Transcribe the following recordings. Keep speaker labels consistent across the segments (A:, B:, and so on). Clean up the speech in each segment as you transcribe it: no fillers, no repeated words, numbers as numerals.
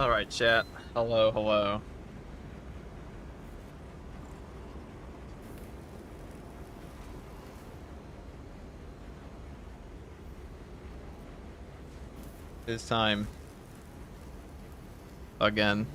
A: Alright, chat. Hello, hello. It's time. Again.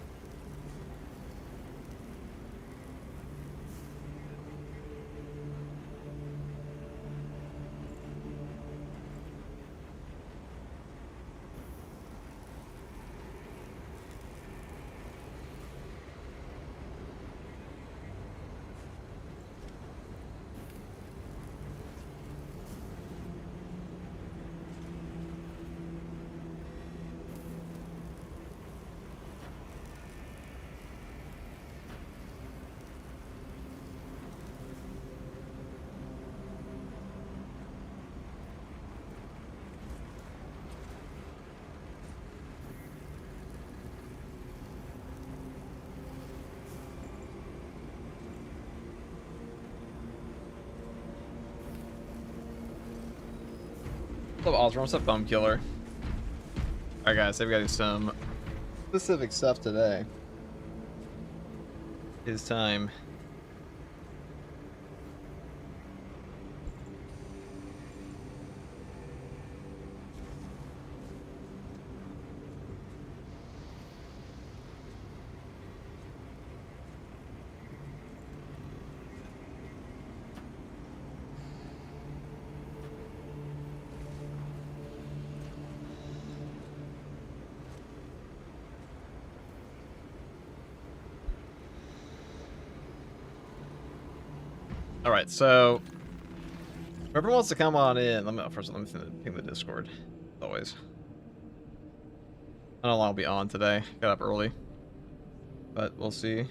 A: What's up, Osram? What's up, Bum Killer? Alright, guys, I've got to do some specific stuff today. It's time. Alright, so whoever wants to come on in, let me ping the Discord. As always. I don't know how long I'll be on today. Got up early. But we'll see.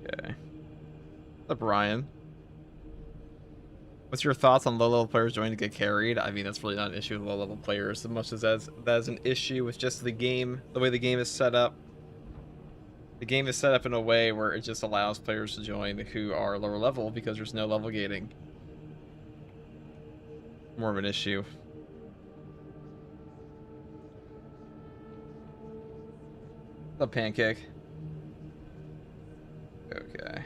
A: Okay. What's up, Ryan? What's your thoughts on low-level players joining to get carried? I mean, that's really not an issue with low-level players as much as that's an issue with just the game, the way the game is set up. The game is set up in a way where it just allows players to join who are lower level because there's no level gating. More of an issue. The pancake. Okay.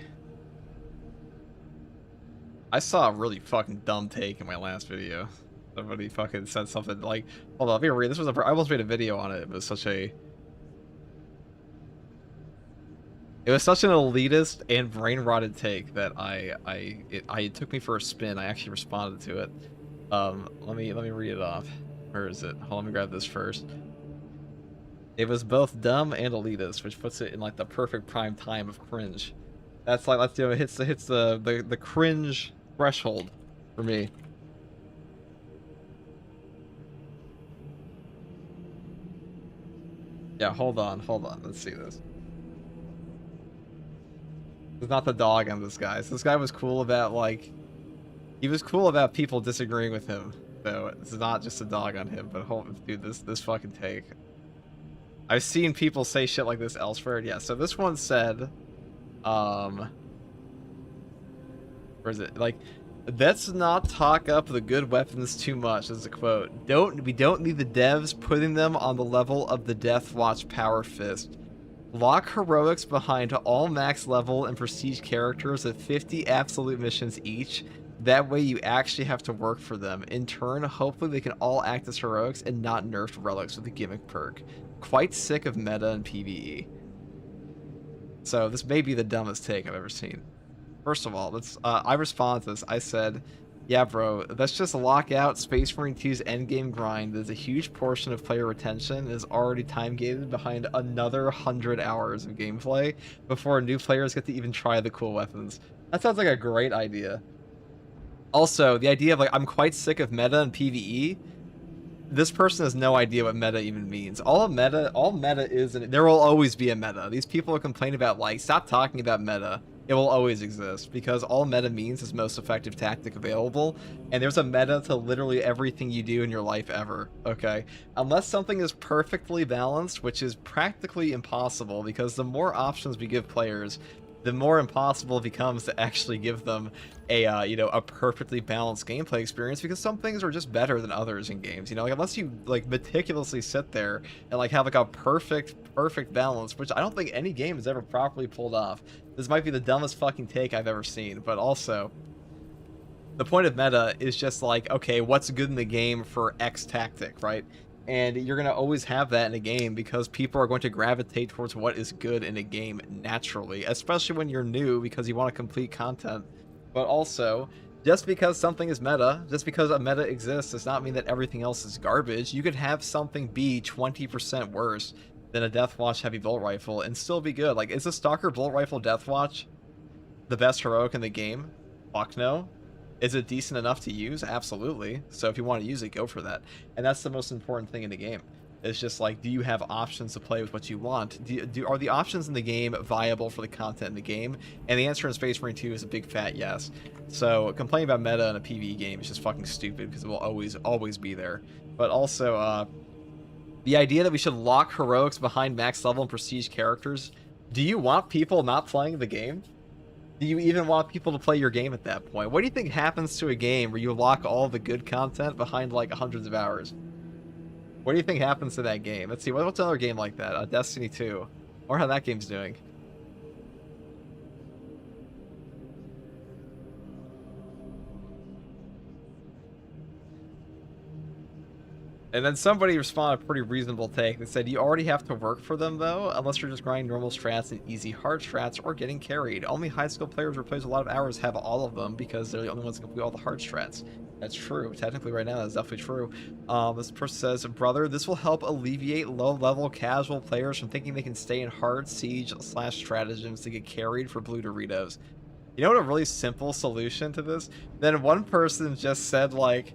A: I saw a really fucking dumb take in my last video. Somebody fucking said something like, hold on, let me read. This was I almost made a video on it. It was such a... It was such an elitist and brain-rotted take that it took me for a spin. I actually responded to it. Let me read it off. Where is it? Hold on, let me grab this first. It was both dumb and elitist, which puts it in like the perfect prime time of cringe. That's like, let's do it. Hits the cringe threshold for me. Yeah, hold on. Let's see this. It's not the dog on this guy. So this guy was cool about like, he was cool about people disagreeing with him. So it's not just a dog on him, but dude, this fucking take. I've seen people say shit like this elsewhere. Yeah, so this one said, where is it? Like, let's not talk up the good weapons too much, is a quote. We don't need the devs putting them on the level of the Death Watch Power Fist. Lock heroics behind all max level and prestige characters at 50 absolute missions each. That way you actually have to work for them. In turn, hopefully they can all act as heroics and not nerfed relics with a gimmick perk. Quite sick of meta and PvE. So this may be the dumbest take I've ever seen. First of all, I responded to this. I said, yeah, bro, let's just lock out Space Marine 2's endgame grind. There's a huge portion of player retention is already time-gated behind another 100 hours of gameplay before new players get to even try the cool weapons. That sounds like a great idea. Also, the idea of like, I'm quite sick of meta and PvE. This person has no idea what meta even means. All meta is, and there will always be a meta. These people are complaining about like, stop talking about meta. It will always exist because all meta means is most effective tactic available, and there's a meta to literally everything you do in your life ever, okay? Unless something is perfectly balanced, which is practically impossible because the more options we give players, the more impossible it becomes to actually give them a you know, a perfectly balanced gameplay experience, because some things are just better than others in games, you know, like unless you like meticulously sit there and like have like a perfect balance, which I don't think any game has ever properly pulled off. This might be the dumbest fucking take I've ever seen, but also the point of meta is just like, okay, what's good in the game for X tactic, right? And you're going to always have that in a game because people are going to gravitate towards what is good in a game naturally, especially when you're new because you want to complete content. But also, just because something is meta, just because a meta exists, does not mean that everything else is garbage. You could have something be 20% worse than a Deathwatch heavy bolt rifle and still be good. Like, is a Stalker bolt rifle Deathwatch the best heroic in the game? Fuck no. Is it decent enough to use? Absolutely. So if you want to use it, go for that. And that's the most important thing in the game. It's just like, do you have options to play with what you want? Are the options in the game viable for the content in the game? And the answer in Space Marine 2 is a big fat yes. So complaining about meta in a PvE game is just fucking stupid because it will always be there. But also, the idea that we should lock heroics behind max level and prestige characters, do you want people not playing the game? Do you even want people to play your game at that point? What do you think happens to a game where you lock all the good content behind like hundreds of hours? What do you think happens to that game? Let's see, what's another game like that? Destiny 2. Or how that game's doing. And then somebody responded a pretty reasonable take that said, you already have to work for them, though, unless you're just grinding normal strats and easy hard strats or getting carried. Only high skill players who plays a lot of hours have all of them because they're the only ones that complete all the hard strats. That's true. Technically, right now, that's definitely true. This person says, brother, this will help alleviate low-level casual players from thinking they can stay in hard siege/stratagems to get carried for blue Doritos. You know what a really simple solution to this? Then one person just said, like,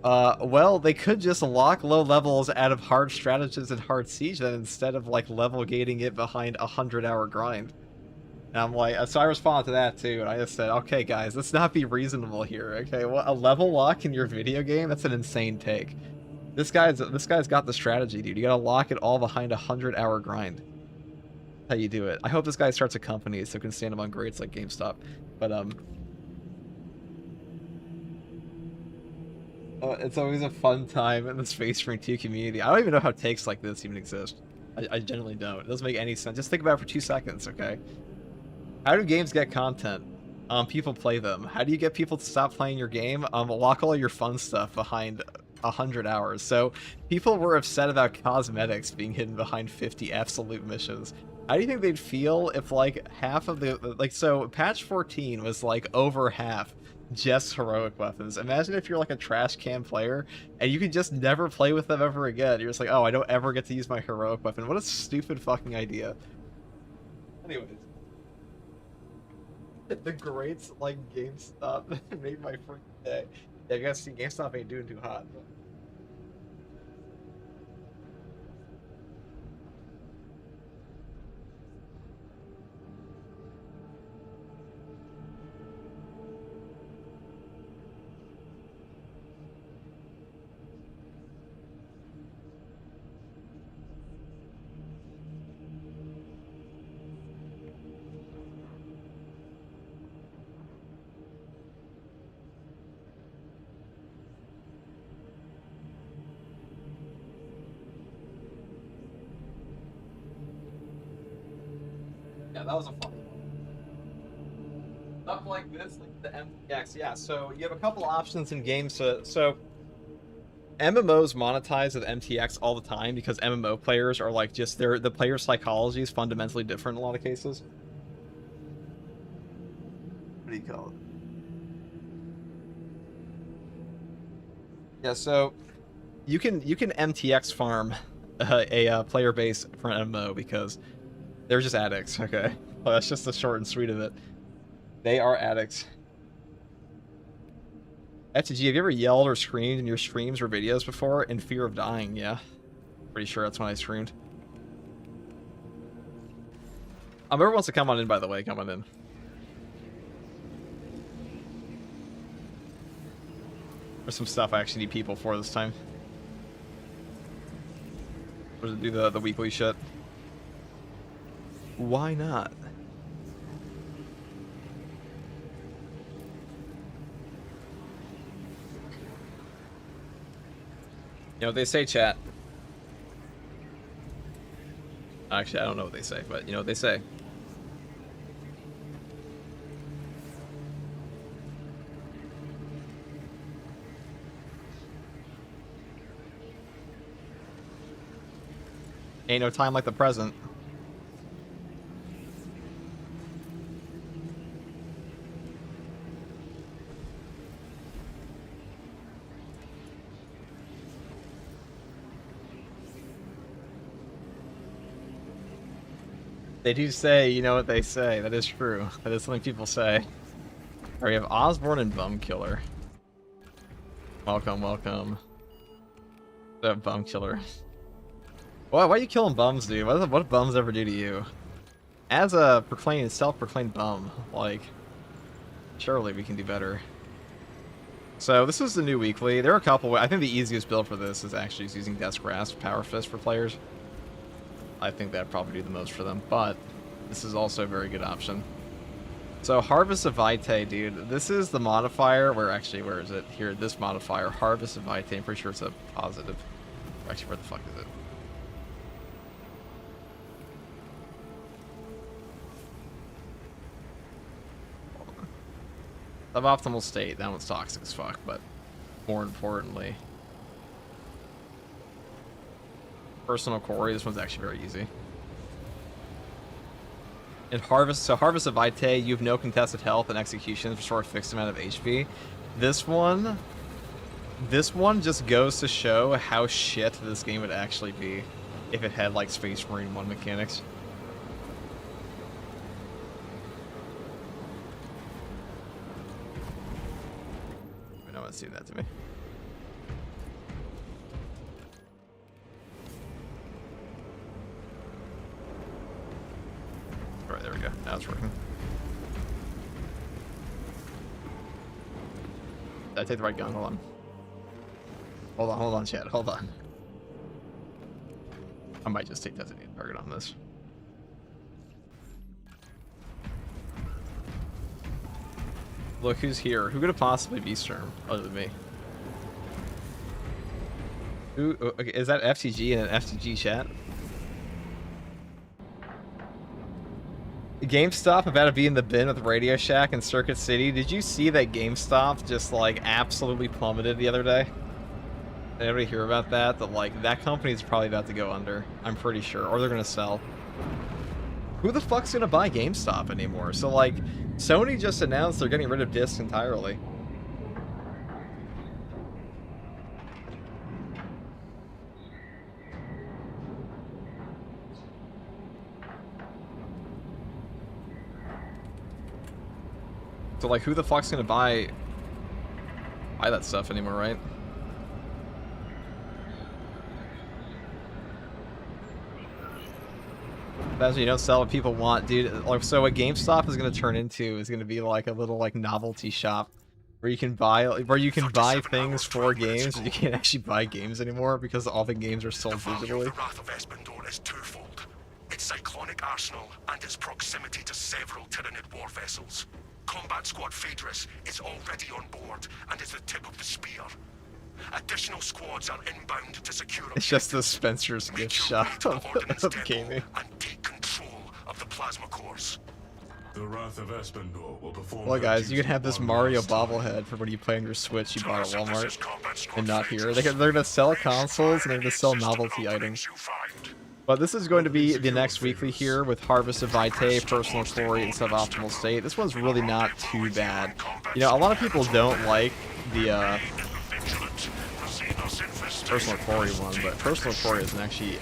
A: well, they could just lock low levels out of hard stratagems and hard siege then instead of, like, level gating it behind a 100-hour grind. And I'm like, so I responded to that too, and I just said, okay, guys, let's not be reasonable here, okay? What, a level lock in your video game? That's an insane take. This guy's got the strategy, dude. You gotta lock it all behind a 100-hour grind. That's how you do it. I hope this guy starts a company so it can stand among greats like GameStop. But, it's always a fun time in the Space Marine 2 community. I don't even know how takes like this even exist. I genuinely don't. It doesn't make any sense. Just think about it for 2 seconds, okay? How do games get content? People play them. How do you get people to stop playing your game? Lock all your fun stuff behind 100 hours. So people were upset about cosmetics being hidden behind 50 absolute missions. How do you think they'd feel if like half of the, like, so patch 14 was like over half just heroic weapons. Imagine if you're like a trash can player and you can just never play with them ever again. You're just like, oh, I don't ever get to use my heroic weapon. What a stupid fucking idea. Anyways. The greats like GameStop made my freaking day. Yeah, I guess GameStop ain't doing too hot. But... yeah, that was a fun one. Stuff like this, like the MTX, yeah, so you have a couple options in games. So MMOs monetize with MTX all the time because MMO players are like just the player psychology is fundamentally different in a lot of cases. What do you call it? Yeah, so you can MTX farm a player base for an MMO because they're just addicts, okay? Well, that's just the short and sweet of it. They are addicts. FTG, have you ever yelled or screamed in your streams or videos before in fear of dying? Yeah. Pretty sure that's when I screamed. Everyone wants to come on in, by the way. Come on in. There's some stuff I actually need people for this time. Or to do the weekly shit. Why not? You know what they say, chat. Actually, I don't know what they say, but you know what they say. Ain't no time like the present. They do say, you know what they say. That is true. That is something people say. Alright, we have Osborne and Bum Killer. Welcome, welcome. The Bum Killer. Why are you killing bums, dude? What do bums ever do to you? As a self-proclaimed bum, like, surely we can do better. So this is the new weekly. There are a couple. I think the easiest build for this is actually just using Death's Grasp, Power Fist for players. I think that'd probably do the most for them, but this is also a very good option. So Harvest of Vitae, dude. This is the modifier where where is it? Here, this modifier, Harvest of Vitae. I'm pretty sure it's a positive. Actually, where the fuck is it? Suboptimal state, that one's toxic as fuck, but more importantly, personal quarry, this one's actually very easy. In Harvest of Vitae, you have no contested health and executions restore a fixed amount of HP. This one just goes to show how shit this game would actually be if it had like Space Marine 1 mechanics. Do that to me. All right, there we go. Now it's working. Did I take the right gun? Hold on, chat. Hold on. I might just take designated target on this. Look who's here. Who could it possibly be, Sturm, other than me? Who? Okay, is that FTG in an FTG chat? GameStop about to be in the bin with Radio Shack and Circuit City. Did you see that GameStop just like absolutely plummeted the other day? Did anybody hear about that? That like that company is probably about to go under. I'm pretty sure, or they're gonna sell. Who the fuck's gonna buy GameStop anymore? So like, Sony just announced they're getting rid of discs entirely. So like, who the fuck's gonna buy that stuff anymore, right? That's what you don't sell what people want, dude. Like, so what GameStop is gonna turn into is gonna be like a little like novelty shop where you can buy things for games, but you can't actually buy games anymore because all the games are sold digitally.
B: The Wrath of Espandor is twofold: its cyclonic arsenal and its proximity to several Tyranid war vessels. Combat Squad Phaedrus is already on board and is the tip of the spear. Additional squads are inbound to secure.
A: It's just the Spencer's gift shop of gaming.
B: And take control of the plasma cores.
C: The Wrath of Espandor will perform.
A: Well, guys, you can have this Mario bobblehead for when you play on your Switch you bought at Walmart, and not here. They're gonna sell consoles and they're gonna sell novelty items. But this is going to be the next weekly here with Harvest of Vitae, Personal Glory, and Suboptimal State. This one's really not too bad. You know, a lot of people don't like the Personal Glory one, but Personal Glory doesn't actually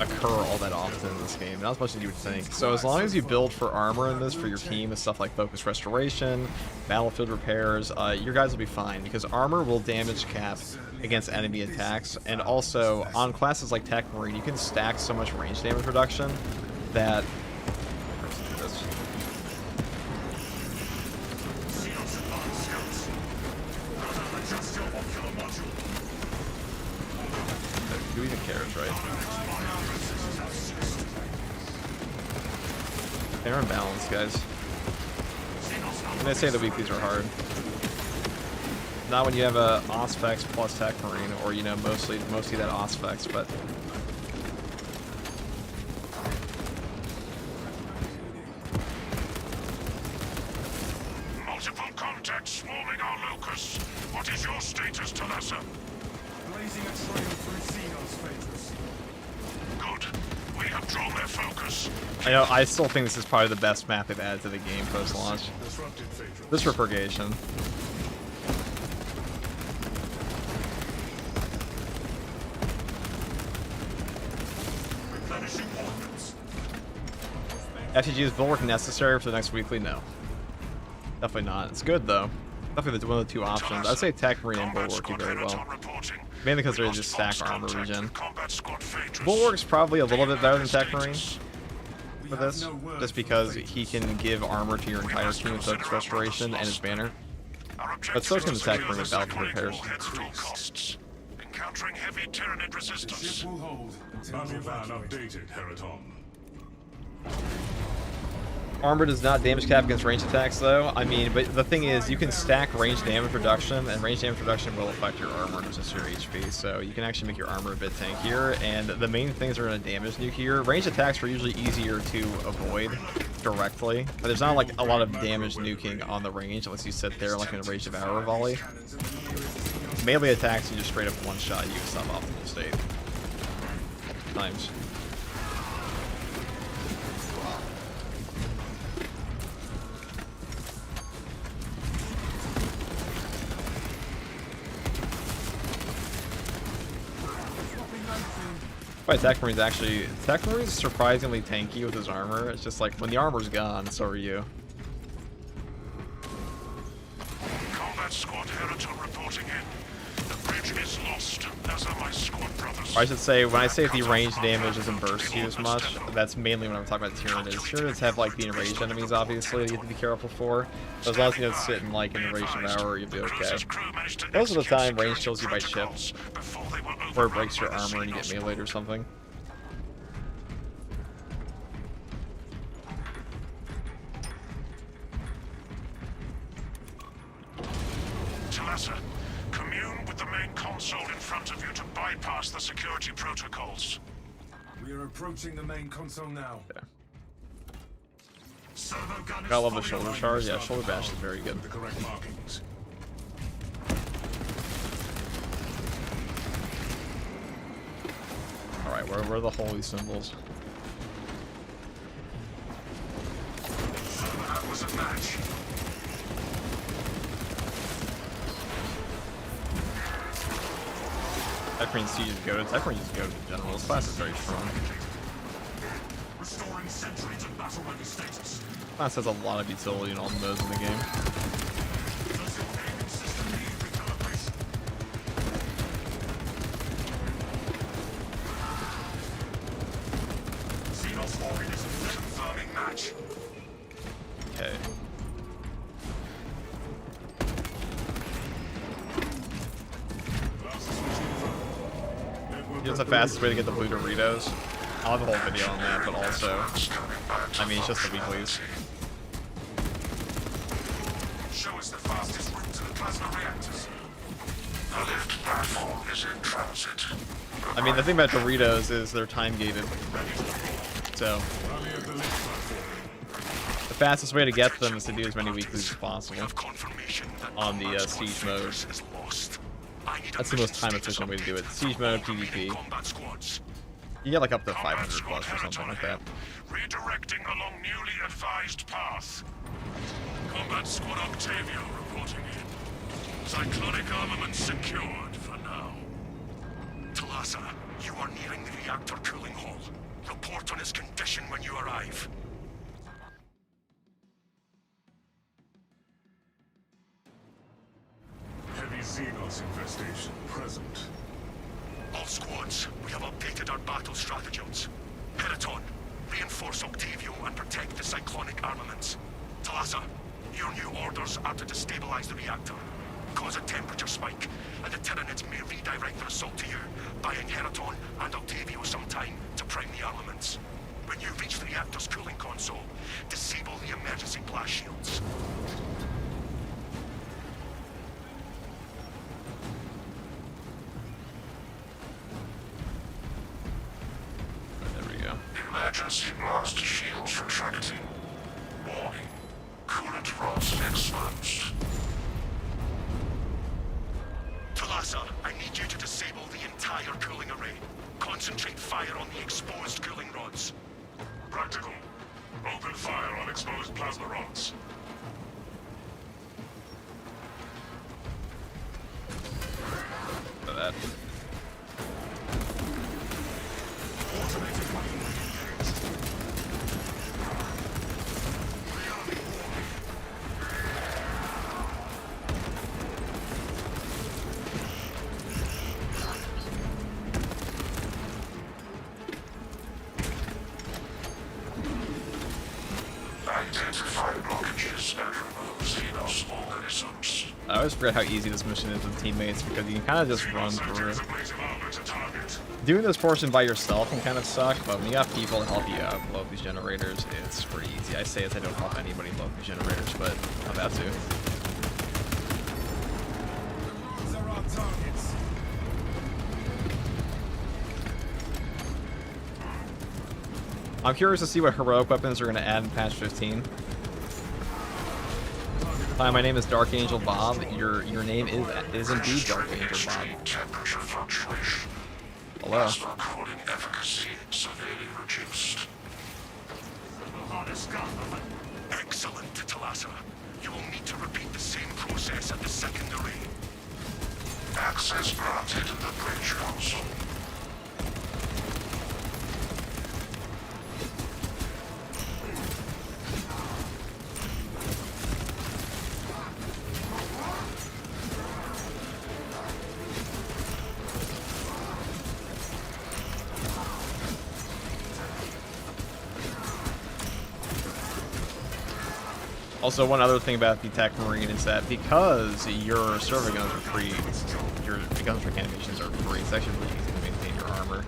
A: occur all that often in this game, not as much as you would think. So as long as you build for armor in this for your team with stuff like Focus Restoration, Battlefield Repairs, your guys will be fine, because armor will damage cap against enemy attacks, and also on classes like Tech Marine, you can stack so much range damage reduction that... Who even cares, right? They're unbalanced, guys. When I say the weeklies are hard, not when you have a Auspex plus Tech Marine, or you know, mostly that Auspex, but
B: Multiple contacts swarming our locus. What is your status, Talassa?
D: Blazing a trail through Xenos, Phaedrus.
B: Good. We have drawn their focus.
A: I still think this is probably the best map they've added to the game post-launch.
C: Disrupted Phaedrus.
A: This for purgation.
B: Replenishing ordnance.
A: FTG is bulwark necessary for the next weekly? No. Definitely not. It's good though. Definitely one of the two options. I'd say Tech Marine and Bulwark do very well. Mainly because they're just stack armor regen. Bulwark's probably a little bit better than Tech Marine for this, just because he can give armor to your entire team with focus restoration and his banner. But so can the Tech Marine with Balcony repairs.
B: Encountering heavy Tyranid resistance.
D: Ship will hold until
C: Battle van
D: evacuated.
C: updated, Heraton.
A: Armor does not damage cap against ranged attacks though. I mean, but the thing is, you can stack range damage reduction, and range damage reduction will affect your armor, not just your HP. So you can actually make your armor a bit tankier, and the main things are going to damage nuke here. Ranged attacks are usually easier to avoid directly, but there's not like a lot of damage nuking on the range unless you sit there like in a Rage of Arrow volley. Melee attacks, you just straight up one-shot you suboptimal state. Times. Tech Marine's surprisingly tanky with his armor. It's just like when the armor's gone, so are you.
B: Combat squad Heraton reporting in. The bridge is lost, as are my squad brothers.
A: Or I should say, when I say the range damage doesn't burst you as much, that's mainly when I'm talking about Tyranids. Tyranids have like the enraged enemies, obviously, that you have to be careful for. So as long as you don't sit in like an Rage of Hour, you'll be okay. Most of the time, range kills you by chip, or it breaks your armor and you get meleeed or something.
B: Talassa, commune with the main console in front of you to bypass the security protocols.
D: We are approaching the main console now.
A: Yeah.
B: Servo gun is
A: I love the
B: fully
A: shoulder charge. Yeah, shoulder bash is very good.
C: The correct markings.
A: Alright, where are the holy symbols?
B: That was a match.
A: Tech Marine Siege is goated. Tech Marine is goated in general. This class is very strong.
B: Restoring sentry to battle ready status.
A: Class has a lot of utility in all the modes in the game.
B: Does your aiming system need recalibration? Xenos organism confirming match.
A: Okay. Here's the fastest way to get the blue Doritos. I'll have a whole video on that, but also, I mean, it's just the weeklies.
B: Show us the fastest route to the plasma reactors. The lift platform is in transit.
A: I mean, the thing about Doritos is they're time gated. So,
C: Rally at the lift platform.
A: the fastest way to get them is to do as many weeklies as possible
B: We have confirmation that
A: on the
B: combat
A: siege
B: squad
A: mode.
B: Phaedrus is lost. I need a
A: That's the most
B: mission
A: time efficient
B: status
A: way to do it.
B: update
A: Siege
B: from
A: mode,
B: all remaining
A: PvP.
B: combat squads.
A: You get like up to
B: Combat
A: 500
B: squad
A: plus or something like that.
B: Redirecting along newly advised path. Combat squad Octavio reporting in. Cyclonic armament secured for now. Talassa, you are nearing the reactor cooling hall. Report on its condition when you arrive.
C: Heavy Xenos infestation present.
B: All squads, we have updated our battle stratagems. Heraton, reinforce Octavio and protect the cyclonic armaments. Talassa, your new orders are to destabilize the reactor. cause a temperature spike, and the Tyranids may redirect their assault to you, buying Heraton and Octavio some time to prime the armaments. When you reach the reactor's cooling console, disable the emergency blast shields.
A: There we go.
B: Emergency blast shields retracting. Warning. Coolant rods exposed. Talassa, I need you to disable the entire cooling array. Concentrate fire on the exposed cooling rods.
C: Practical. Open fire on exposed plasma rods.
A: For that.
B: Identify blockages and remove Xenos organisms.
A: I always forget how easy this mission is with teammates because you can kind of just run through.
C: Ablative armor to target.
A: Doing this portion by yourself can kind of suck, but when you got people to help you out blow up these generators, it's pretty easy. I say as I don't help anybody blow up these generators, but I'm about to.
D: These are our targets.
A: I'm curious to see what heroic weapons are going to add in patch 15. Hi, my name is Dark Angel Bob. Your name is indeed Dark Angel Bob.
B: Temperature fluctuation.
A: Hello.
B: Plasma cooling efficacy severely reduced. Excellent, Talassa. You will need to repeat the same process at the second array. Access granted to the bridge console.
A: Also, one other thing about the Tech Marine is that because your servo guns are free, your guns for animations are free, it's actually really easy to maintain your armor.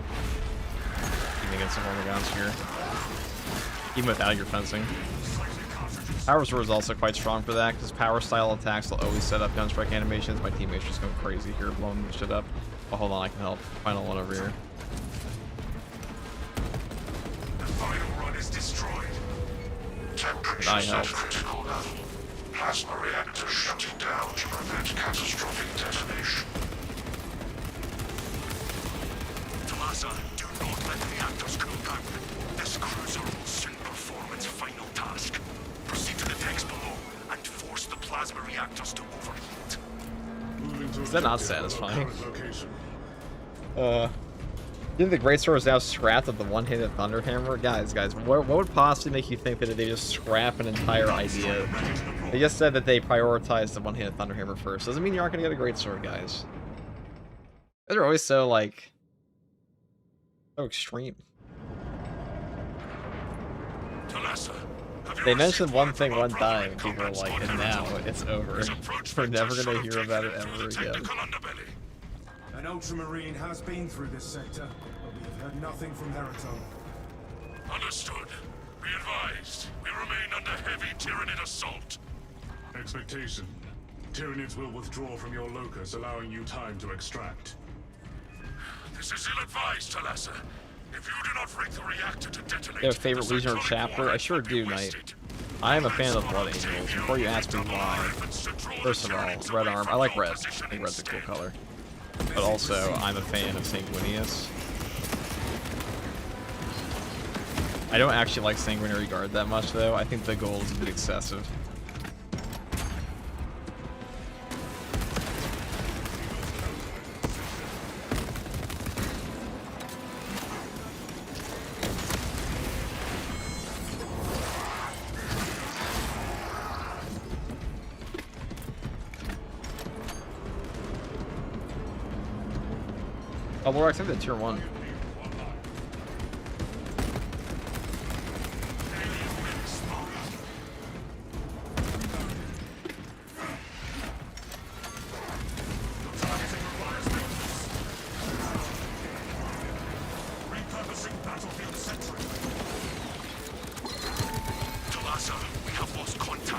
A: Even against some other guns here. Even without your fencing. Power Sword is also quite strong for that, because power style attacks will always set up gunstrike animations. My teammates just going crazy here, blowing this shit up. Oh, hold on, I can help. Final one over here.
B: The final run is destroyed. Temperature
A: I
B: at
A: help.
B: critical level. Plasma reactor shutting down to prevent catastrophic detonation. Talassa, do not let the reactors cool down. This cruiser will soon perform its final task. Proceed to the decks below and force the plasma reactors to overheat.
C: Moving to
A: Is that not
C: objective below
A: satisfying?
C: current location.
A: You think the Greatsword is now scrapped of the one-handed Thunderhammer? Guys, what would possibly make you think that they just scrap an entire idea? They just said that they prioritized the one-handed Thunderhammer first. Doesn't mean you aren't gonna get a Greatsword, guys. They're always so, like, so extreme.
B: Talassa, have you
A: They
B: received
A: mentioned one
B: word
A: thing
B: from our
A: one
B: brother
A: time,
B: in
A: people are
B: combat
A: like,
B: squad
A: and now
B: Heraton?
A: it's over.
B: His approach
A: We're
B: vector
A: never
B: should
A: gonna
B: have
A: hear
B: taken
A: about it
B: through
A: ever
B: the
A: again.
B: technical underbelly.
D: An Ultramarine has been through this sector, but we have heard nothing from Heraton.
B: Understood. Be advised. We remain under heavy Tyranid assault.
C: Expectation. Tyranids will withdraw from your locus, allowing you time to extract.
B: This is ill-advised, Talassa. If you do not rig the reactor to detonate...
A: You have a favorite
B: the
A: Legion or
B: cyclonic
A: chapter? I
B: warhead
A: sure
B: will be
A: do, Knight.
B: wasted.
A: I am a fan of Blood Angels. Before you ask me why, first of all, Red Arm. I like red. I think red's a cool color. But also, I'm a fan of Sanguinius. I don't actually like Sanguinary Guard that much, though. I think the goal is a bit excessive. Oh, Lorax, I'm at tier 1.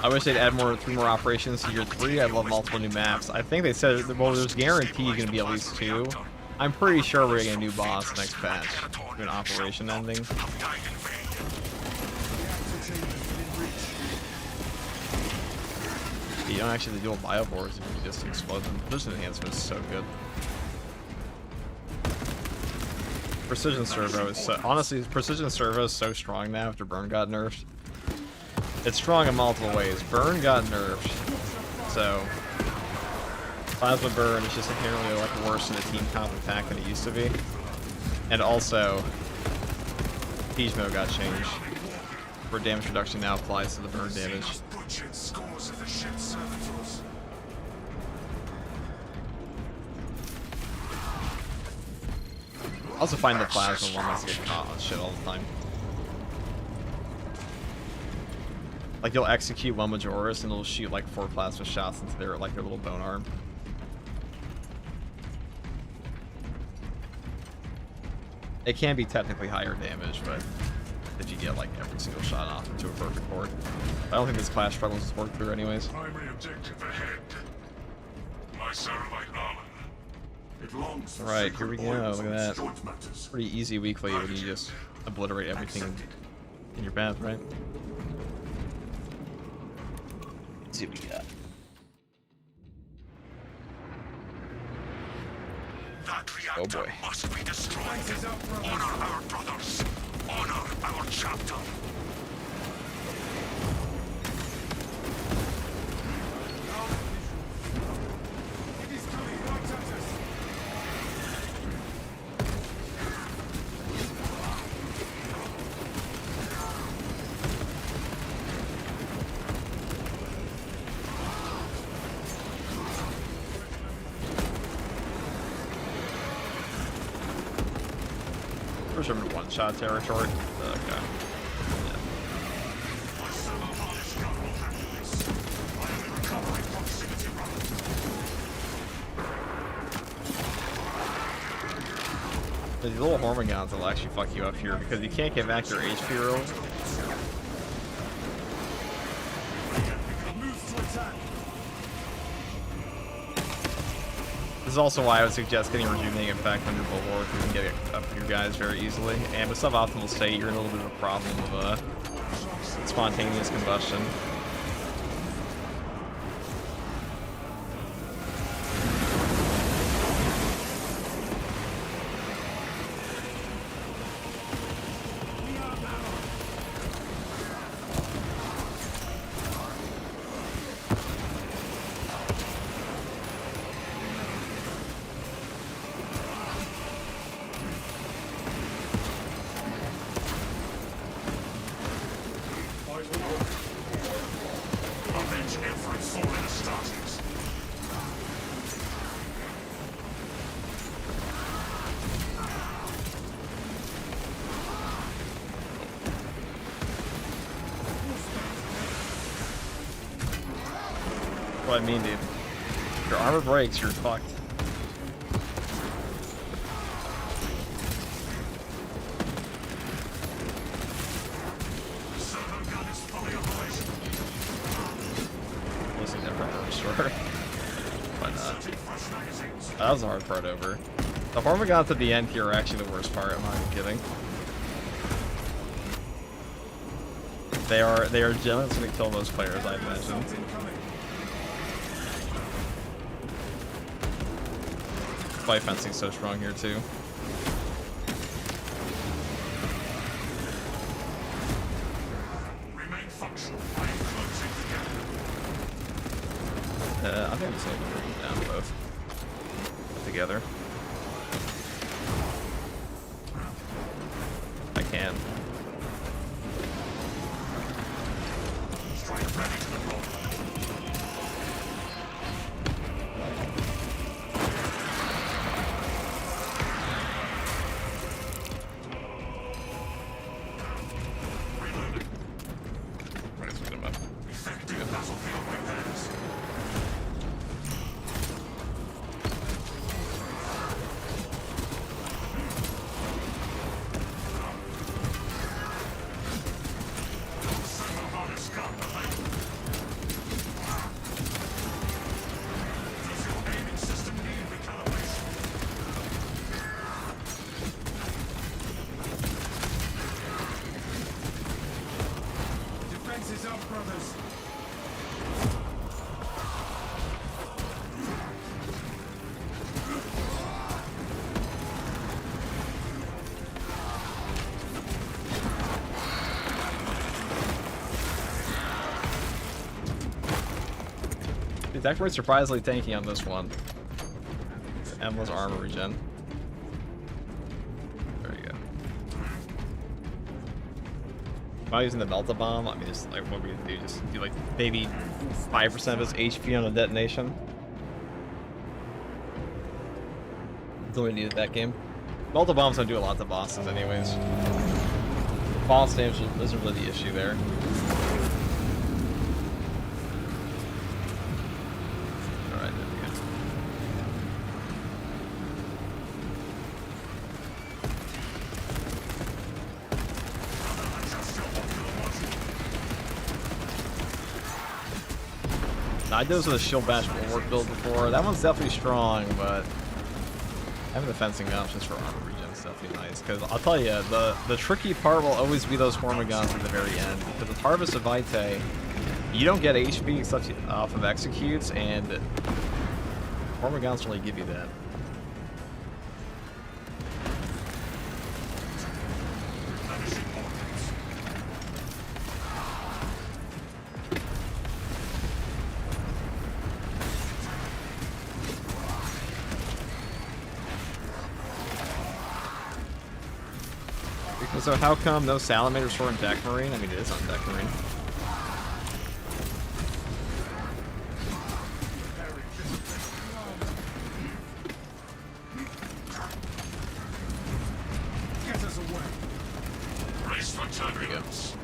A: I wish they'd add three more operations to year 3. I love multiple new maps. I think they said, well, there's guaranteed going to be at least 2. I'm pretty sure we're getting a new boss next patch. An operation ending. You don't actually do bio boards if you just explode them. Precision enhancement is so good. Precision servo is so, honestly, precision servo is so strong now after Burn got nerfed. It's strong in multiple ways. Burn got nerfed, so plasma burn is just inherently like worse in a team comp attack than it used to be. And also, siege mode got changed, where damage reduction now applies to the burn damage. I also find the plasma one that's get caught on shit all the time. Like you'll execute one Majoris and it'll shoot like 4 plasma shots into their little bone arm. It can be technically higher damage, but if you get like every single shot off into a perfect board. I don't think this class struggles to work through anyways.
C: Primary objective ahead. My satellite armor. It longs for
A: Alright, here we go. Look at that.
C: joint matters.
A: Pretty easy weekly when you just obliterate everything in your path, right? Let's see what we got.
B: That reactor
A: Oh boy.
B: must be destroyed. Honor our brothers. Honor our chapter.
D: It is coming right at us.
A: First I'm in one-shot territory. Okay. These little Hormigons will actually fuck you up here because you can't get back your HP roll. This is also why I would suggest getting Rejuvenating Effect on your Bulwark. You can get it up your guys very easily. And with suboptimal state, you're in a little bit of a problem with spontaneous combustion.
B: Avenge every fallen Astartes.
A: What I mean, dude. If your armor breaks, you're fucked. Listen different for sure. But that was the hard part over. The Hormigons at the end here are actually the worst part, I'm not even kidding. They are generally going to kill most players, I imagine. Fight fencing's so strong here too.
B: Remain functional. I am closing the gap.
A: I think I'm just going to bring them down both together. I can.
B: Strike ready to deploy.
A: Let's get him up.
B: Effective battlefield repairs.
D: is up, brothers.
A: It's actually surprisingly tanky on this one. Endless armor regen. There you go. Am I using the Melta Bomb? I mean, just like what we do, just do like maybe 5% of its HP on a detonation. That's all we needed that game. Melta Bombs don't do a lot to bosses, anyways. Boss damage isn't really the issue there. I did this with a Shield Bash Bulwark build before. That one's definitely strong, but having the fencing options for armor regen is definitely nice. Because I'll tell you, the tricky part will always be those Hormigons at the very end. Because with Harvest of Vitae, you don't get HP except off of executes, and Hormigons really give you that. So how come no Salamander Sword in Deck Marine? I mean, it is on Deck Marine.
D: Get us away.
B: Race for turbulence.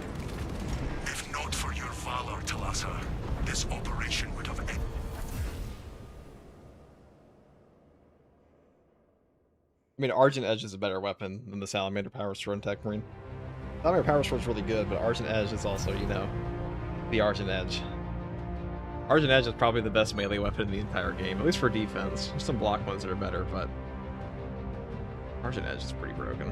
B: If not for your valor, Talassa, this operation would have ended.
A: I mean, Argent Edge is a better weapon than the Salamander Power Sword in Tech Marine. Salamander Power Sword's really good, but Argent Edge is also, you know, the Argent Edge. Argent Edge is probably the best melee weapon in the entire game, at least for defense. There's some block ones that are better, but Argent Edge is pretty broken.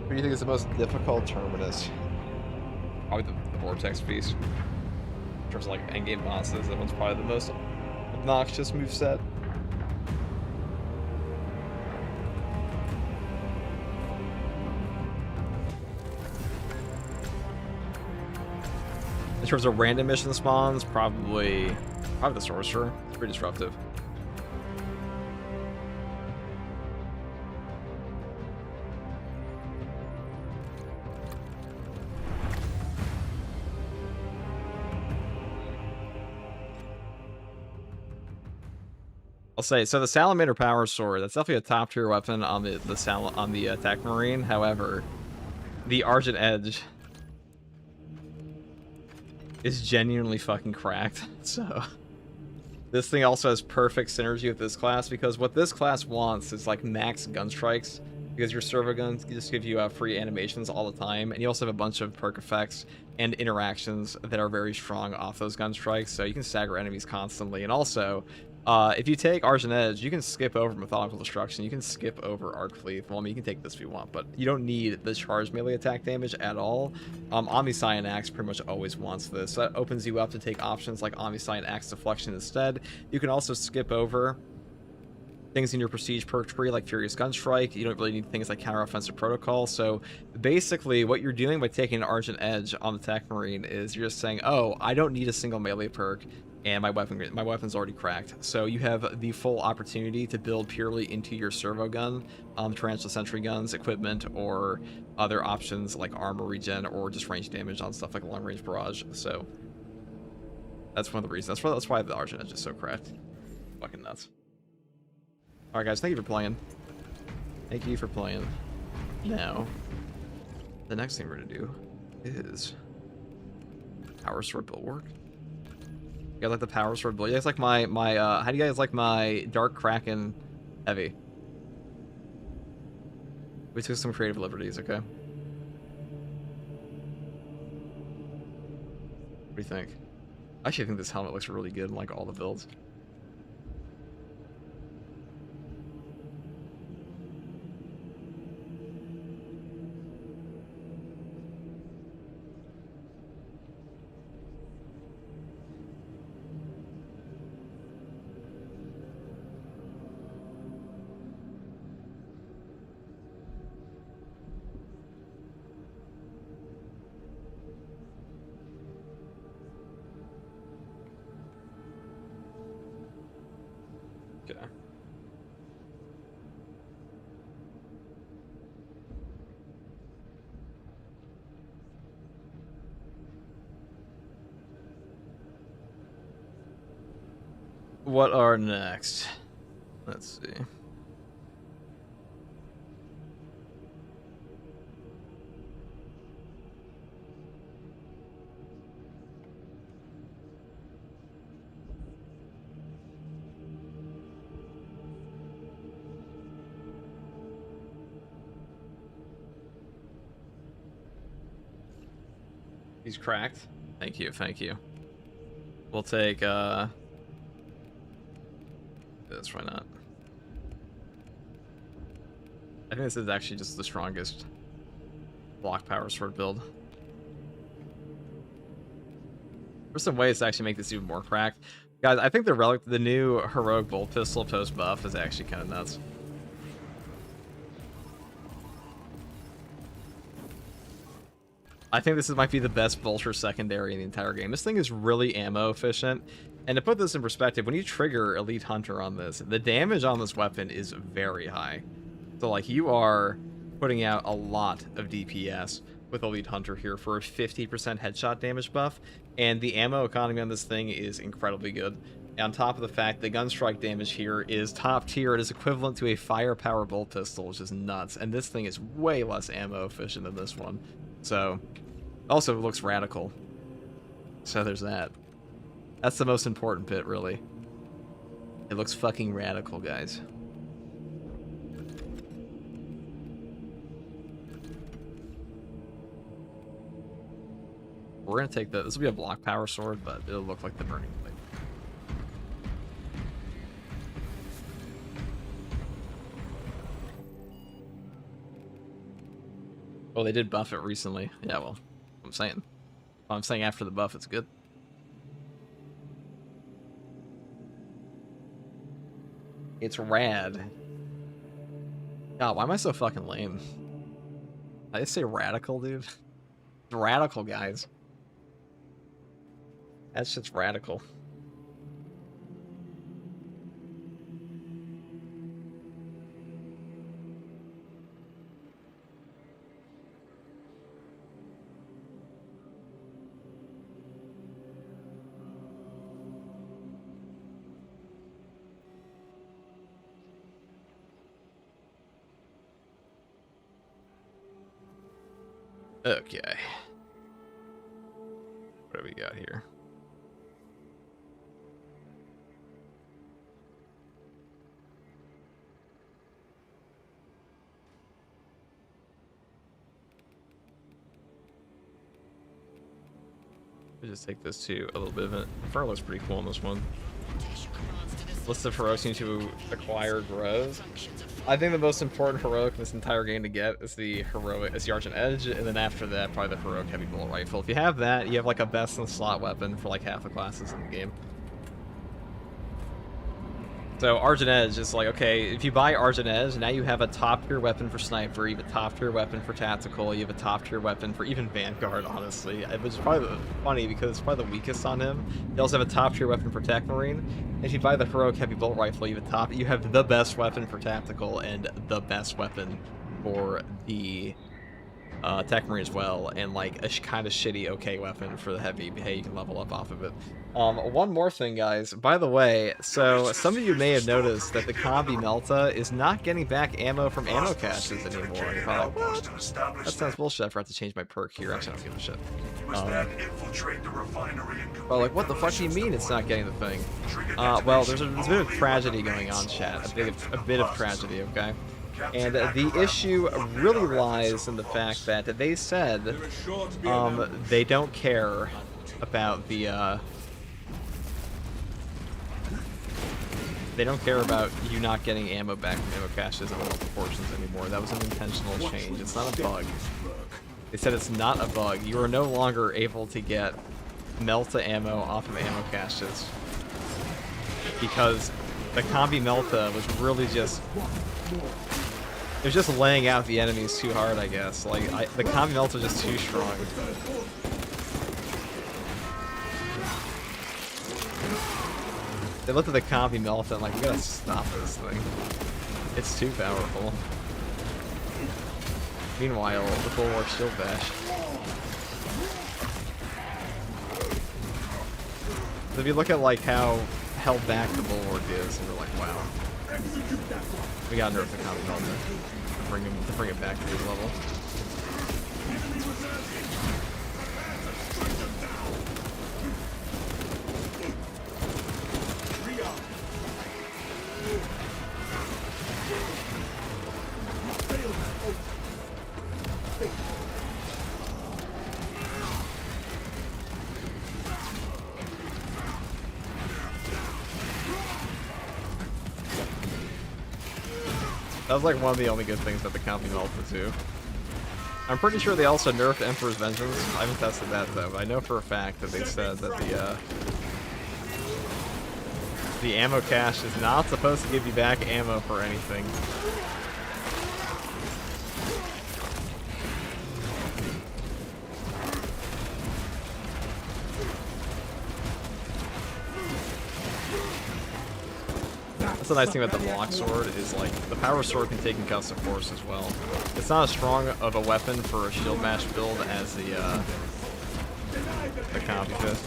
A: Who do you think is the most difficult Terminus? Probably the Vortex Beast. In terms of like endgame bosses, that one's probably the most obnoxious moveset. In terms of random mission spawns, probably the Sorcerer. It's pretty disruptive. I'll say, so the Salamander Power Sword, that's definitely a top tier weapon on the Attack Marine. However, the Argent Edge is genuinely fucking cracked. So this thing also has perfect synergy with this class, because what this class wants is like max gun strikes, because your servo guns just give you free animations all the time, and you also have a bunch of perk effects and interactions that are very strong off those gun strikes, so you can stagger enemies constantly. And also, if you take Argent Edge, you can skip over Methodical Destruction, you can skip over Arc Fleet. Well, I mean, you can take this if you want, but you don't need the charged melee attack damage at all. Omniscient Axe pretty much always wants this. So that opens you up to take options like Omniscient Axe Deflection instead. You can also skip over things in your Prestige perk tree like Furious Gunstrike. You don't really need things like Counter-Offensive Protocol. So basically what you're doing by taking an Argent Edge on the Tech Marine is you're just saying, oh, I don't need a single melee perk, and my weapon's already cracked. So you have the full opportunity to build purely into your servo gun, Tarantula Sentry guns, equipment, or other options like armor regen or just range damage on stuff like long range barrage. So that's one of the reasons. That's why the Argent Edge is so cracked. Fucking nuts. Alright guys, thank you for playing. Thank you for playing. Now, the next thing we're gonna do is Power Sword Bulwark. You guys like the Power Sword build? You guys like my how do you guys like my Dark Kraken Heavy? We took some creative liberties, okay? What do you think? I actually think this helmet looks really good in like all the builds. Okay. What are next? Let's see. He's cracked. Thank you, thank you. We'll take this, why not? I think this is actually just the strongest block power sword build. There's some ways to actually make this even more cracked. Guys, I think the new heroic bolt pistol post buff is actually kind of nuts. I think this might be the best vulture secondary in the entire game. This thing is really ammo efficient. And to put this in perspective, when you trigger Elite Hunter on this, the damage on this weapon is very high. So like you are putting out a lot of DPS with Elite Hunter here for a 50% headshot damage buff. And the ammo economy on this thing is incredibly good. And on top of the fact, the gun strike damage here is top tier. It is equivalent to a firepower bolt pistol, which is nuts. And this thing is way less ammo efficient than this one. So, also looks radical. So there's that. That's the most important bit, really. It looks fucking radical, guys. We're gonna take this will be a block power sword, but it'll look like the Burning Blade. Oh, they did buff it recently. Yeah, well, I'm saying after the buff, it's good. It's rad. God, why am I so fucking lame? I just say radical, dude. It's radical, guys. That's just radical. Okay. What do we got here? We'll just take this to a little bit of it. Fur looks pretty cool on this one. List of heroics you need to acquire grows. I think the most important heroic in this entire game to get is the Argent Edge, and then after that, probably the heroic heavy bullet rifle. If you have that, you have like a best in slot weapon for like half the classes in the game. So Argent Edge is like, okay, if you buy Argent Edge, now you have a top tier weapon for sniper, you have a top tier weapon for tactical, you have a top tier weapon for even Vanguard, honestly. It was probably funny because it's probably the weakest on him. You also have a top tier weapon for Tech Marine. If you buy the heroic heavy bolt rifle, you have the best weapon for tactical and the best weapon for the Tech Marine as well, and like a kind of shitty okay weapon for the heavy. Hey, you can level up off of it. One more thing, guys. By the way, so some of you may have noticed that the Combi Melta is not getting back ammo from ammo caches anymore. And you're probably like, what? That sounds bullshit. I forgot to change my perk here. Actually, I don't give a shit. Well, like, what the fuck do you mean it's not getting the thing? Well, there's a bit of tragedy going on, chat. A bit of tragedy, okay? And the issue really lies in the fact that they said they don't care about the they don't care about you not getting ammo back from ammo caches in multiple portions anymore. That was an intentional change. It's not a bug. They said it's not a bug. You are no longer able to get Melta ammo off of ammo caches because the Combi Melta was really just... It was just laying out the enemies too hard, I guess. Like, the Combi Melta was just too strong. They looked at the copy melt and like, we gotta stop this thing. It's too powerful. Meanwhile, the Bulwark Shield Bash. If you look at like how held back the Bulwark is, and we're like, wow. We gotta nerf the copy melt to bring it back to his level. That was like one of the only good things about the Combi Melta too. I'm pretty sure they also nerfed Emperor's Vengeance. I haven't tested that though, but I know for a fact that they said that the ammo cache is not supposed to give you back ammo for anything. That's the nice thing about the block sword is like the power sword can take concussive force as well. It's not as strong of a weapon for a shield mash build as the Combi Fist.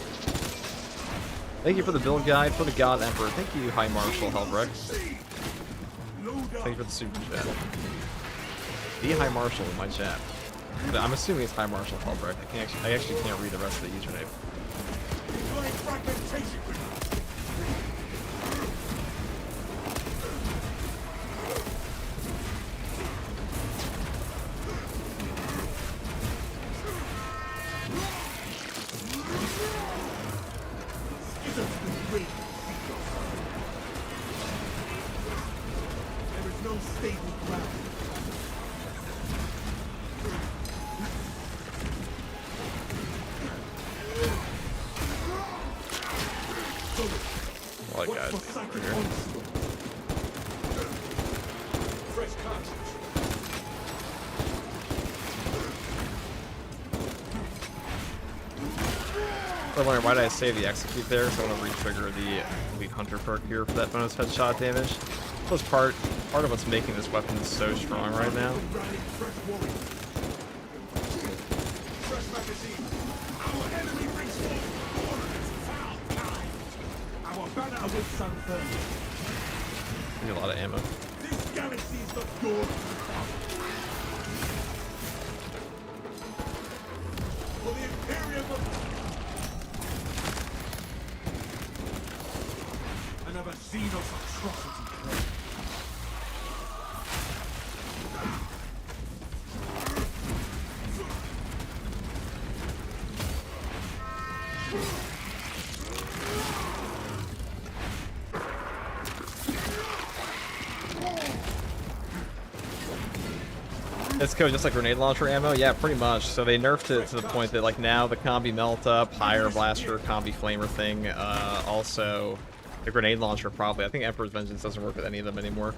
A: Thank you for the build guide for the God Emperor. Thank you, High Marshal Helbrecht. Thank you for the super chat. The High Marshal in my chat. But I'm assuming it's High Marshal Helbrecht. I actually can't read the rest of the username. Why did I save the execute there? So I want to re-trigger the Elite Hunter perk here for that bonus headshot damage. That was part of what's making this weapon so strong right now. Need a lot of ammo. It's code just like grenade launcher ammo? Yeah, pretty much. So they nerfed it to the point that like now the Combi Melt Up, Higher Blaster, Combi Flamer thing, also the grenade launcher probably. I think Emperor's Vengeance doesn't work with any of them anymore.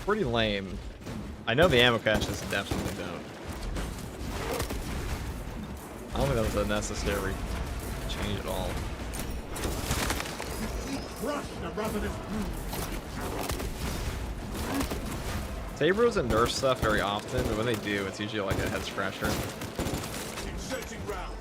A: Pretty lame. I know the ammo caches definitely don't. I don't think that was a necessary change at all. Saber doesn't nerf stuff very often, but when they do, it's usually like a head scratcher.
C: Inserting rounds.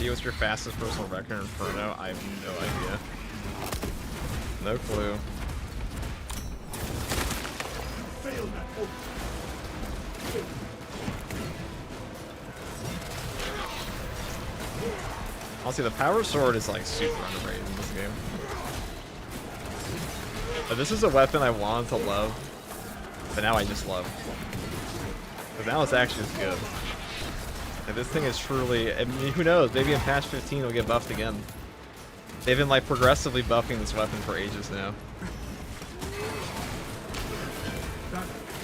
A: What's your fastest personal record in Inferno? I have no idea. No clue. Honestly, the power sword is like super underrated in this game. But this is a weapon I wanted to love, but now I just love. But now it's actually as good. And this thing is truly, I mean, who knows, maybe in patch 15 it'll get buffed again. They've been like progressively buffing this weapon for ages now.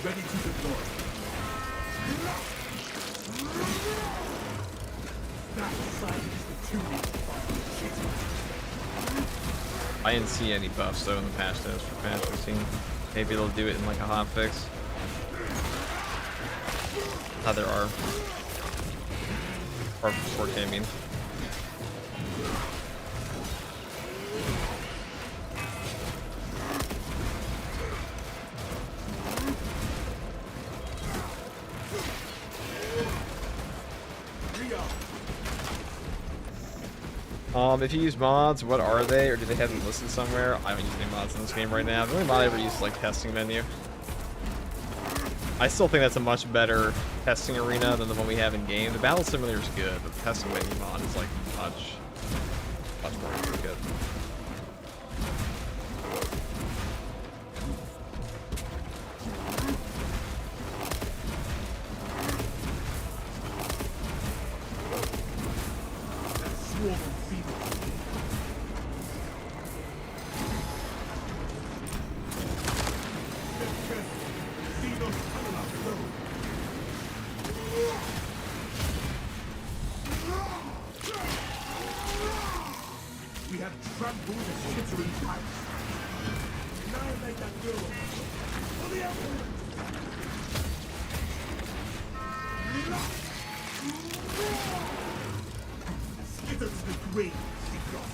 D: Ready to deploy. That side is the tuning.
A: I didn't see any buffs though in the patch notes for patch 15. Maybe they'll do it in like a hotfix. Oh, there are. Or 4K, I mean. If you use mods, what are they, or do they have them listed somewhere? I haven't used any mods in this game right now. The only mod I ever used is like testing menu. I still think that's a much better testing arena than the one we have in game. The battle simulator is good, but the testing menu mod is like much more good.
D: We have trampled the shittering pipes. Annihilate that girl. For the outward. Skitter to the grave, Sigurd.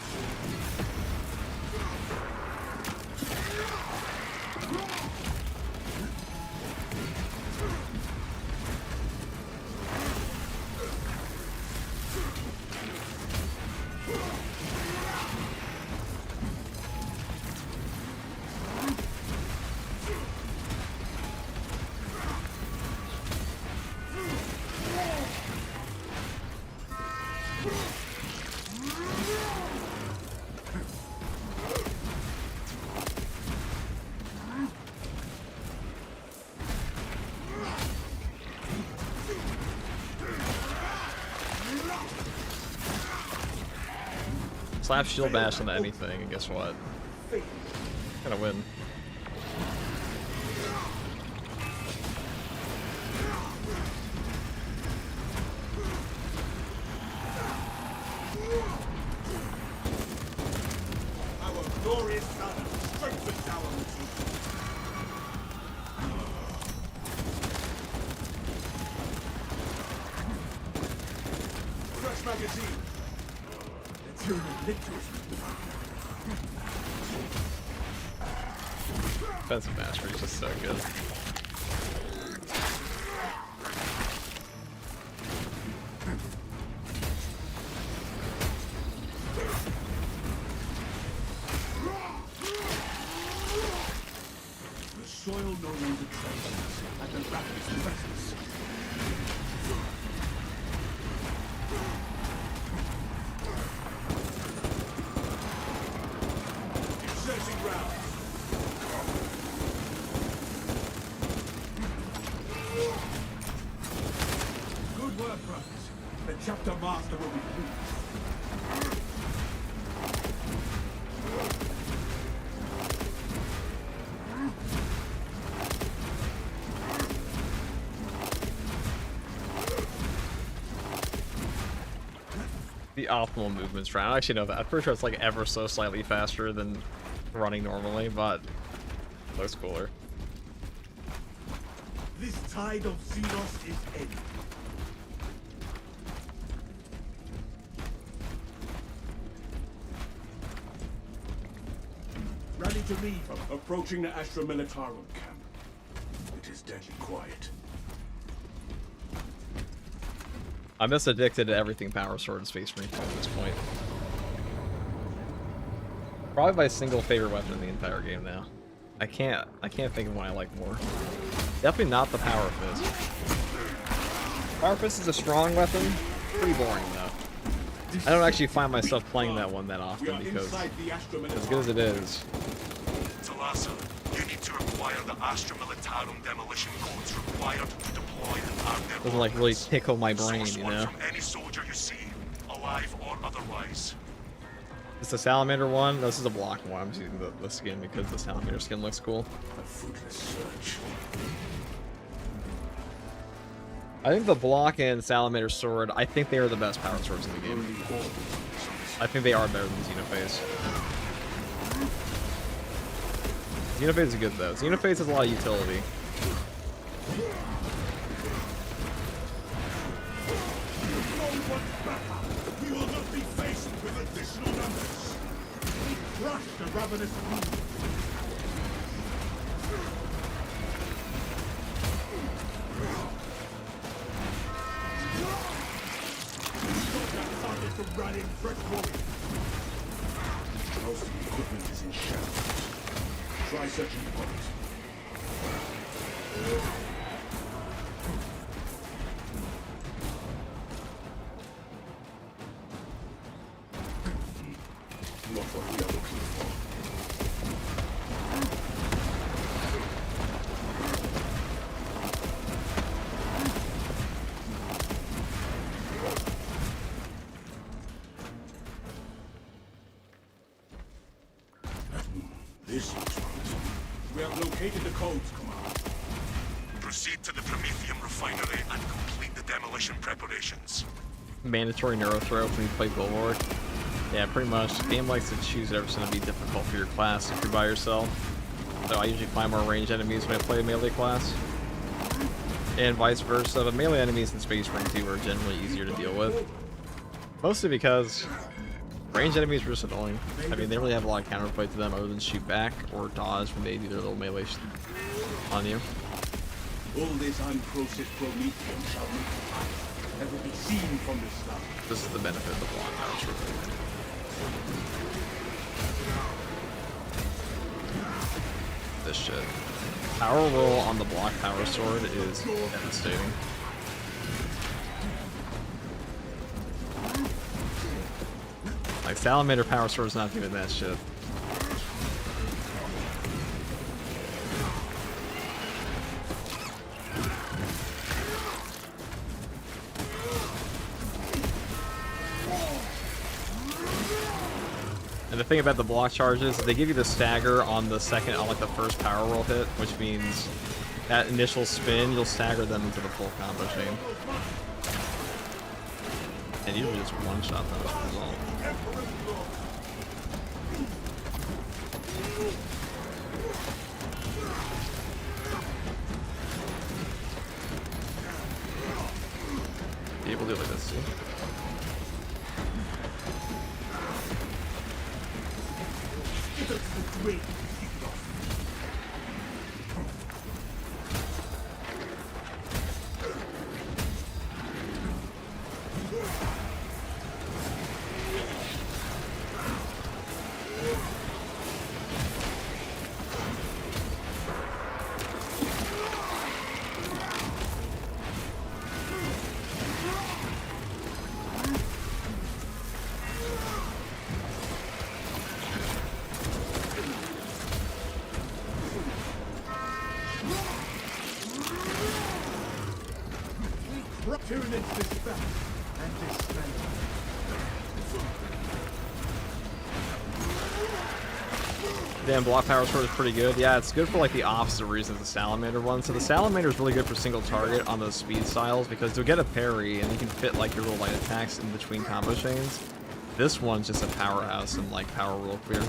A: Slap shield bash into anything, and guess what? Gonna win.
D: Our glorious son strengthens our routine. Fresh magazine. Let's
A: Defensive mastery is just so good.
D: The soil no longer traces at the rapid's presence. Inserting round. Good work, brothers. The chapter master will be pleased.
A: The optimal movement's round. I actually know that. I'm pretty sure it's like ever so slightly faster than running normally, but it looks cooler.
D: This tide of Xenos is ending. Rally to me from approaching the Astra Militarum camp. It is deadly quiet.
A: I'm just addicted to everything Power Sword and Space Marine at this point. Probably my single favorite weapon in the entire game now. I can't think of one I like more. Definitely not the Power Fist. Power Fist is a strong weapon. Pretty boring though. I don't actually find myself playing that one that often because as good as it is.
B: Talassa, you need to acquire the Astra Militarum demolition codes required to deploy and arm their
A: Doesn't like really
B: rockets.
A: tickle my brain,
B: Source
A: you
B: one
A: know.
B: from any soldier you see, alive or otherwise.
A: It's the Salamander one. This is a block one. I'm just using the skin because the Salamander skin looks cool.
D: A fruitless search.
A: I think the block and salamander sword, I think they are the best power swords in the game. I think they are better than Xenophase. Xenophase is good though. Xenophase has a lot of utility.
D: We will not be faced with additional numbers. We crush the ravenous beast. From running fresh warriors. Most of the equipment is in shambles. Try searching for it. Not what we are looking for. This looks promising. We have located the codes, Command.
B: Proceed to the Prometheum refinery and complete the demolition preparations.
A: Mandatory neuro throw when you play Billboard. Yeah, pretty much. The game likes to choose whatever's going to be difficult for your class if you're by yourself. So I usually find more ranged enemies when I play a melee class. And vice versa, but melee enemies in Space Marine 2 are generally easier to deal with. Mostly because ranged enemies are just annoying. I mean, they really have a lot of counterplay to them other than shoot back or dodge when they do their little melee on you.
D: All this unprocessed Prometheum shall make fire that will be seen from the start.
A: This is the benefit of the block power sword. This shit. Power roll on the block power sword is devastating. Like, salamander power sword's not doing that shit. And the thing about the block charges, they give you the stagger on the second, on like the first power roll hit, which means that initial spin, you'll stagger them into the full combo chain. And usually just one shot them as a result. People do like this too. Damn, block power sword is pretty good. Yeah, it's good for like the opposite reasons the salamander one. So the salamander is really good for single target on those speed styles because you'll get a parry and you can fit like your little light attacks in between combo chains. This one's just a powerhouse and like power roll clear.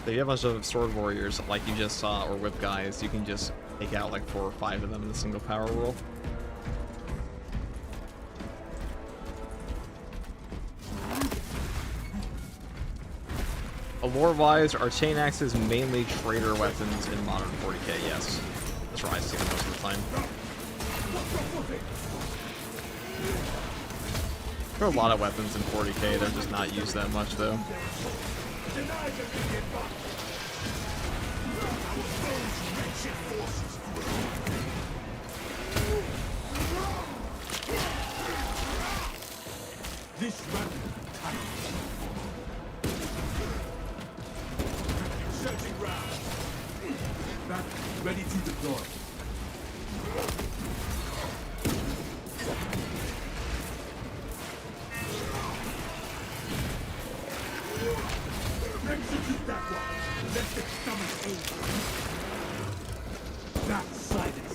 A: So you have a bunch of sword warriors like you just saw, or whip guys, you can just take out like 4 or 5 of them in a single power roll. Lore-wise, are chain axes mainly trader weapons in modern 40k? Yes. That's where I see them most of the time. There are a lot of weapons in 40k, they're just not used that much though.
D: This run time. Searching round. Back, ready to deploy. Execute that one. Let the stomach aid. That sided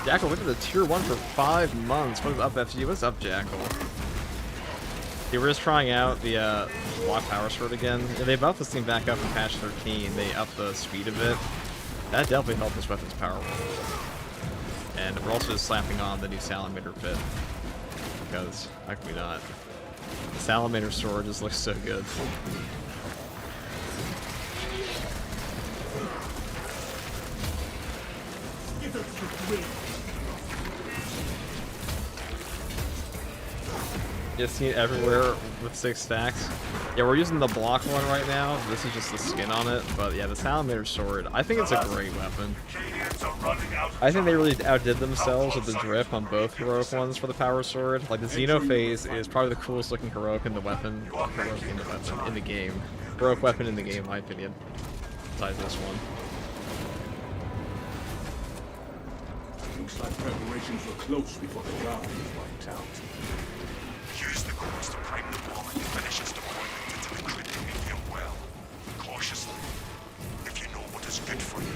A: Jackal went to the tier 1 for 5 months. What is up, FG? What's up, Jackal? Yeah, we're just trying out the block power sword again. Yeah, they buffed this thing back up in patch 13. They upped the speed of it. That definitely helped this weapon's power. And we're also just slapping on the new Salamander pit. Because, how can we not? The Salamander sword just looks so good. You see it everywhere with 6 stacks. Yeah, we're using the block one right now. This is just the skin on it. But yeah, the Salamander sword, I think it's a great weapon. I think they really outdid themselves with the drip on both heroic ones for the power sword. Like the Xenophase is probably the coolest looking heroic in the weapon. In the game. Heroic weapon in the game, in my opinion. Besides this one.
D: Looks like preparations were close before the ground was wiped out.
B: Use the cores to prime the bomb and finish its deployment into the crude medium well. Cautiously, if you know what is good for you.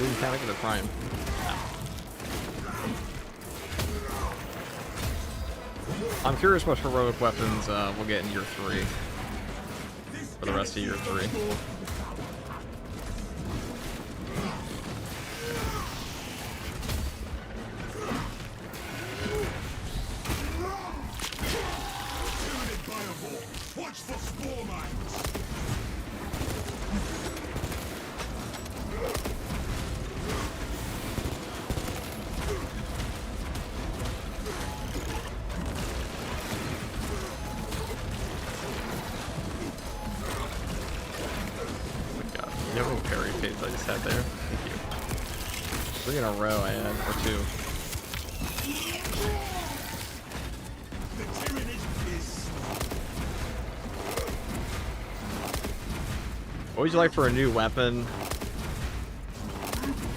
A: Really kind of the prime. I'm curious what heroic weapons we'll get in year 3. For the rest of year 3.
D: Watch for spore mines!
A: Oh my god. You know how many parry fades I just had there? Thank you. 3 in a row I had, or 2. What would you like for a new weapon?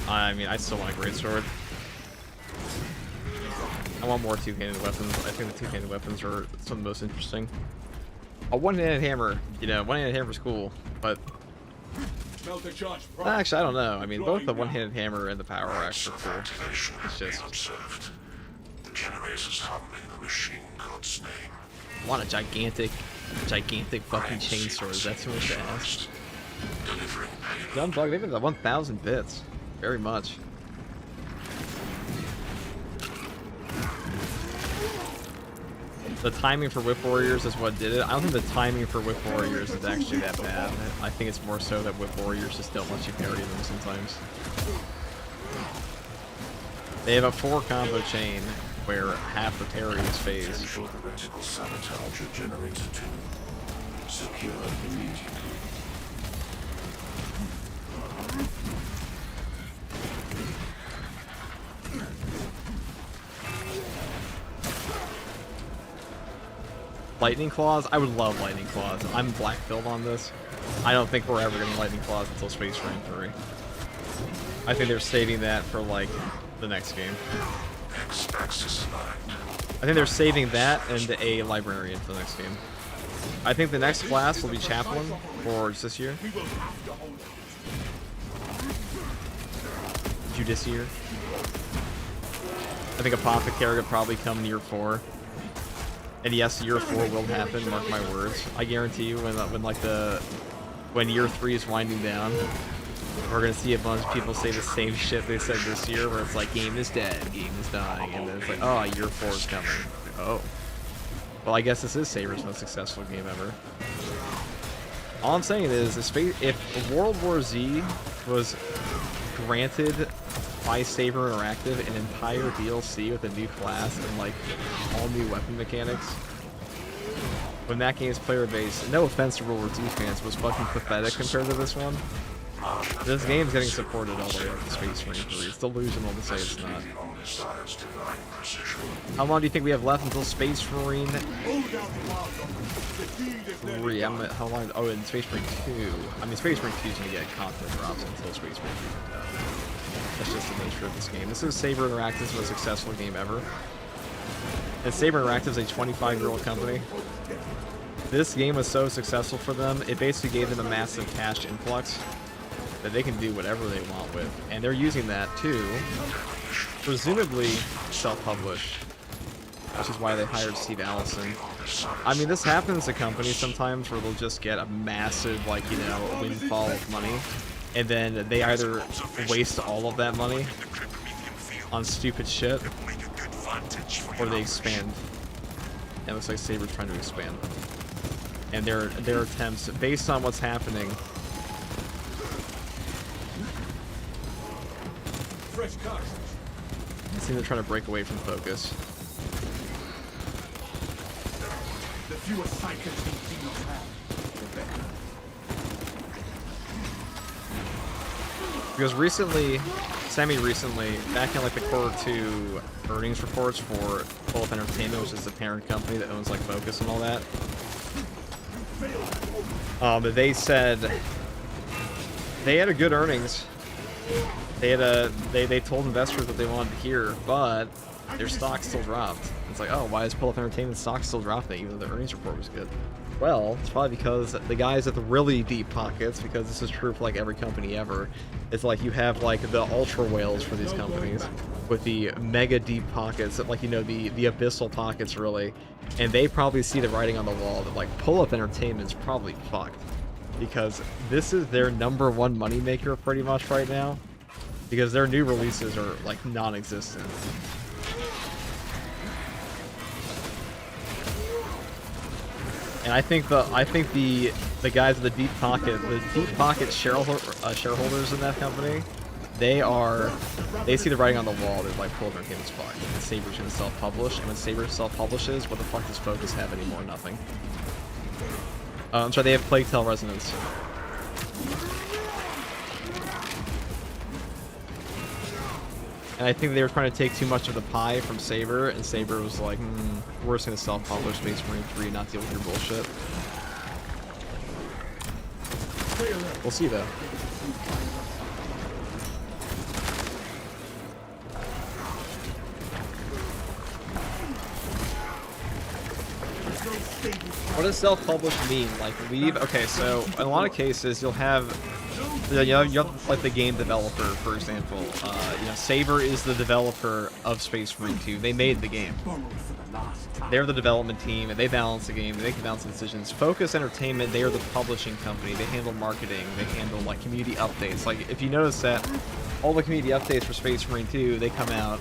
A: I mean, I still want a greatsword. I want more two-handed weapons. I think the two-handed weapons are some of the most interesting. A one-handed hammer, you know, one-handed hammer's cool, but actually, I don't know. I mean, both the one-handed hammer and the power axe are cool. It's just
B: The generators humming the machine god's name.
A: I want a gigantic fucking chainsword. Is that too much to ask? Dumb bug, they've been at 1,000 bits. Very much. The timing for Whip Warriors is what did it. I don't think the timing for Whip Warriors is actually that bad. I think it's more so that Whip Warriors just don't let you parry them sometimes. They have a 4 combo chain where half the parry is phased.
B: Theoretical sabotage generator 2. Secure immediately.
A: Lightning Claws? I would love Lightning Claws. I'm black build on this. I don't think we're ever getting Lightning Claws until Space Marine 3. I think they're saving that for, like, the next game. I think they're saving that and a Librarian for the next game. I think the next class will be Chaplain for this year. Judiciary. I think Apothecary will probably come in year 4. And yes, year 4 will happen, mark my words. I guarantee you when year 3 is winding down, we're gonna see a bunch of people say the same shit they said this year, where it's like, game is dead, game is dying, and then it's like, oh, year 4 is coming. Oh. Well, I guess this is Saber's most successful game ever. All I'm saying is, if World War Z was granted by Saber Interactive an entire DLC with a new class and like all new weapon mechanics, when that game's player base, no offense to World War II fans, was fucking pathetic compared to this one. This game's getting supported all the way up to Space Marine 3. It's delusional to say it's not. How long do you think we have left until Space Marine 3? How long? Oh, in Space Marine 2. I mean, Space Marine 2 is going to get content drops until Space Marine 3. That's just the nature of this game. This is Saber Interactive's most successful game ever. And Saber Interactive is a 25-year-old company. This game was so successful for them, it basically gave them a massive cash influx. that they can do whatever they want with, and they're using that to presumably self-publish, which is why they hired Steve Allison. I mean, this happens to companies sometimes where they'll just get a massive, like, you know, windfall of money, and then they either waste all of that money on stupid shit, or they expand. And it looks like Saber's trying to expand. And their attempts, based on what's happening.
D: Fresh cartridge.
A: It seems they're trying to break away from focus.
D: The fewer psychics we do not have, the better.
A: Because recently, semi-recently, back in like the Q2 earnings reports for Pull-Up Entertainment, which is the parent company that owns like Focus and all that, they said they had a good earnings. They had they told investors what they wanted to hear, but their stock still dropped. It's like, oh, why is Pull-Up Entertainment stock still dropping even though the earnings report was good? Well, it's probably because the guys at the really deep pockets, because this is true for like every company ever, it's like you have like the ultra whales for these companies with the mega deep pockets, like, you know, the abyssal pockets really, and they probably see the writing on the wall that like Pull-Up Entertainment's probably fucked, because this is their #1 moneymaker pretty much right now, because their new releases are like non-existent. And I think the guys with the deep pocket shareholders in that company, they see the writing on the wall. They're like, Pull-Up Entertainment's fucked. And Saber's gonna self-publish, and when Saber self-publishes, what the fuck does Focus have anymore? Nothing. I'm sorry, they have Plague Tale Resonance. And I think they were trying to take too much of the pie from Saber, and Saber was like, we're just gonna self-publish Space Marine 3, not deal with your bullshit. We'll see though. What does self-publish mean? Like, leave? Okay, so in a lot of cases, you'll have like the game developer, for example. You know, Saber is the developer of Space Marine 2. They made the game. They're the development team, and they balance the game. They can balance the decisions. Focus Entertainment, they are the publishing company. They handle marketing. They handle like community updates. Like, if you notice that all the community updates for Space Marine 2, they come out.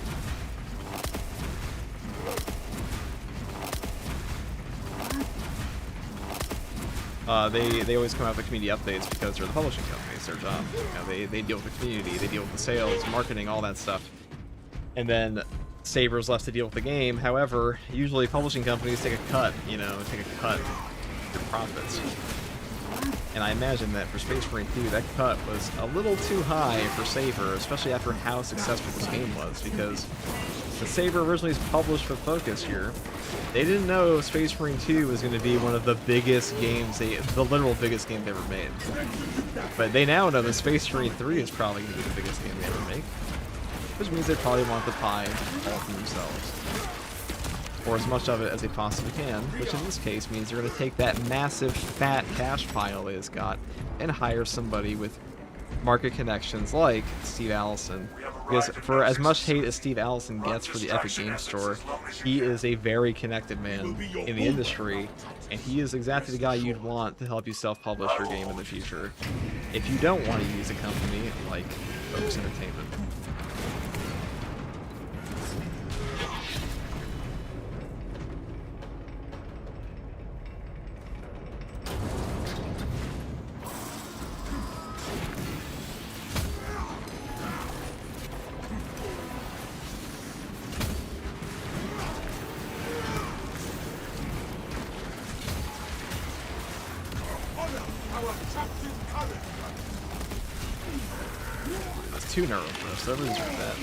A: They always come out with community updates because they're the publishing company. It's their job. You know, they deal with the community, they deal with the sales, marketing, all that stuff. And then Saber's left to deal with the game. However, usually publishing companies take a cut, you know, take a cut of their profits. And I imagine that for Space Marine 2, that cut was a little too high for Saber, especially after how successful this game was, because the Saber originally was published with Focus here. They didn't know Space Marine 2 was going to be one of the biggest games, the literal biggest game they ever made. But they now know that Space Marine 3 is probably going to be the biggest game they ever make. Which means they probably want the pie all for themselves. Or as much of it as they possibly can, which in this case means they're going to take that massive, fat cash pile they just got and hire somebody with market connections like Steve Allison. Because for as much hate as Steve Allison gets for the Epic Games Store, he is a very connected man in the industry, and he is exactly the guy you'd want to help you self-publish your game in the future if you don't want to use a company like Focus Entertainment. That's 2 neuro first, so everything's with that.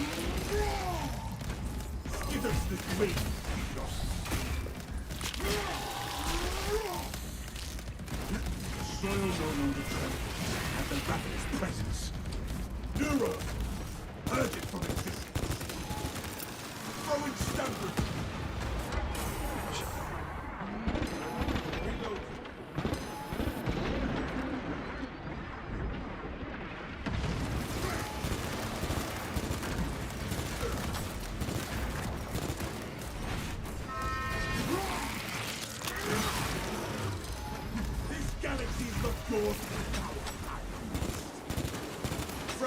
D: Give us the great soil no longer trembles at the rapidest presence. Neuro! Purge it from existence. Throwing standard.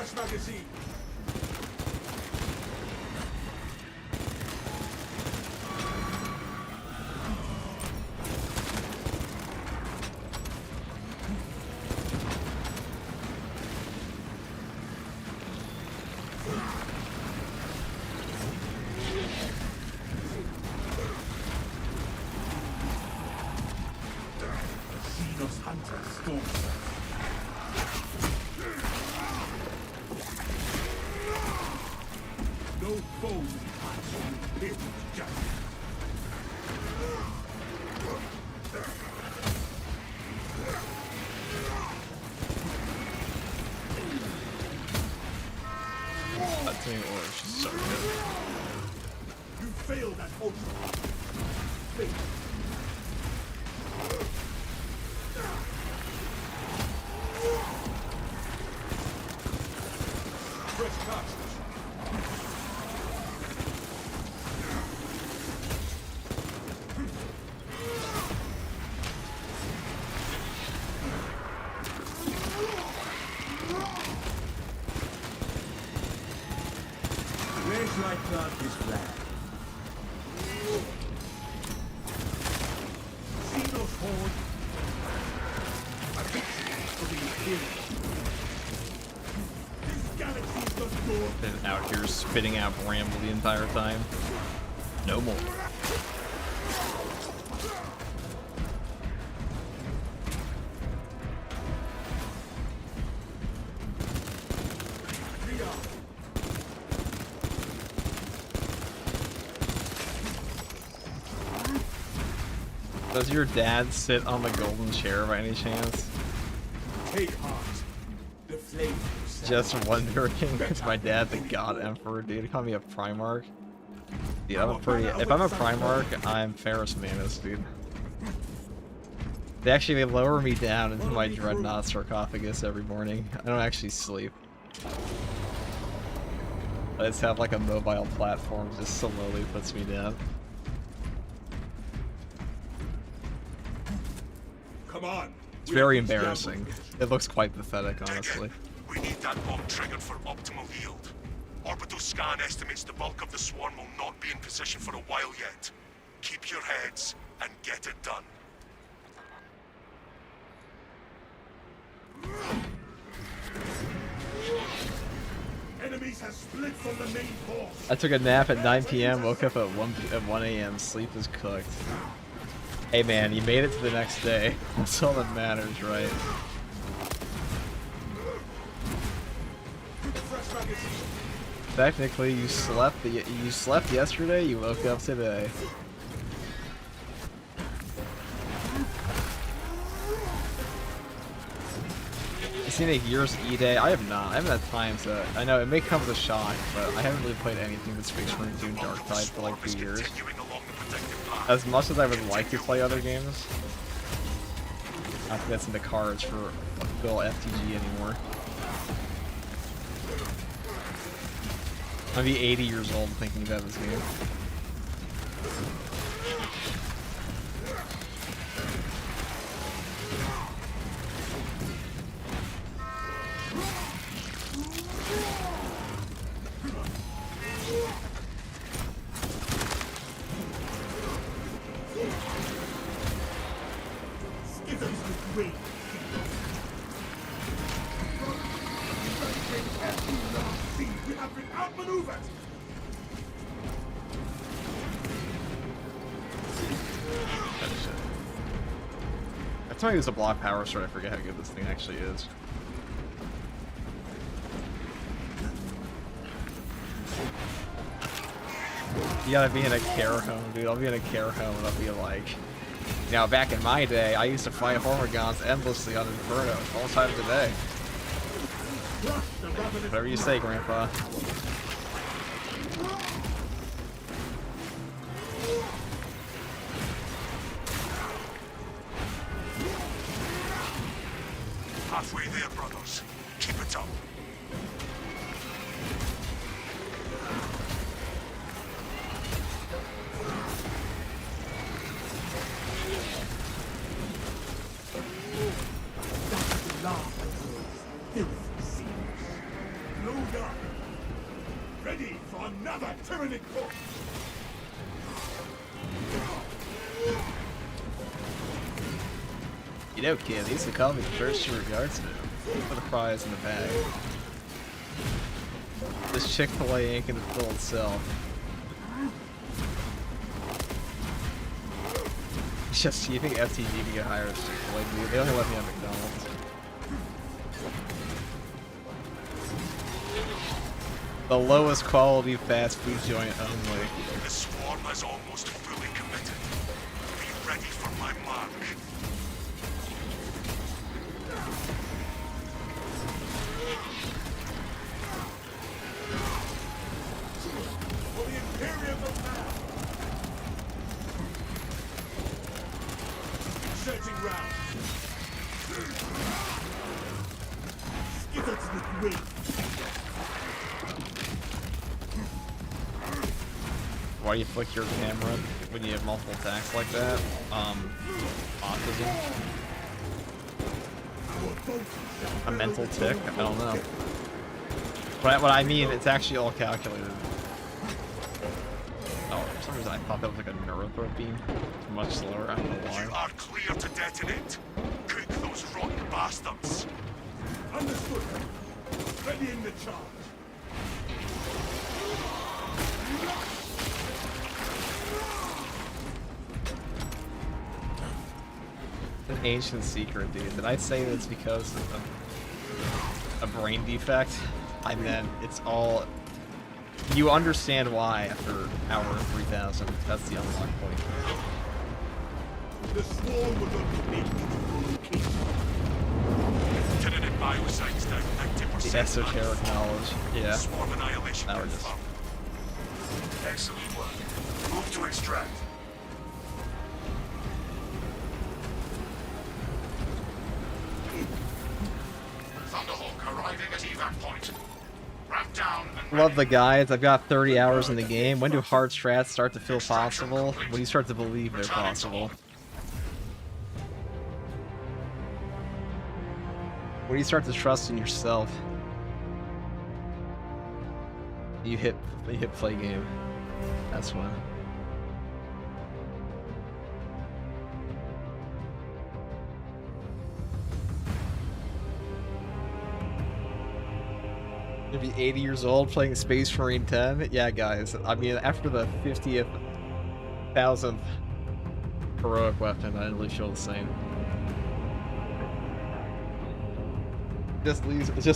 D: Fresh magazine. Xenos hunter storms. No foe hides from the pit of justice.
A: That thing was just so good.
D: You failed at ultra. Failed. Fresh cartridge. Where's my plant is flat? See those hordes? A victory for the Imperium. This galaxy is the door.
A: Been out here spitting out bramble the entire time. No more. Does your dad sit on the golden chair by any chance?
D: Take heart. The flame.
A: Just wondering, is my dad the God Emperor, dude? Call me a Primarch. Yeah, I'm a pretty. If I'm a Primarch, I'm Ferris Manus, dude. They lower me down into my dreadnought sarcophagus every morning. I don't actually sleep. I just have like a mobile platform that just slowly puts me down.
D: Come on.
A: It's very embarrassing. It looks quite pathetic, honestly.
B: We need that bomb triggered for optimal yield. Orbital scan estimates the bulk of the swarm will not be in position for a while yet. Keep your heads and get it done.
D: Enemies have split from the main force.
A: I took a nap at 9 p.m., woke up at 1 a.m. Sleep is cooked. Hey man, you made it to the next day. That's all that matters, right? Technically, you slept yesterday. You woke up today. You seen a Gears E-Day? I have not. I haven't had time to. I know it may come as a shock, but I haven't really played anything that speaks from Dune Darktide for like 2 years. As much as I would like to play other games, I don't think that's in the cards for Bill FTG anymore. I'll be 80 years old thinking about this game.
D: We have been outmaneuvered.
A: Every time I use a block power sword, I forget how good this thing actually is. You gotta be in a care home, dude. I'll be in a care home and I'll be like... You know, back in my day, I used to fight Hormigons endlessly on Inferno, all times a day. Whatever you say, Grandpa.
B: Halfway there, brothers. Keep it up.
D: Another tyrannic corpse!
A: You know, kid, they used to call me the first to regards to him. For the prize in the bag. This Chick-fil-A ain't gonna fill itself. Just, you think FTV can get higher as Chick-fil-A? Dude, they only let me on McDonald's. The lowest quality fast food joint only.
B: The swarm is almost fully committed. Be ready for my mark.
D: For the Imperium of Man! Searching round. Skittles with wind.
A: Why do you flick your camera when you have multiple attacks like that? Autism? A mental tick? I don't know. But what I mean, it's actually all calculated. Oh, for some reason I thought that was like a neurothreat beam. It's much slower, I don't know
B: You
A: why.
B: are clear to detonate. Cook those rotten bastards.
D: Understood. Readying the charge.
A: It's an ancient secret, dude. Did I say that's because of a brain defect? I meant it's all... You understand why after hour 3000. That's the unlock point.
D: The swarm was unleashed.
B: Tyranid biosites down 90%.
A: The esoteric knowledge. Yeah.
B: Swarm annihilation
A: Now we're just...
B: confirmed. Excellent work. Move to extract. Thunderhawk arriving at evac point. Ramp down and
A: Love the guides. I've got 30 hours in the game. When do hard strats start to feel possible? When you start to believe they're possible. When you start to trust in yourself. You hit play game. That's when. To be 80 years old playing Space Marine 10? Yeah, guys. I mean, after the 50th, 1000th heroic weapon, I didn't really feel the same. Just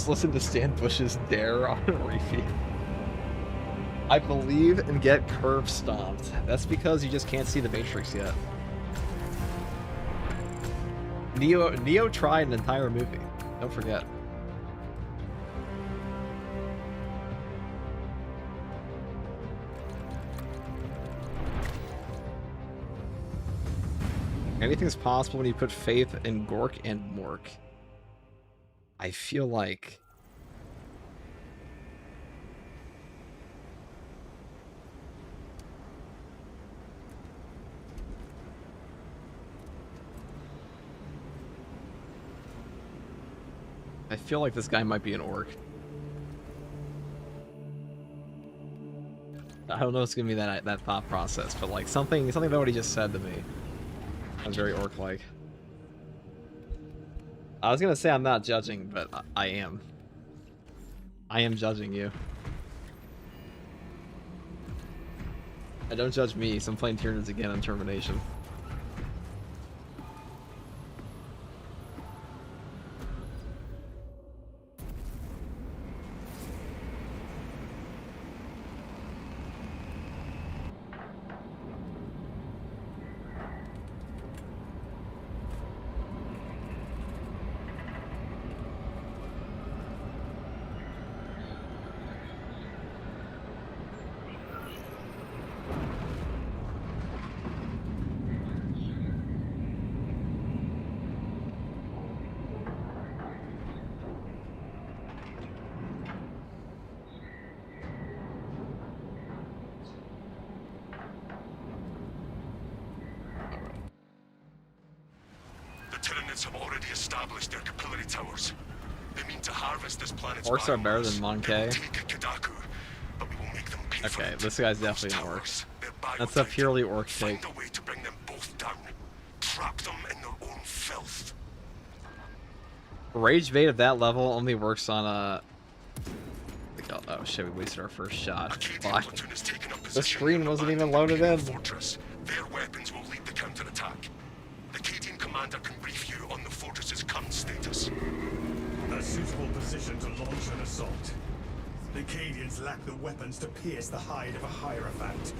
A: listen to Stan Bush's dare on Reefy. I believe and get curve stomped. That's because you just can't see the Matrix yet. Neo tried an entire movie. Don't forget. Anything's possible when you put faith in Gork and Mork. I feel like... I feel like this guy might be an orc. I don't know if it's gonna be that thought process, but like something about what he just said to me. I'm very orc-like. I was gonna say I'm not judging, but I am. I am judging you. Don't judge me, so I'm playing Tyranids again on Termination.
B: Tyranids have already established their capillary towers. They mean to harvest this planet's
A: Orcs are better
B: biomass.
A: than
B: They will
A: Monkey.
B: take Kadaku, but we will make them pay
A: Okay,
B: front.
A: this guy's
B: Those
A: definitely an orc.
B: towers, they're
A: That's a
B: biodegradable.
A: purely orc take.
B: Find a way to bring them both down. Trap them in their own filth.
A: Rage bait at that level only works on oh shit, we wasted our first shot.
B: Acadian
A: Fuck.
B: platoon has taken up
A: The
B: position
A: screen
B: in
A: wasn't even
B: abandoned
A: loaded in.
B: Imperial fortress. Their weapons will lead the counterattack. The Acadian commander can brief you on the fortress's current status.
D: A suitable position to launch an assault. The Cadians lack the weapons to pierce the hide of a Hierophant.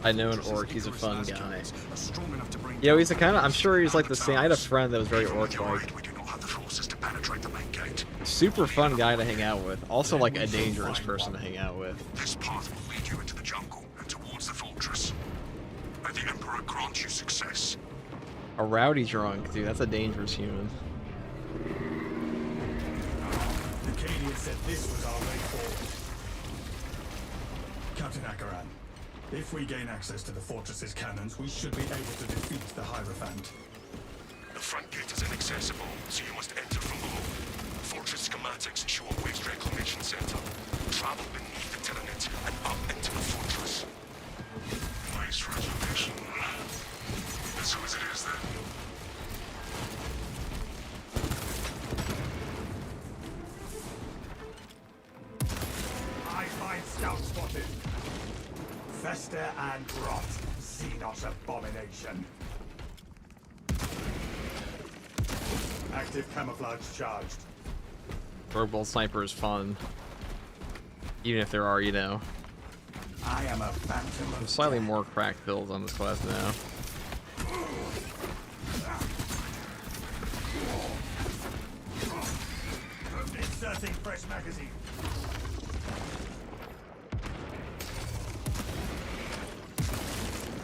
A: I know an orc, he's a fun guy.
D: Are strong enough to bring
A: Yo, he's a kind of, I'm sure he's like the same. I had a friend that was very
B: Even with your
A: orc-like.
B: aid, we do not have the forces to penetrate the main gate.
A: Super fun guy to hang out with. Also like a dangerous person to hang out with.
B: This path will lead you into the jungle and towards the fortress. May the Emperor grant you success.
A: A rowdy drunk, dude, that's a dangerous human.
D: The Cadians said this was our way forward. Captain Akaran, if we gain access to the fortress's cannons, we should be able to defeat the Hierophant.
B: The front gate is inaccessible, so you must enter from below. Fortress schematics show a waste reclamation center. Travel beneath the Tyranid and up into the fortress. Nice reservation. As soon as it is then.
D: I find scout spotted. Fester and rot. Xenos abomination. Active camouflage charged.
A: Rogue Bolt Sniper is fun. Even if there are, you know,
D: I am a phantom of
A: slightly more cracked builds on this class now.
D: Inserting fresh magazine.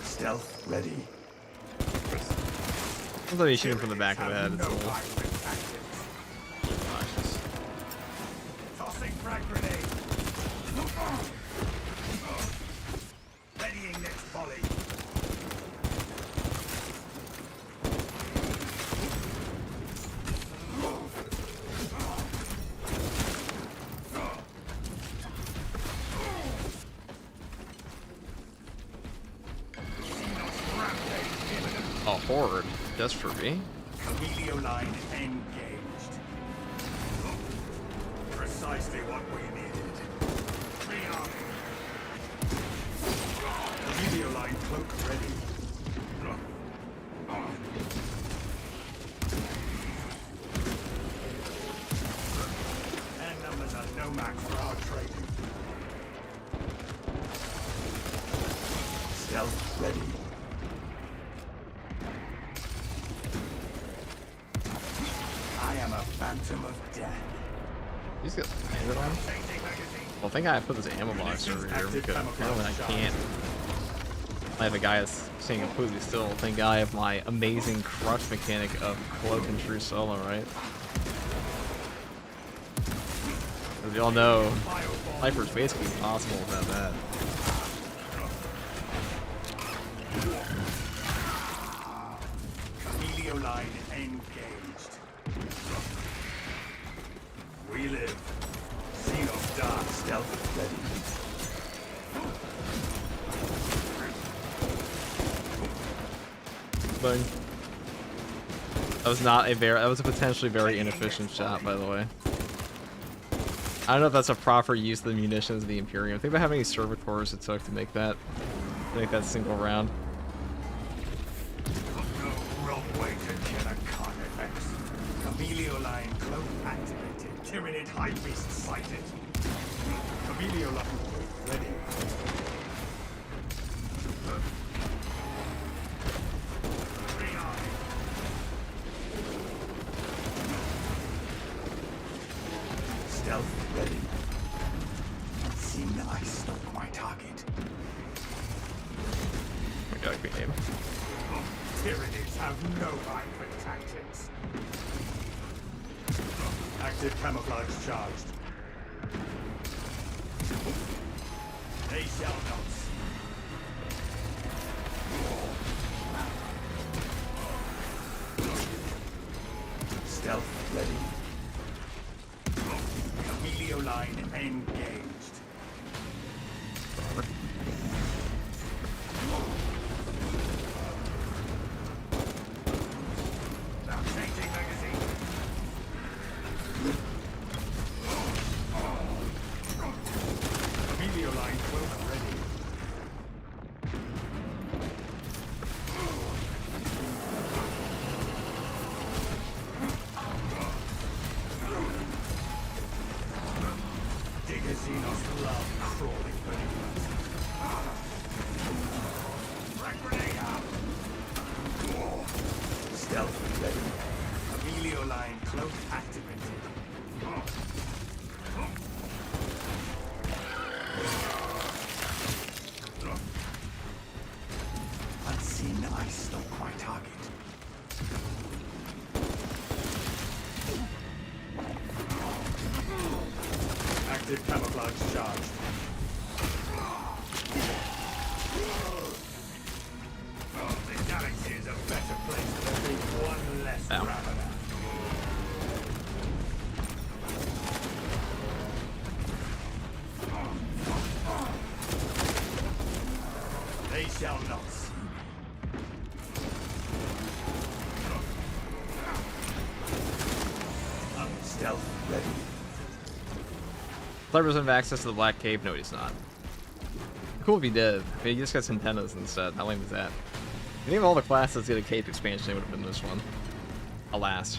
D: Stealth ready.
A: Sometimes you shoot him from the back of the head. It's a
D: No
A: little
D: violent tactics.
A: obnoxious.
D: Tossing frag grenade. Readying next volley.
A: A horde, just for me.
D: Emilio line engaged. Precisely what we needed. Rearming. Emilio line cloak ready. And numbers are no match for our trading. Stealth ready. I am a phantom of death.
A: He's got landed on.
D: Changing magazine.
A: Well, thank God I put this ammo box over here because apparently I can't. I have a guy that's staying completely still. Thank God I have my amazing crush mechanic of cloak and true solo, right? As you all know, Sniper's basically impossible without that.
D: Emilio line engaged. We live. Xenos dark stealth ready.
A: Bang. That was not a very. That was a potentially very inefficient shot, by the way. I don't know if that's a proper use of the munitions of the Imperium. Think about how many servitors it took to make that single round.
D: No wrong way to kill a carnifex. Emilio line cloak activated. Tyranid high beast sighted. Emilio line ready. Rearming. Stealth ready. It seemed that I stalked my target.
A: We got a great name.
D: Tyranids have no eye for tactics. Active camouflage charged. They shall not see. Stealth ready. Emilio line engaged. line cloak ready. Diggerzinos love crawling beneath us. Frag grenade out! Stealth ready. Emilio line cloak activated. Unseen ice stalk my target. Active camouflage charged. The galaxy is a better place with every one less
A: Ow.
D: Ravener. They shall not see me. Stealth ready.
A: Clever doesn't have access to the Black Cave. No, he's not. Cool if he did. I mean, he just got antennas instead. How lame is that? I think of all the classes that get a cape expansion, it would have been this one. Alas.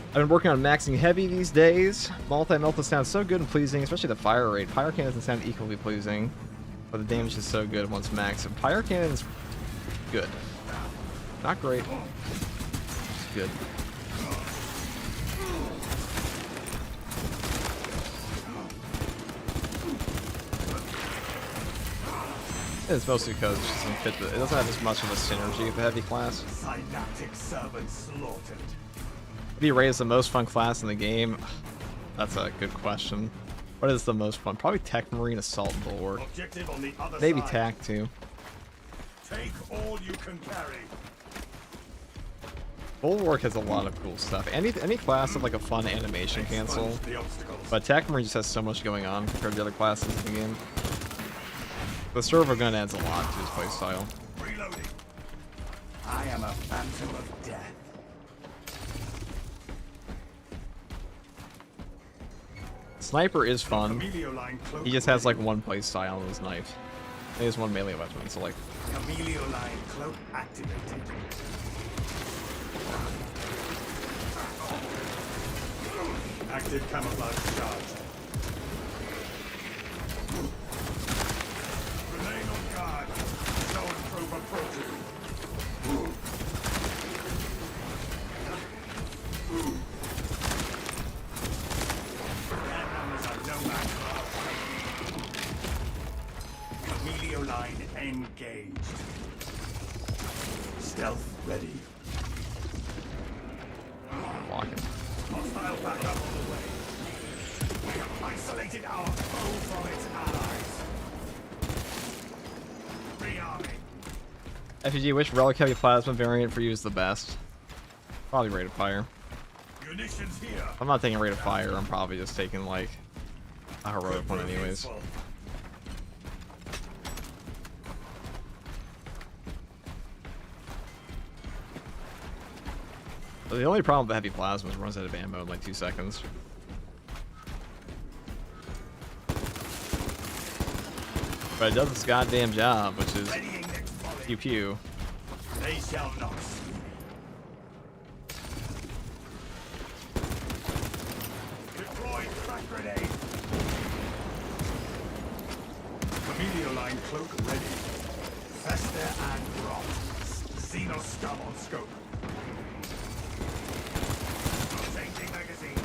A: I've been working on maxing heavy these days. Multi-melt sounds so good and pleasing, especially the fire rate. Pyro cannon doesn't sound equally pleasing, but the damage is so good once maxed. And pyro cannon's good. Not great. It's good. It's mostly because it just doesn't fit it doesn't have as much of a synergy with the heavy class.
D: Synaptic servant slaughtered.
A: What do you rate as the most fun class in the game? That's a good question. What is the most fun? Probably Tech Marine, Assault, and Bulwark.
D: Objective on the other
A: Maybe
D: side.
A: TAC too.
D: Take all you can carry.
A: Bulwark has a lot of cool stuff. Any class of like a fun animation cancel.
D: Expunge the obstacles.
A: But Tech Marine just has so much going on compared to the other classes in the game. The servo gun adds a lot to his playstyle.
D: Reloading. I am a phantom of death.
A: Sniper is fun.
D: Emilio line cloak
A: He just has like
D: ready.
A: one playstyle on his knife. He has one melee weapon, so like
D: Emilio line cloak activated. Active camouflage charged. Remain on guard. Zone probe approaching. Their numbers are no match for our Emilio line engaged. Stealth ready.
A: blocking.
D: Hostile backup on the way. We have isolated our foe from its allies. Rearming.
A: FUG, which relic heavy plasma variant for you is the best? Probably rate of fire.
D: Munitions here.
A: I'm not taking rate of fire, I'm probably just taking like a heroic one anyways.
D: Useful.
A: But the only problem with the heavy plasma is it runs out of ammo in like 2 seconds. But it does its goddamn job, which is
D: Readying next volley.
A: pew pew.
D: They shall not see me. Deploy crack grenade. Emilio line cloak ready. Fester and rot. Xenos scum on scope. Changing magazine.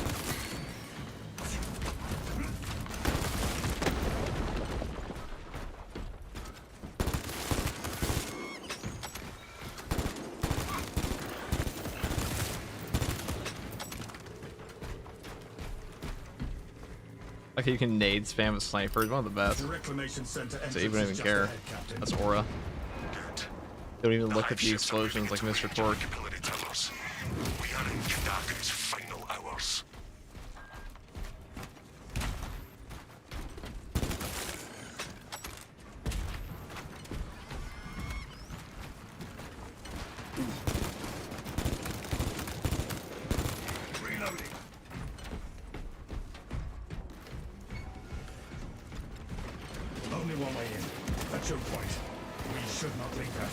A: Okay, you can nade spam with sniper, it's one of the best.
D: The reclamation center
A: So you don't even care. That's aura.
B: Good.
A: Don't even look
B: Hive
A: at the
B: ships are moving
A: explosions like
B: into
A: Mr.
B: major
A: Torque.
B: capillary towers. We are in Kadaku's final hours.
D: Reloading. one way in. A choke point. We should not linger.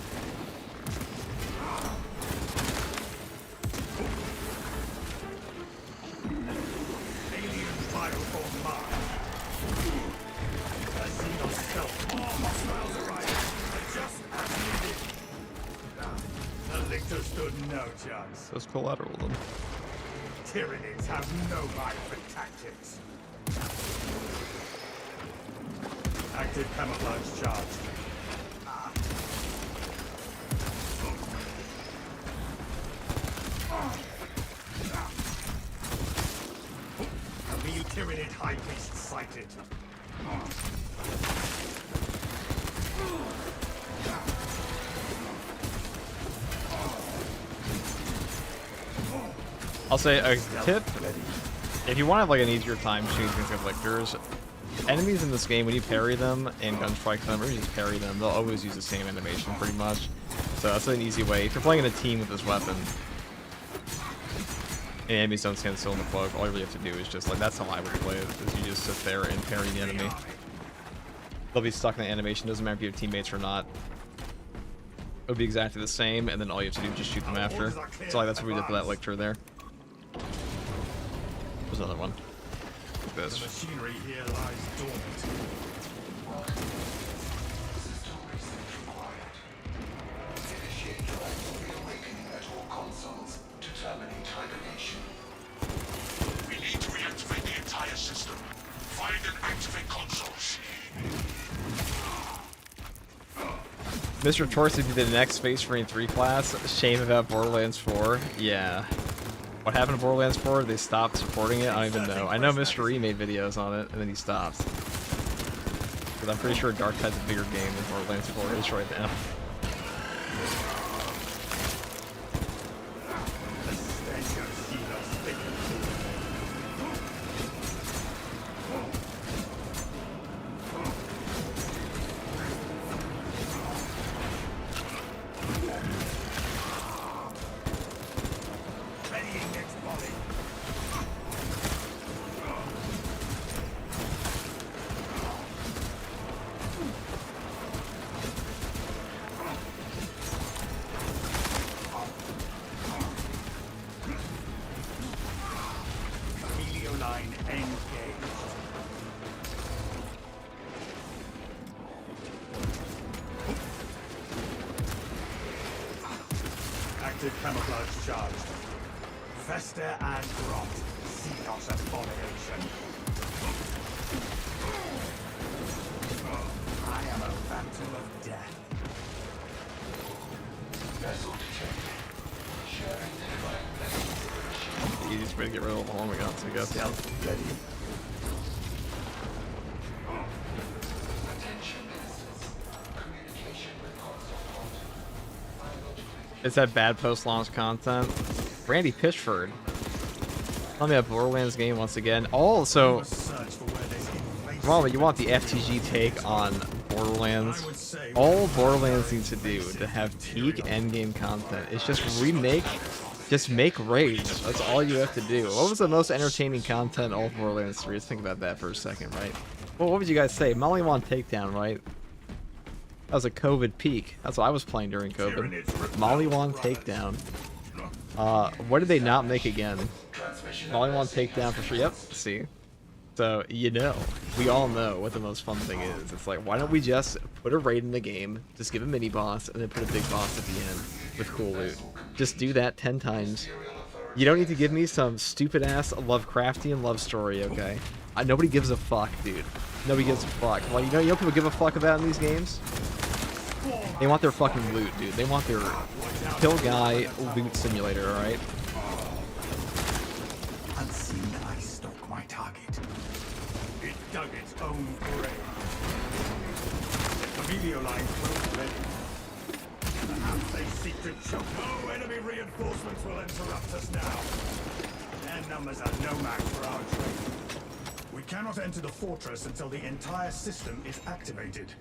D: Alien bioform mark. I see no stealth. More hostiles arriving. Just as needed. The lictor stood no chance.
A: Let's collateral them.
D: Tyranids have no mind for tactics. Active camouflage charged. Camille Tyranid High Beast sighted.
A: I'll say a tip, if you want to have like an easier time shooting things like lictors, enemies in this game, when you parry them and gunstrike them, or you just parry them, they'll always use the same animation pretty much. So that's an easy way. If you're playing in a team with this weapon, and enemies don't stand still in the cloak, all you really have to do is just, like, that's how I would play it, is you just sit there and parry the enemy. They'll be stuck in the animation, doesn't matter if you have teammates or not. It would be exactly the same, and then all you have to do is just shoot them after. So like, that's what we did for that lictor there. There's another one. Like this.
D: The machinery here lies dormant.
B: We need to reactivate the entire system. Find and activate consoles.
A: Mr. Torsi did the next Space Marine 3 class. Shame about Borderlands 4. Yeah. What happened to Borderlands 4? They stopped supporting it? I don't even know. I know Mr. E made videos on it, and then he stopped. But I'm pretty sure Dark Tide's a bigger game than Borderlands 4 is right now.
D: Camouflage charged. Fester and rot. Xenos abomination. I am a phantom of death. Vessel detected.
A: The easiest way to get rid of all the homing guns, I guess. Yeah.
D: Ready.
A: It's that bad post-launch content. Randy Pitchford. Tell me a Borderlands game once again. Also, Rama, you want the FTG take on Borderlands? All Borderlands needs to do to have peak endgame content is just make raids. That's all you have to do. What was the most entertaining content in all of Borderlands 3? Let's think about that for a second, right? Well, what would you guys say? Mollywon Takedown, right? That was a COVID peak. That's what I was playing during COVID. Mollywon Takedown. What did they not make again? Mollywon Takedown for sure. Yep. See. So, you know. We all know what the most fun thing is. It's like, why don't we just put a raid in the game, just give a mini boss, and then put a big boss at the end with cool loot. Just do that 10 times. You don't need to give me some stupid-ass Lovecraftian love story, okay? Nobody gives a fuck, dude. Nobody gives a fuck. Well, you know what people give a fuck about in these games? They want their fucking loot, dude. They want their kill guy loot simulator, alright?
D: Unseen, I stalk my target. It dug its own grave. The Camilio line close ready. Perhaps they seek to choke. No enemy reinforcements will interrupt us now. Their numbers are no match for our trade. We cannot enter the fortress until the entire system is activated.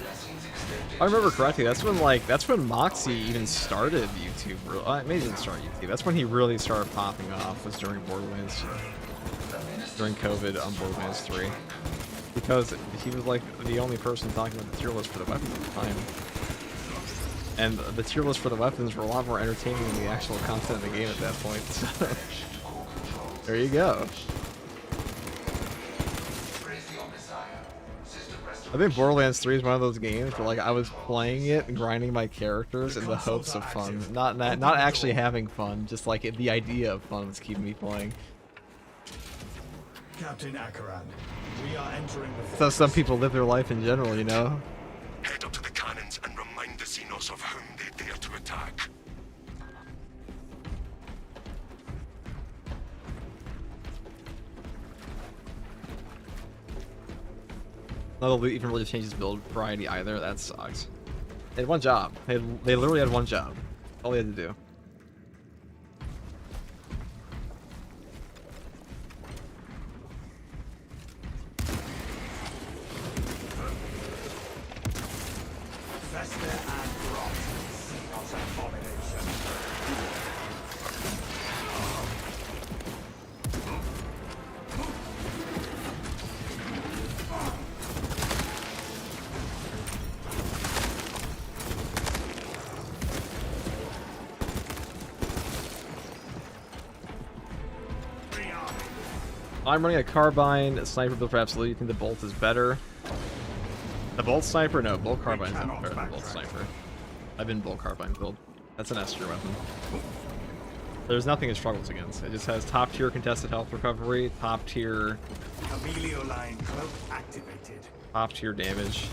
B: Blessings extended.
A: I remember correctly, that's when Moxie even started YouTube. Maybe he didn't start YouTube. That's when he really started popping off, was during Borderlands, during COVID on Borderlands 3. Because he was like the only person talking about the tier list for the weapons at the time. And the tier list for the weapons were a lot more entertaining than the actual content of the game at that point. So, there you go. I think Borderlands 3 is one of those games where like I was playing it and grinding my characters in the hopes of fun, not actually having fun, just like the idea of fun was keeping me playing.
D: Captain Akaran, we are entering the
A: So some people live their life in general, you know.
B: Head up to the cannons and remind the Xenos of whom they dare to attack.
A: Not that even really changes build variety either. That sucks. They had one job. They literally had one job. All they had to do.
D: Fester and rot. Xenos abomination.
A: I'm running a carbine, a sniper build for absolute. You think the bolt is better? The bolt sniper? No, bolt carbine is not better than bolt sniper. I've been bolt carbine build. That's an S tier weapon. There's nothing it struggles against. It just has top tier contested health recovery, top tier
D: Line cloak activated.
A: top tier damage.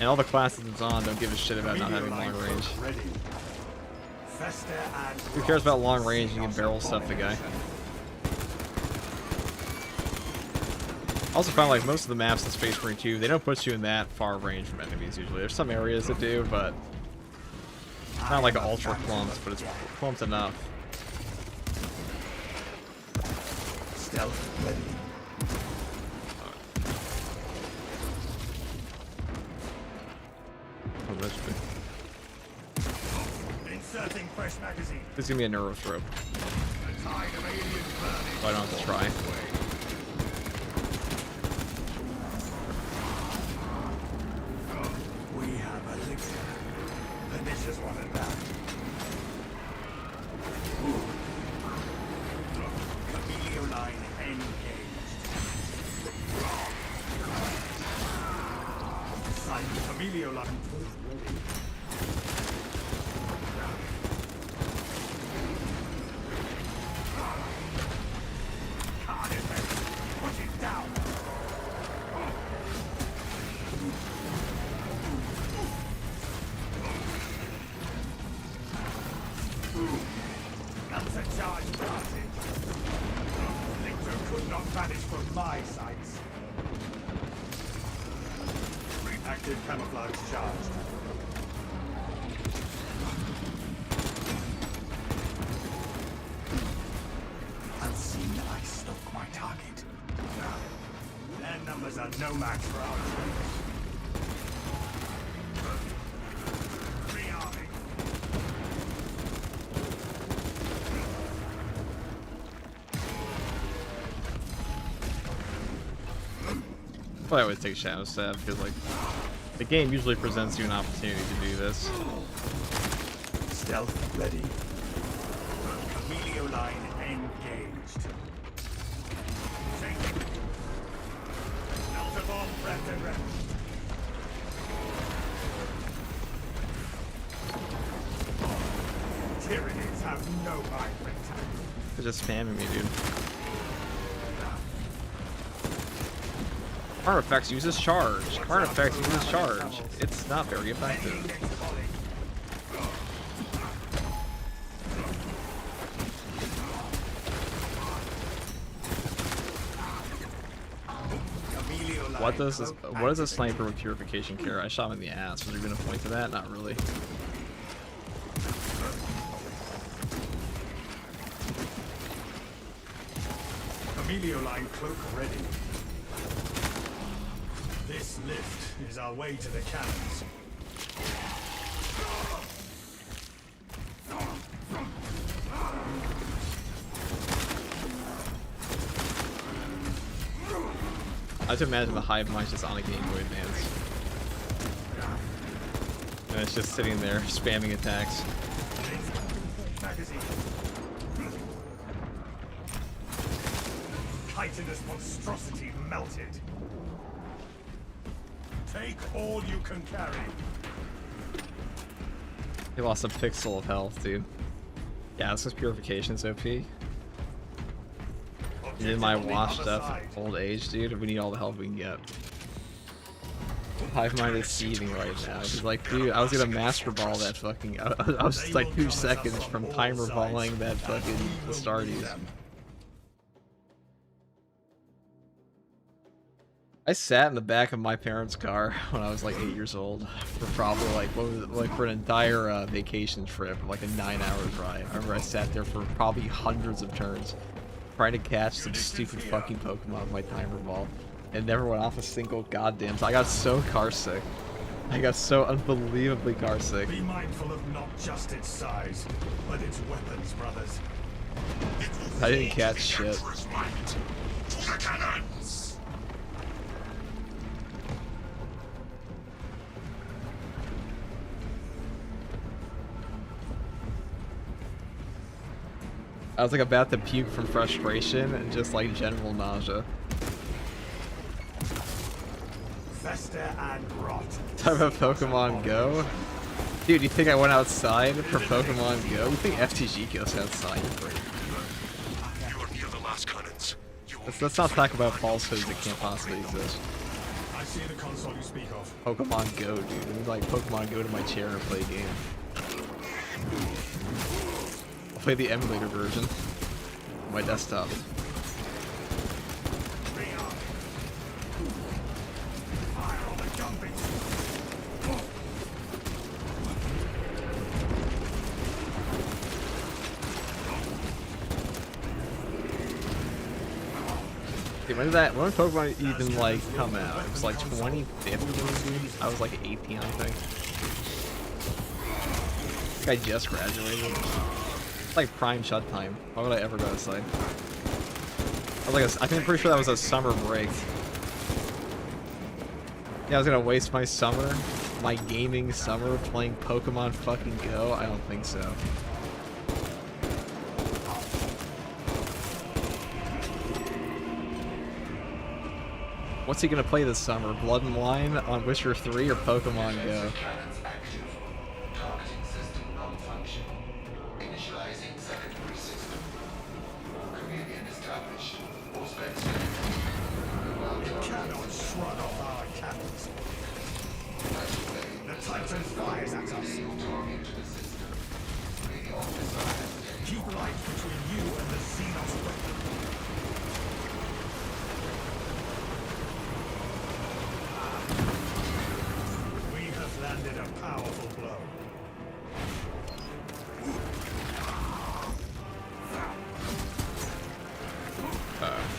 A: And all the classes it's on don't give a shit about not having long range.
D: Ready. Fester and
A: Who cares about long range? You can barrel stuff the guy. Also found like most of the maps in Space Marine 2, they don't put you in that far range from enemies usually. There's some areas that do, but it's not like ultra clumps, but it's clumped enough.
D: stealth ready.
A: Oh, that's good.
D: Inserting fresh magazine.
A: This is gonna be a neurothrope,
D: Tide of aliens burning.
A: so I don't have to try.
D: We have elixir. Pernicious one at that. Emilio line engaged. Sight. Emilio line ready. Put it down. That's a charge party. Lictor could not vanish from my sights. Active camouflage charged. Unseen, I stalk my target. Their numbers are no match for our troops. Rearming.
A: Well, I always take Shadow Stab because like the game usually presents you an opportunity to do this.
D: Stealth ready. Emilio line engaged. Taking. Out of all breath and rest. Tyrannies have no vibrant.
A: They're just spamming me, dude. Current effects uses charge. Current effects uses charge. It's not very effective. What does a sniper with purification care? I shot him in the ass. Was there even a point to that? Not really.
D: Emilio line cloak ready. This lift is our way to the cannons.
A: I just imagine the hive mind's just on a Game Boy Advance. And it's just sitting there spamming attacks.
D: Magazine. Titanous monstrosity melted. Take all you can carry.
A: He lost a pixel of health, dude. Yeah, this is Purification's OP. In my washed up old age, dude, we need all the help we can get. Hive Mind is seething right now. He's like, dude, I was gonna master ball that fucking. I was just like 2 seconds from timer balling that fucking Astartes. I sat in the back of my parents' car when I was like 8 years old for probably like for an entire vacation trip, like a 9-hour drive. I remember I sat there for probably hundreds of turns trying to catch some stupid fucking Pokemon with my timer ball. It never went off a single goddamn time. I got so car sick. I got so unbelievably car sick.
D: Be mindful of not just its size, but its weapons, brothers.
A: I didn't catch shit.
B: To the cannons!
A: I was like about to puke from frustration and just like general nausea.
D: Fester and rot.
A: Talk about Pokemon Go? Dude, you think I went outside for Pokemon Go? You think FTG goes outside? You're crazy.
B: You are near the last cannons. You will
A: Let's not talk about falsehoods that can't possibly exist.
D: I see the console you speak of.
A: Pokemon Go, dude. It was like Pokemon Go to my chair and play a game. I'll play the emulator version on my desktop.
D: Fire on the Gumbies.
A: Dude, when did Pokemon even like come out? It was like 2015, dude. I was like 18, I think. I just graduated. It's like prime shut time. Why would I ever go outside? I was like, I think I'm pretty sure that was a summer break. Yeah, I was gonna waste my summer, my gaming summer, playing Pokemon fucking Go. I don't think so. What's he gonna play this summer? Blood and Wine on Witcher 3 or Pokemon Go?
E: Targeting system non-function. Initializing secondary system. Chameleon established.
D: It cannot shrug off our cannons. The Titan flies at us. Keep light between you and the Xenos weapon. We have landed a powerful blow.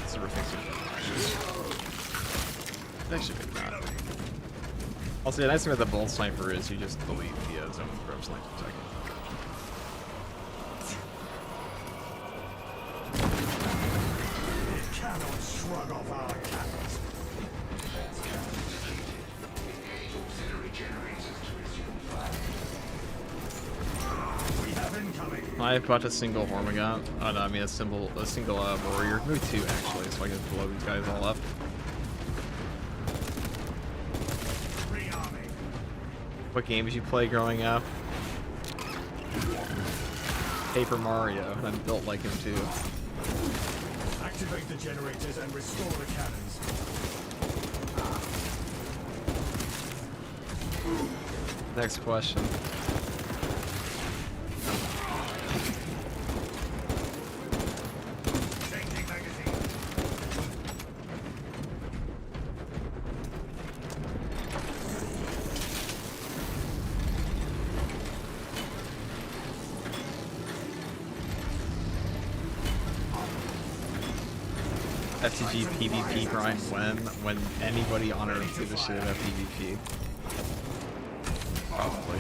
A: Super fixing. That should be bad. Also, the nice thing about the Bolt Sniper is you just delete the zone throw sniper attack.
D: It cannot shrug off our cannons. We have incoming.
A: I've got a single Hormigaunt. Oh no, I mean a single warrior. Maybe 2 actually, so I can blow these guys all up.
D: Rearming.
A: What game did you play growing up? Paper Mario, and I'm built like him too.
D: Activate the generators and restore the cannons.
A: Next question.
D: Changing magazine.
A: FTG PvP grind when anybody on Earth gives a shit about PvP. Probably.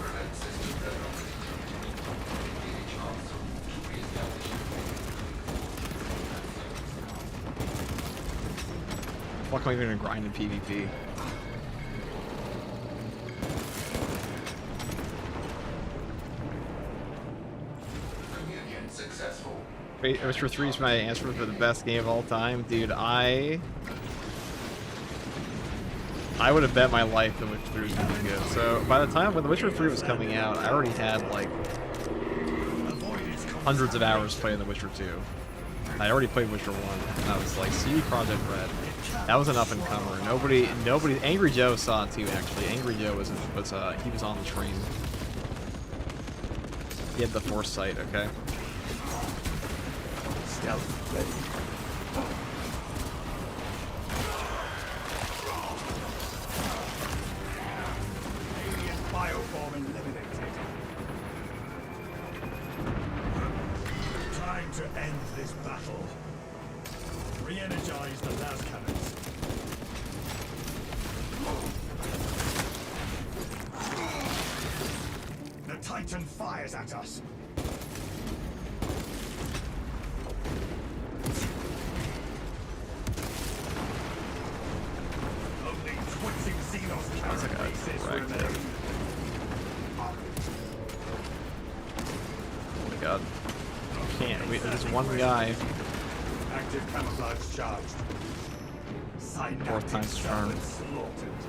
A: fuck am I even gonna grind in PvP?
E: Communion successful.
A: Wait, Witcher 3 is my answer for the best game of all time, dude. I would have bet my life that Witcher 3 was gonna be good. So by the time when The Witcher 3 was coming out, I already had like hundreds of hours playing The Witcher 2. I already played Witcher 1, and I was like, CD Projekt Red. That was an up and comer. Nobody. Angry Joe saw it too. Actually, Angry Joe he was on the train. He had the foresight. Okay.
D: Stealth ready. Alien bioform eliminated. Time to end this battle. Re-energize the las cannons. The Titan fires at us. Only 20 Xenos carapaces remain.
A: Oh my god. Can't. Wait, there's one guy.
D: Active camouflage charged.
A: Fourth time's charm.
D: Slaughtered.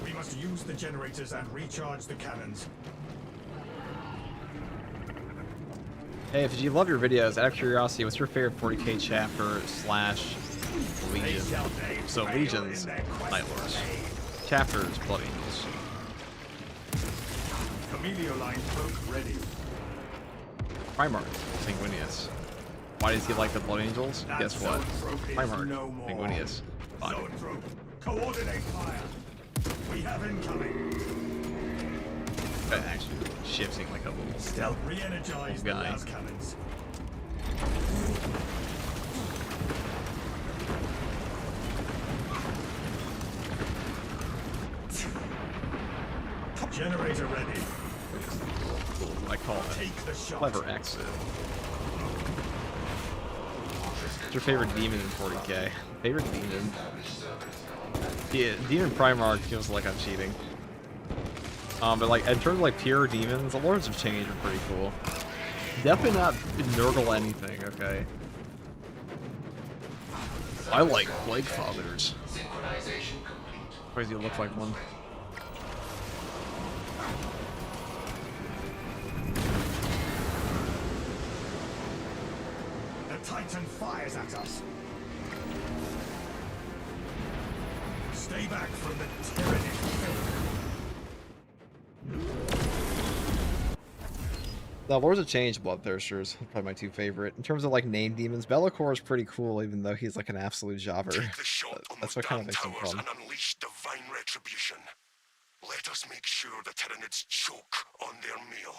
D: We must use the generators and recharge the cannons.
A: Hey, if you love your videos, out of curiosity, what's your favorite 40k chapter slash Legion? So Legions, Night Lords. Chapters, Blood Angels.
D: Camellia line cloak ready.
A: Primarch, Sanguinius. Why does he like the Blood Angels? Guess what? Primarch, Sanguinius. Fine.
D: Zoanthrope, coordinate fire. We have incoming.
A: Actually, shifting like a little
D: Stealth re-energize the
A: guy.
D: las cannons. Generator ready.
A: I call it
D: Take the shot.
A: clever exit. What's your favorite demon in 40k? Favorite demon? Yeah, Demon Primarch feels like I'm cheating. But like in terms of like pure demons, the Lords of Change are pretty cool. Definitely not Nurgle anything, okay? I like Plague Fathers.
E: Synchronization complete.
A: Why does he look like one?
D: The Titan fires at us. Stay back from the tyranny.
A: The Lords of Change, Bloodthirsters, probably my two favorite. In terms of like name demons, Be'lakor is pretty cool, even though he's like an absolute jobber.
B: Take the shot on
A: That's
B: those
A: what kind of
B: damn
A: makes him
B: towers
A: fun.
B: and unleash divine retribution. Let us make sure the Tyranids choke on their meal.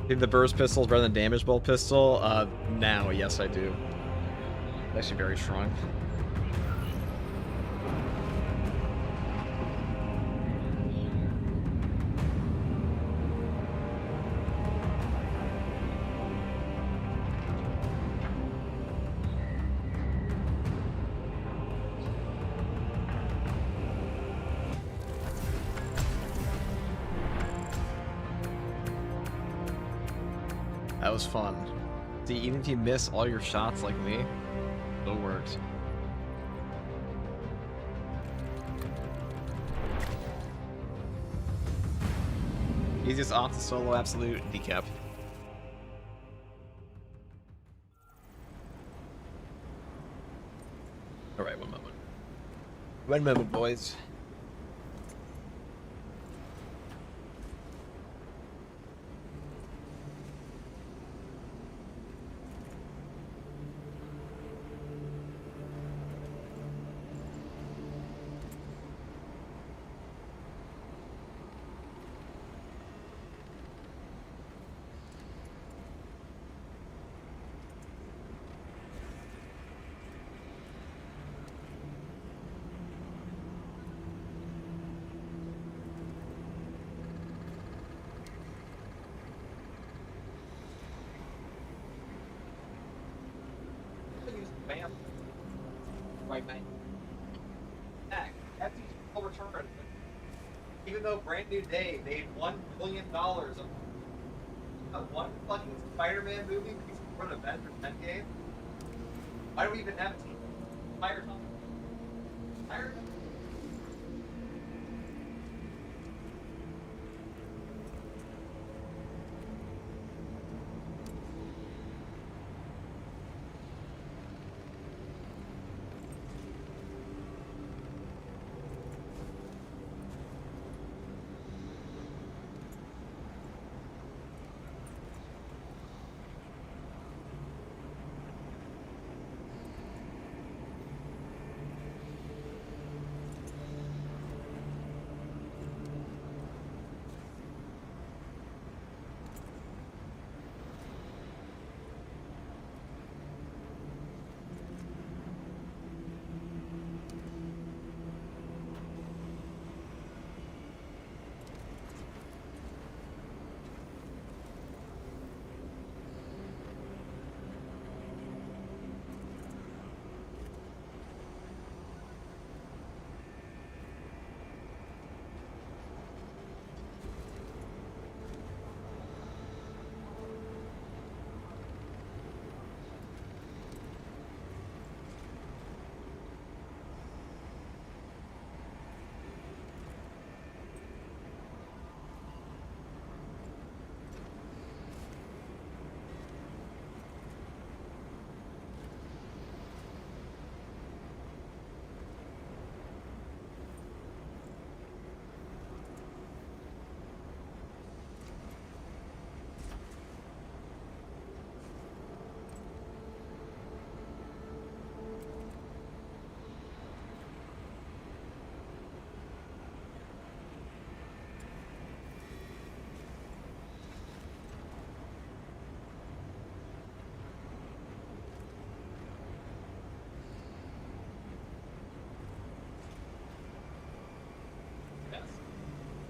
A: Think the burst pistol is better than damage bolt pistol? Now, yes I do. It's actually very strong. That was fun. See, even if you miss all your shots like me, it still works. Easiest off the solo absolute decap. Alright, one moment. One moment, boys. right now. FTG will return. Even though Brand New Day made $1 billion of one fucking Spider-Man movie because we run Avengers Endgame, why do we even have a team? Fire time. Fire time.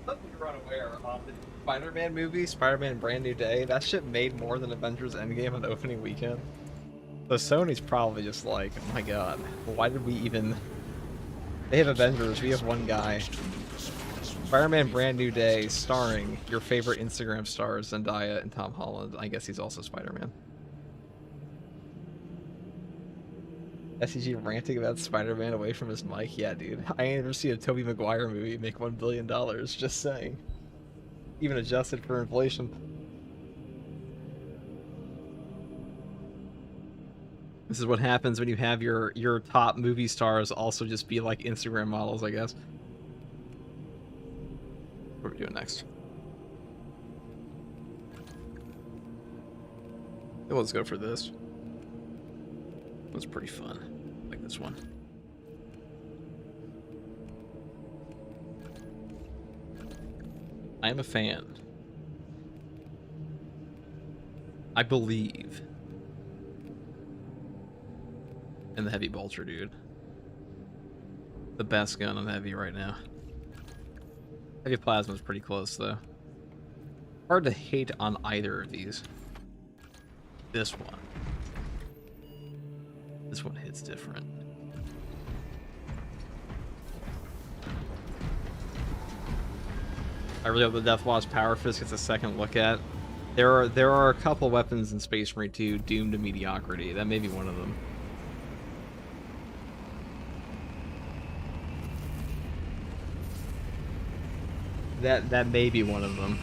A: Let me run aware. The Spider-Man movie, Spider-Man Brand New Day, that shit made more than Avengers Endgame on the opening weekend. So Sony's probably just like, oh my god, why did we even... They have Avengers, we have one guy. Spider-Man Brand New Day, starring your favorite Instagram stars, Zendaya and Tom Holland. I guess he's also Spider-Man. SCG ranting about Spider-Man away from his mic? Yeah, dude. I ain't ever seen a Tobey Maguire movie make $1 billion, just saying. Even adjusted for inflation. This is what happens when you have your top movie stars also just be like Instagram models, I guess. What are we doing next? Well, let's go for this. That's pretty fun. I like this one. I am a fan. I believe in the heavy bolter, dude. The best gun on heavy right now. Heavy plasma is pretty close, though. Hard to hate on either of these. This one. This one hits different. I really hope the Deathwatch Power Fist gets a second look at. There are a couple weapons in Space Marine 2 doomed to mediocrity. That may be one of them. That may be one of them.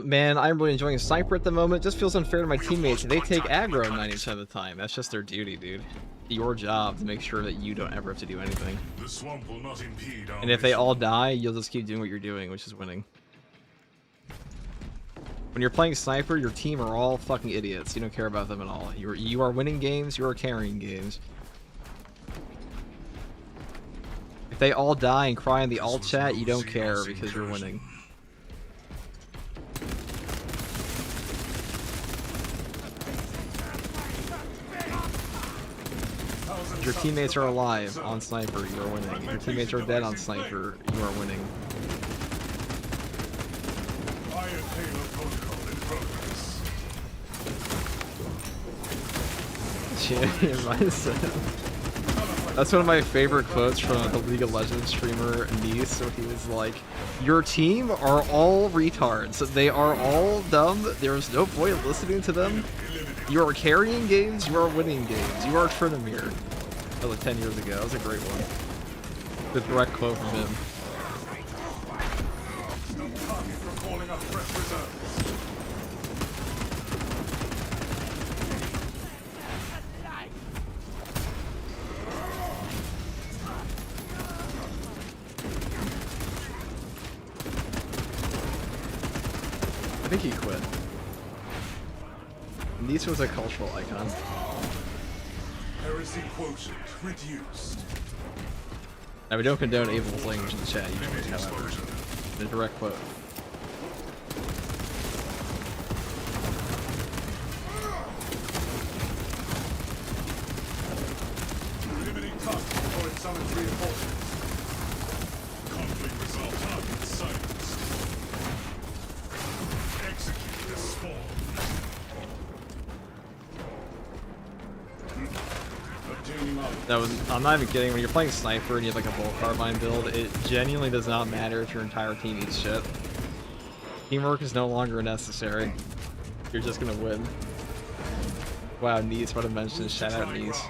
A: Man, I'm really enjoying Sniper at the moment. Just feels unfair to my teammates. They take aggro 90% of the time. That's just their duty, dude. Your job to make sure that you don't ever have to do anything.
C: The swamp will not impede our
A: And if they
C: mission.
A: all die, you'll just keep doing what you're doing, which is winning. When you're playing sniper, your team are all fucking idiots. You don't care about them at all. You are winning games. You are carrying games. If they all die and cry in the alt chat, you don't care because you're winning. If your teammates are alive on sniper, you are winning. If your teammates are dead on sniper, you are winning.
C: Iron Halo protocol in progress.
A: Champion myself. That's one of my favorite quotes from the League of Legends streamer Nice, where he was like, "Your team are all retards. They are all dumb. There is no point in listening to them. You are carrying games. You are winning games. You are Trinomir." That was like 10 years ago. That was a great one. The direct quote from him.
C: No target for calling up fresh reserves.
A: I think he quit. Nice was a cultural icon.
C: Heresy quotient reduced.
A: Now, we don't condone evil language in the chat usually, however. The direct quote.
C: Limiting target before it summons reinforcements. Conflict resolved target silenced. Execute the spawn.
A: I'm not even kidding, when you're playing sniper and you have like a bolt carbine build, it genuinely does not matter if your entire team eats shit. Teamwork is no longer necessary. You're just gonna win. Wow, Nice, what a mention. Shout out Nice.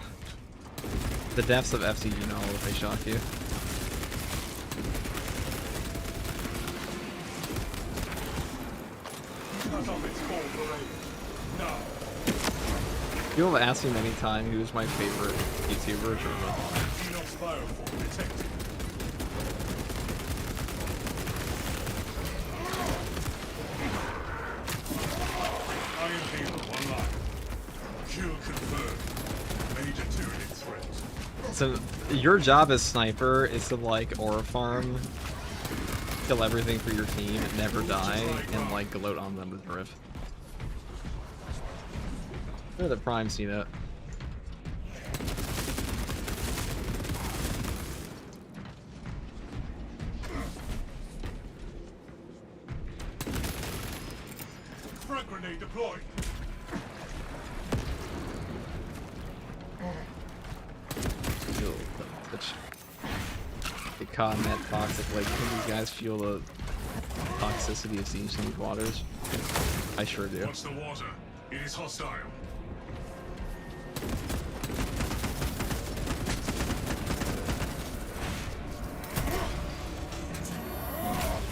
A: The depths of FCG knowledge, if they shock you. People have asked me many times who's my favorite YouTuber. So your job as sniper is to like aura farm, kill everything for your team, never die, and like gloat on them with Rift. The Prime see that.
C: Frag grenade deployed.
A: Get caught in that toxic, like, can these guys feel the toxicity of Siege in these waters? I sure do.
C: Watch the water. It is hostile.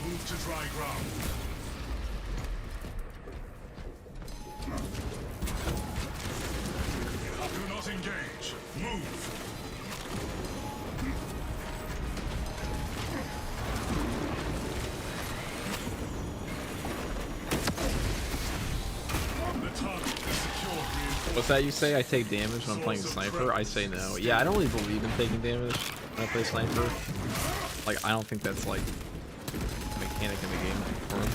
C: Move to dry ground. Do not engage. Move.
A: What's that you say? I take damage when I'm playing sniper? I say no. Yeah, I don't really believe in taking damage when I play sniper. Like, I don't think that's like a mechanic in the game for him.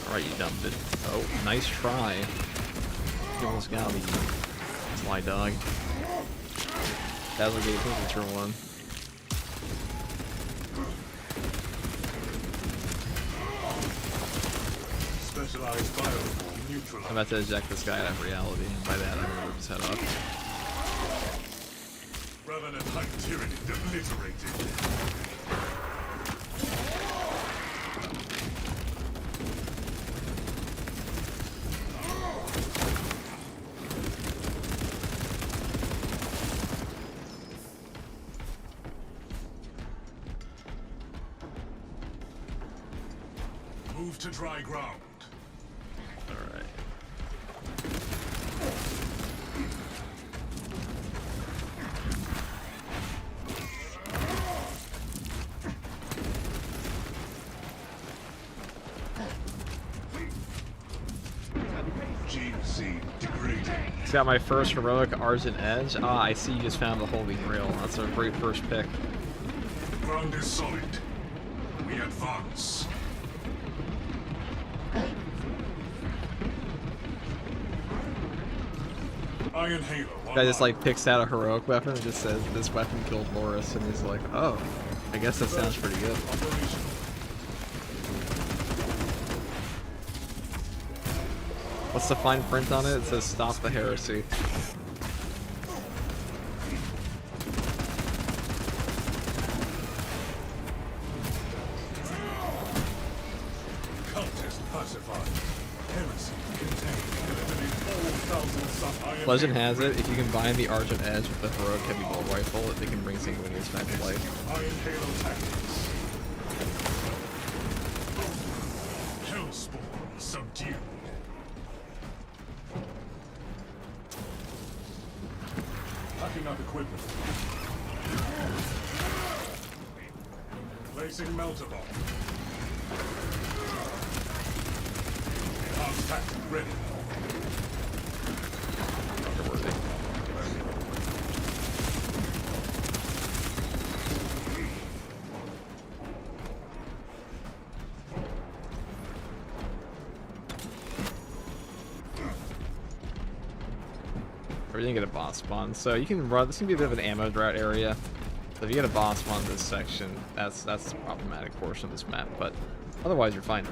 A: Alright, you dumb bitch. Oh, nice try. You almost got me. Sly dog. Dazzle gave his turn one.
C: Specialized bioform neutralized.
A: I'm about to eject this guy out of reality, and by that I'm gonna rip his head off.
C: Revenant hype tyranny obliterated. Move to dry ground.
A: Alright.
C: Gene seed degrading.
A: It's got my first heroic Argent Edge. Ah, I see you just found the Holy Grail. That's a great first pick.
C: Ground is solid. We advance. Iron Halo.
A: Guy just like picks out a heroic weapon and just says, "This weapon killed Boris," and he's like, "Oh, I guess that sounds pretty good."
C: Operational.
A: What's the fine print on it? It says, "Stop the heresy."
C: Cultist pacified. Heresy contained. Eliminate all thousands of iron.
A: Legend has it, if you combine the Argent Edge with the heroic heavy bolt rifle, they can bring sanguinius back to life.
C: Iron Halo tactics. Hellspawn subdued. Packing up equipment. Placing melter bomb. Enhanced tactic ready.
A: Worthy. Or you can get a boss spawn. So you can run, this can be a bit of an ammo drought area. So if you get a boss spawn in this section, that's the problematic portion of this map, but otherwise you're fine.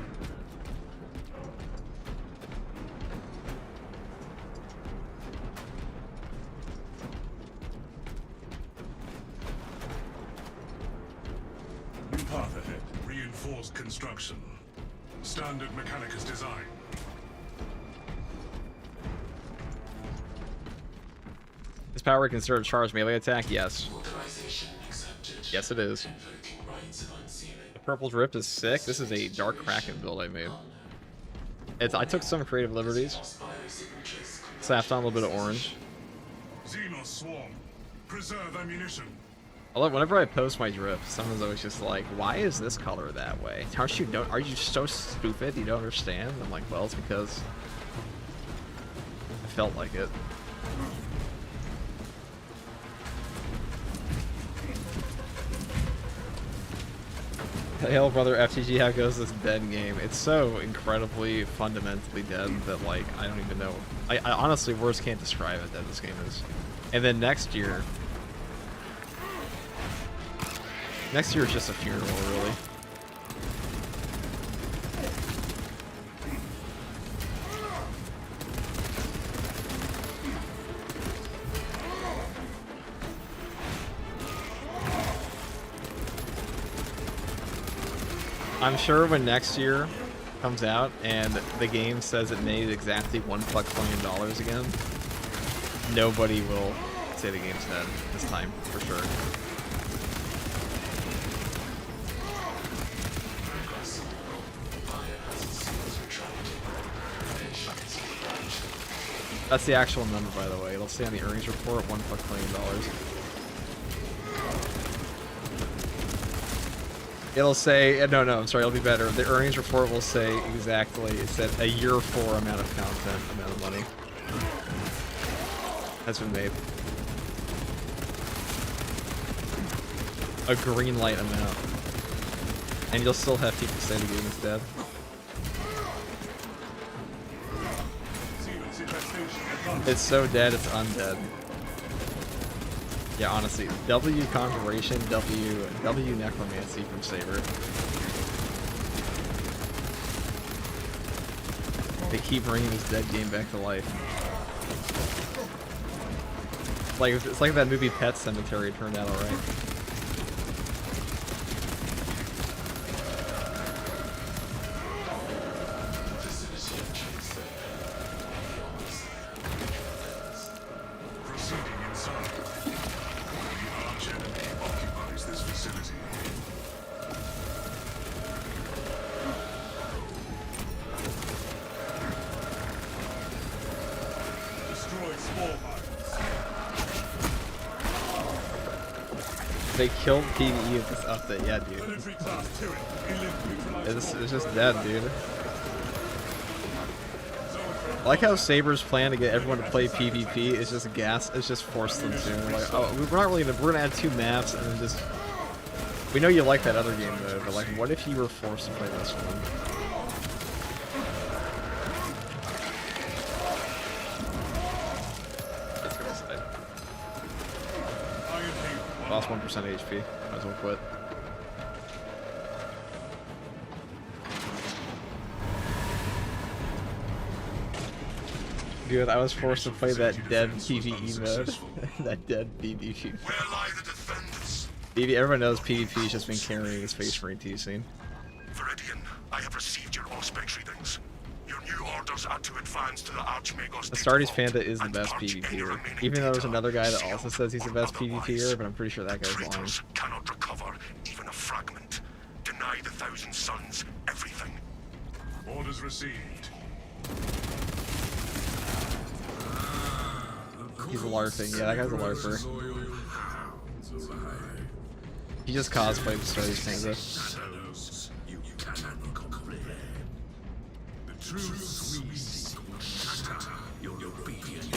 C: New path ahead. Reinforced construction. Standard Mechanicus design.
A: This power can serve charge melee attack? Yes.
E: Authorization accepted.
A: Yes it is.
E: Invoking rights of unsealing.
A: The purple drip is sick. This is a Dark Kraken build I made. I took some creative liberties.
E: Biosignatures.
A: Slapped on a little bit of orange.
C: Xenos swarm. Preserve ammunition.
A: Although whenever I post my drip, someone's always just like, "Why is this color that way? Are you so stupid? You don't understand?" I'm like, "Well, it's because I felt like it." Hail, brother FTG, how goes this dead game? It's so incredibly fundamentally dead that, like, I don't even know. I honestly, words can't describe it that this game is. And then next year is just a funeral, really. I'm sure when next year comes out and the game says it made exactly $1 billion again, nobody will say the game's dead this time, for sure. That's the actual number, by the way. It'll say on the earnings report $1 billion. It'll say, no, I'm sorry, it'll be better. The earnings report will say exactly, it said a year 4 amount of content, amount of money has been made. A green light amount. And you'll still have people say the game is dead. It's so dead, it's undead. Yeah, honestly, W Conjuration, W Necromancy from Saber. They keep bringing this dead game back to life. Like, it's like that movie Pet Cemetery turned out alright. They killed PvE with this update, yeah, dude. It's just dead, dude. I like how Saber's plan to get everyone to play PvP is just gas. It's just force them to. Like, oh, we're not really gonna. We're gonna add 2 maps and then just. We know you like that other game mode, but like, what if you were forced to play this one? That's what I say. Lost 1% HP. Might as well quit. Dude, I was forced to play that dead PvE mode. That dead PvP.
B: Where lie the defenders?
A: Everyone knows PvP's just been carrying the Space Marine T scene.
B: Viridian, I have received your auspex readings. Your new orders are to advance to the Archmagos.
A: Astartes Panda is the best PvPer. Even though there's another guy that also says he's the best PvPer, but I'm pretty sure that guy's lying.
B: Traitors cannot recover even a fragment. Deny the Thousand Sons everything.
C: Orders received.
A: He's a LARPing. Yeah, that guy's a LARPer. He just cosplayed Astartes Panda.
D: You cannot comprehend. The truth we seek will shatter your obedience to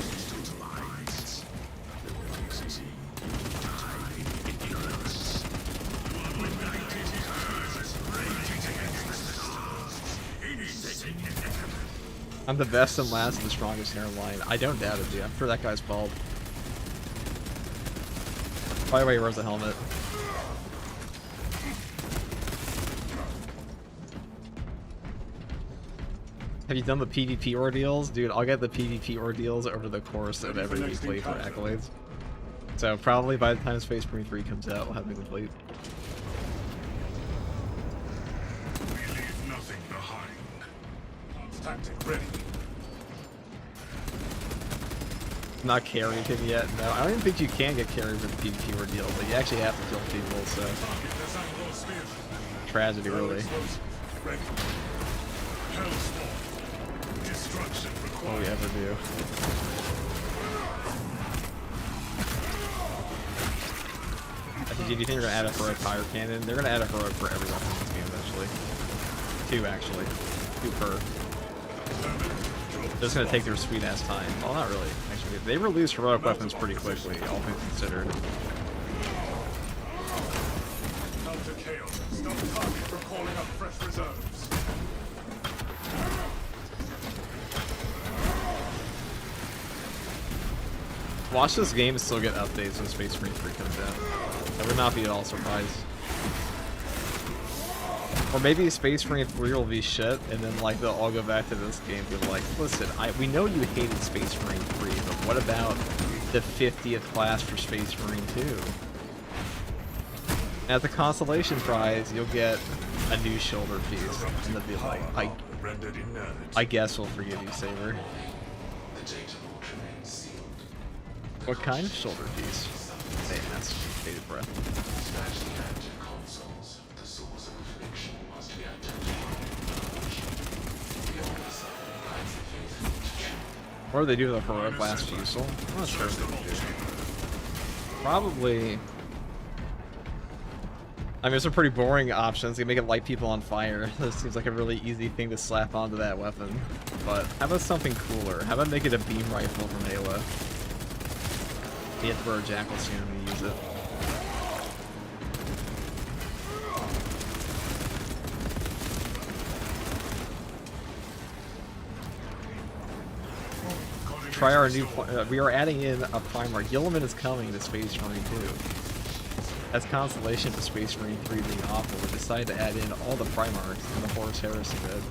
D: lies. The see die in ignorance.
A: I'm the best and last and the strongest in our line. I don't doubt it, dude. I'm sure that guy's bald. By the way, he wears a helmet. Have you done the PvP ordeals? Dude, I'll get the PvP ordeals over the course of every weekly for accolades. So probably by the time Space Marine 3 comes out, we'll have them complete.
C: We leave nothing behind. Tactic ready.
A: Not carried him yet, no. I don't even think you can get carried with the PvP ordeal, but you actually have to kill people, so... Tragedy, really.
C: Ready. Hellspawn. Destruction
A: All we ever do. I think if you think they're gonna add a heroic fire cannon, they're gonna add a heroic for every weapon in this game eventually. 2 actually. 2 per. They're just gonna take their sweet ass time. Well, not really. Actually, they release heroic weapons pretty quickly, all things considered.
C: Counter chaos. Stop target from calling up fresh reserves.
A: Watch this game and still get updates when Space Marine 3 comes out. I would not be at all surprised. Or maybe Space Marine 3 will be shit, and then like they'll all go back to this game and be like, listen, we know you hated Space Marine 3, but what about the 50th class for Space Marine 2? And at the consolation prize, you'll get a new shoulder piece, and they'll be like, I guess we'll forgive you, Saber.
E: The data vault remains sealed.
A: What kind of shoulder piece? They asked. Bated breath.
E: Smash the active consoles. The source of affliction must be identified. Beyond the suffering lies the faithful to truth.
A: What do they do with a heroic blast fusel? I'm not sure what they do. Probably... I mean, there's some pretty boring options. You can make it light people on fire. This seems like a really easy thing to slap onto that weapon. But how about something cooler? How about make it a beam rifle from Halo? You have to wear a jackal soon when you use it. Try our new... we are adding in a Primarch. Gilliman is coming to Space Marine 2. As consolation for Space Marine 3 being awful, we decided to add in all the Primarchs and the Horus Heresy bed.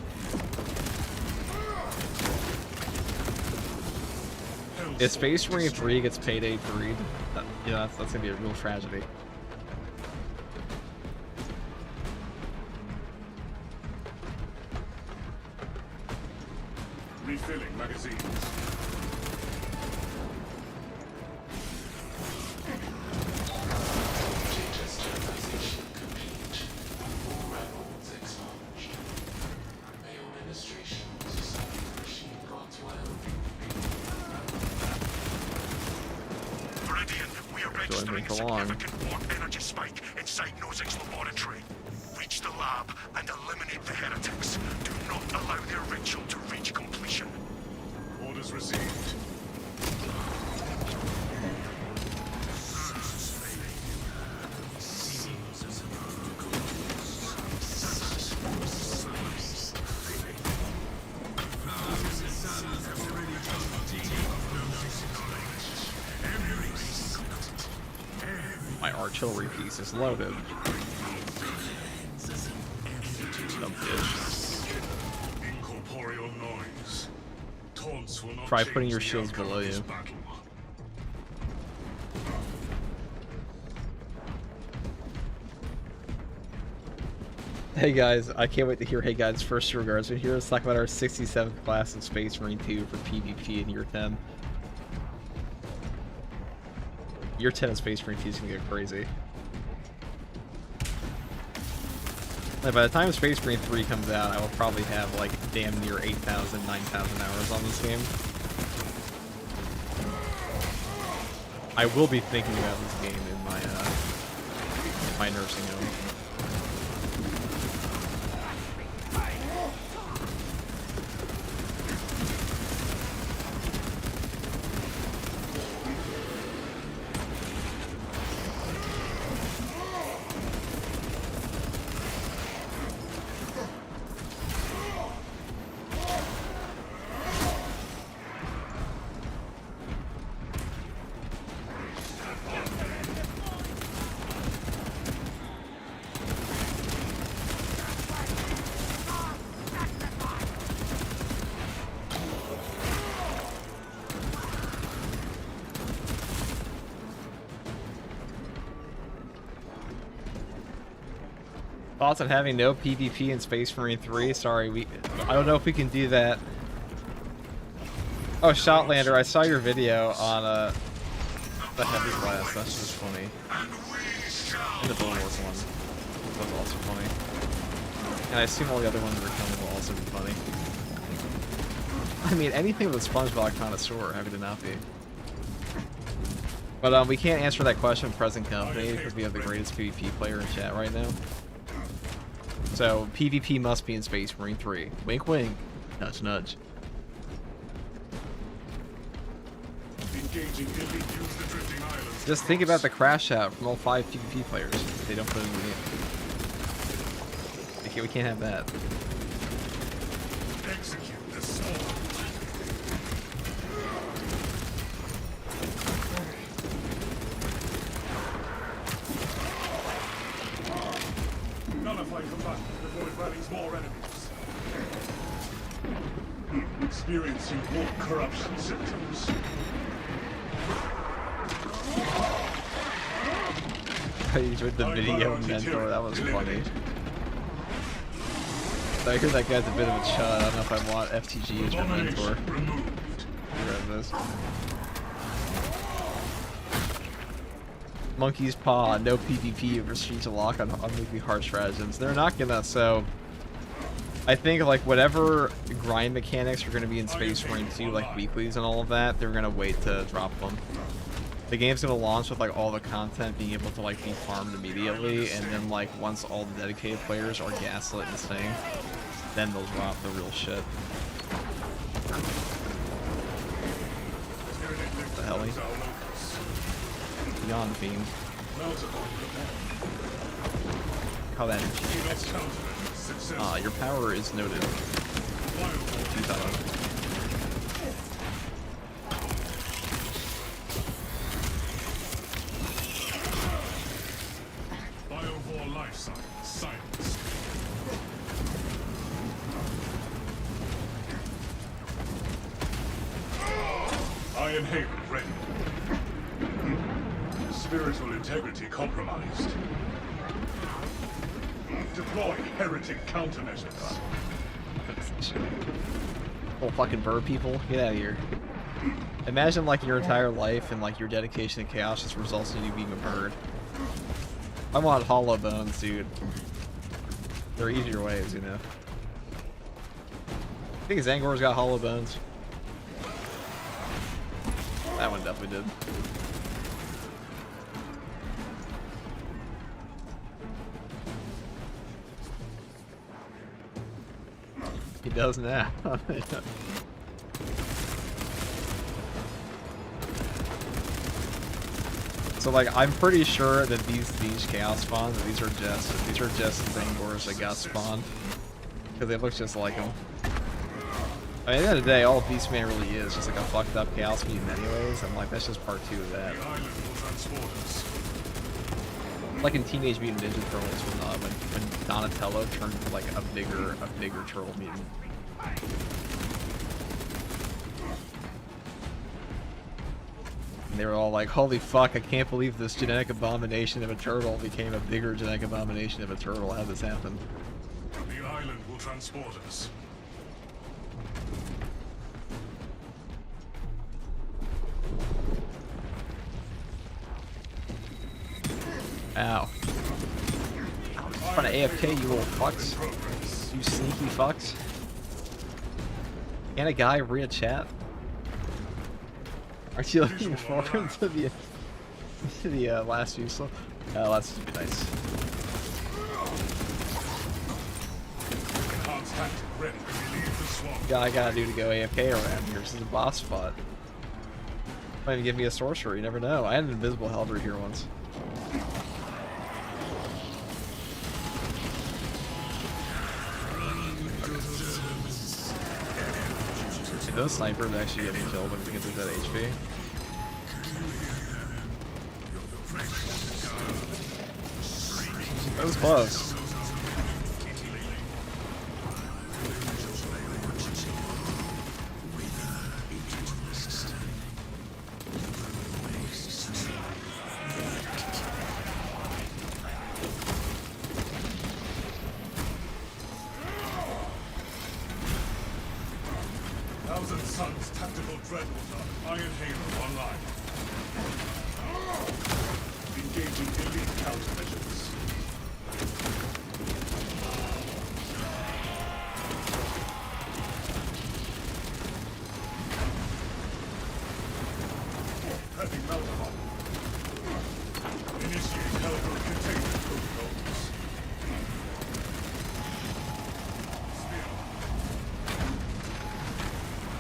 A: If Space Marine 3 gets Payday 3, yeah, that's gonna be a real tragedy.
C: Refilling magazines.
E: Data sterilization complete. All records expunged. Mail administration was assigned to machine gods well.
B: Viridian, we are registering a significant warp energy spike inside Nozick's laboratory. Reach the lab and eliminate the heretics. Do not allow their ritual to reach completion.
A: My artillery piece is loaded. Dumb bitch.
C: Incorporeal noise. Taunts will not
A: Try
C: change
A: putting your
C: the
A: shields
C: outcome of
A: below
C: this
A: you.
C: battle.
A: Hey guys, I can't wait to hear Hey Guys' first regards. Here, let's talk about our 67th class in Space Marine 2 for PvP in Year 10. Year 10 of Space Marine 2 is gonna get crazy. Like, by the time Space Marine 3 comes out, I will probably have like damn near 8,000, 9,000 hours on this game. I will be thinking about this game in my nursing home. Thoughts on having no PvP in Space Marine 3? Sorry, I don't know if we can do that. Oh, Shotlander, I saw your video on the heavy class. That's just funny. And the Bulwark one. That was also funny. And I assume all the other ones that are coming will also be funny. I mean, anything with a SpongeBob connoisseur, how could it not be? But we can't answer that question present company because we have the greatest PvP player in chat right now. So, PvP must be in Space Marine 3. Wink wink. Nudge nudge. Just think about the crash out from all 5 PvP players. They don't put it in the game. Okay, we can't have that.
C: Execute the storm. Nullify combat before it rallies more enemies. Experiencing more corruption symptoms.
A: I enjoyed the video mentor, that was funny. So I hear that guy's a bit of a chud. I don't know if I want FTG as my mentor. Grab this. Monkey's Paw, no PvP over Streets of Lock on movie hard stratagems. They're not gonna, so I think like whatever grind mechanics are gonna be in Space Marine 2, like weeklies and all of that, they're gonna wait to drop them. The game's gonna launch with like all the content being able to like be farmed immediately, and then like once all the dedicated players are gaslit and staying, then they'll drop the real shit. What the hell? Beyond beam. How that your power is noted.
C: Biovore life science. Iron Haven ready. Spiritual integrity compromised. Deploy heretic countermeasures.
A: Oh, fucking bird people, get out of here. Imagine like your entire life and like your dedication to chaos just results in you being a bird. I want hollow bones, dude. There are easier ways, you know. I think Zangor's got hollow bones. That one definitely did. He does now. So like I'm pretty sure that these chaos spawns, these are just Zangors that got spawned, because they look just like them. I mean, at the end of the day, all Beastman really is just like a fucked up chaos mutant anyways. I'm like, that's just part 2 of that. Like in Teenage Mutant Ninja Turtles when Donatello turned into like a bigger turtle mutant. And they were all like, holy fuck, I can't believe this genetic abomination of a turtle became a bigger genetic abomination of a turtle. How did this happen?
C: The island will transport us.
A: Ow. Trying to AFK, you little fucks. You sneaky fucks. Can a guy read a chat? Aren't you looking forward to the last useless? Last would be nice.
C: Enhanced tactic ready when we leave the swamp.
A: All I gotta do to go AFK around here. This is a boss spot. Might even give me a sorcerer, you never know. I had an invisible halberd here once. See, those snipers actually get me killed when we get to that HP. That was close.
C: Thousand Suns tactical dreadnought Iron Halo online. Engaging elite countermeasures. Prepping Motherboard. Initiate Hellbound containment protocols.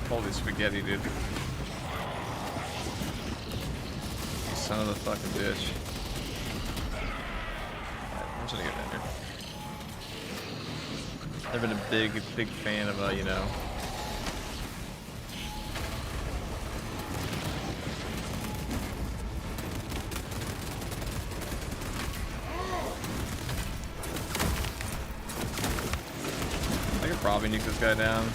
A: Holy spaghetti, dude. You son of a fucking bitch. Alright, I'm just gonna get down here. I've been a big fan of, you know. I could probably nuke this guy down.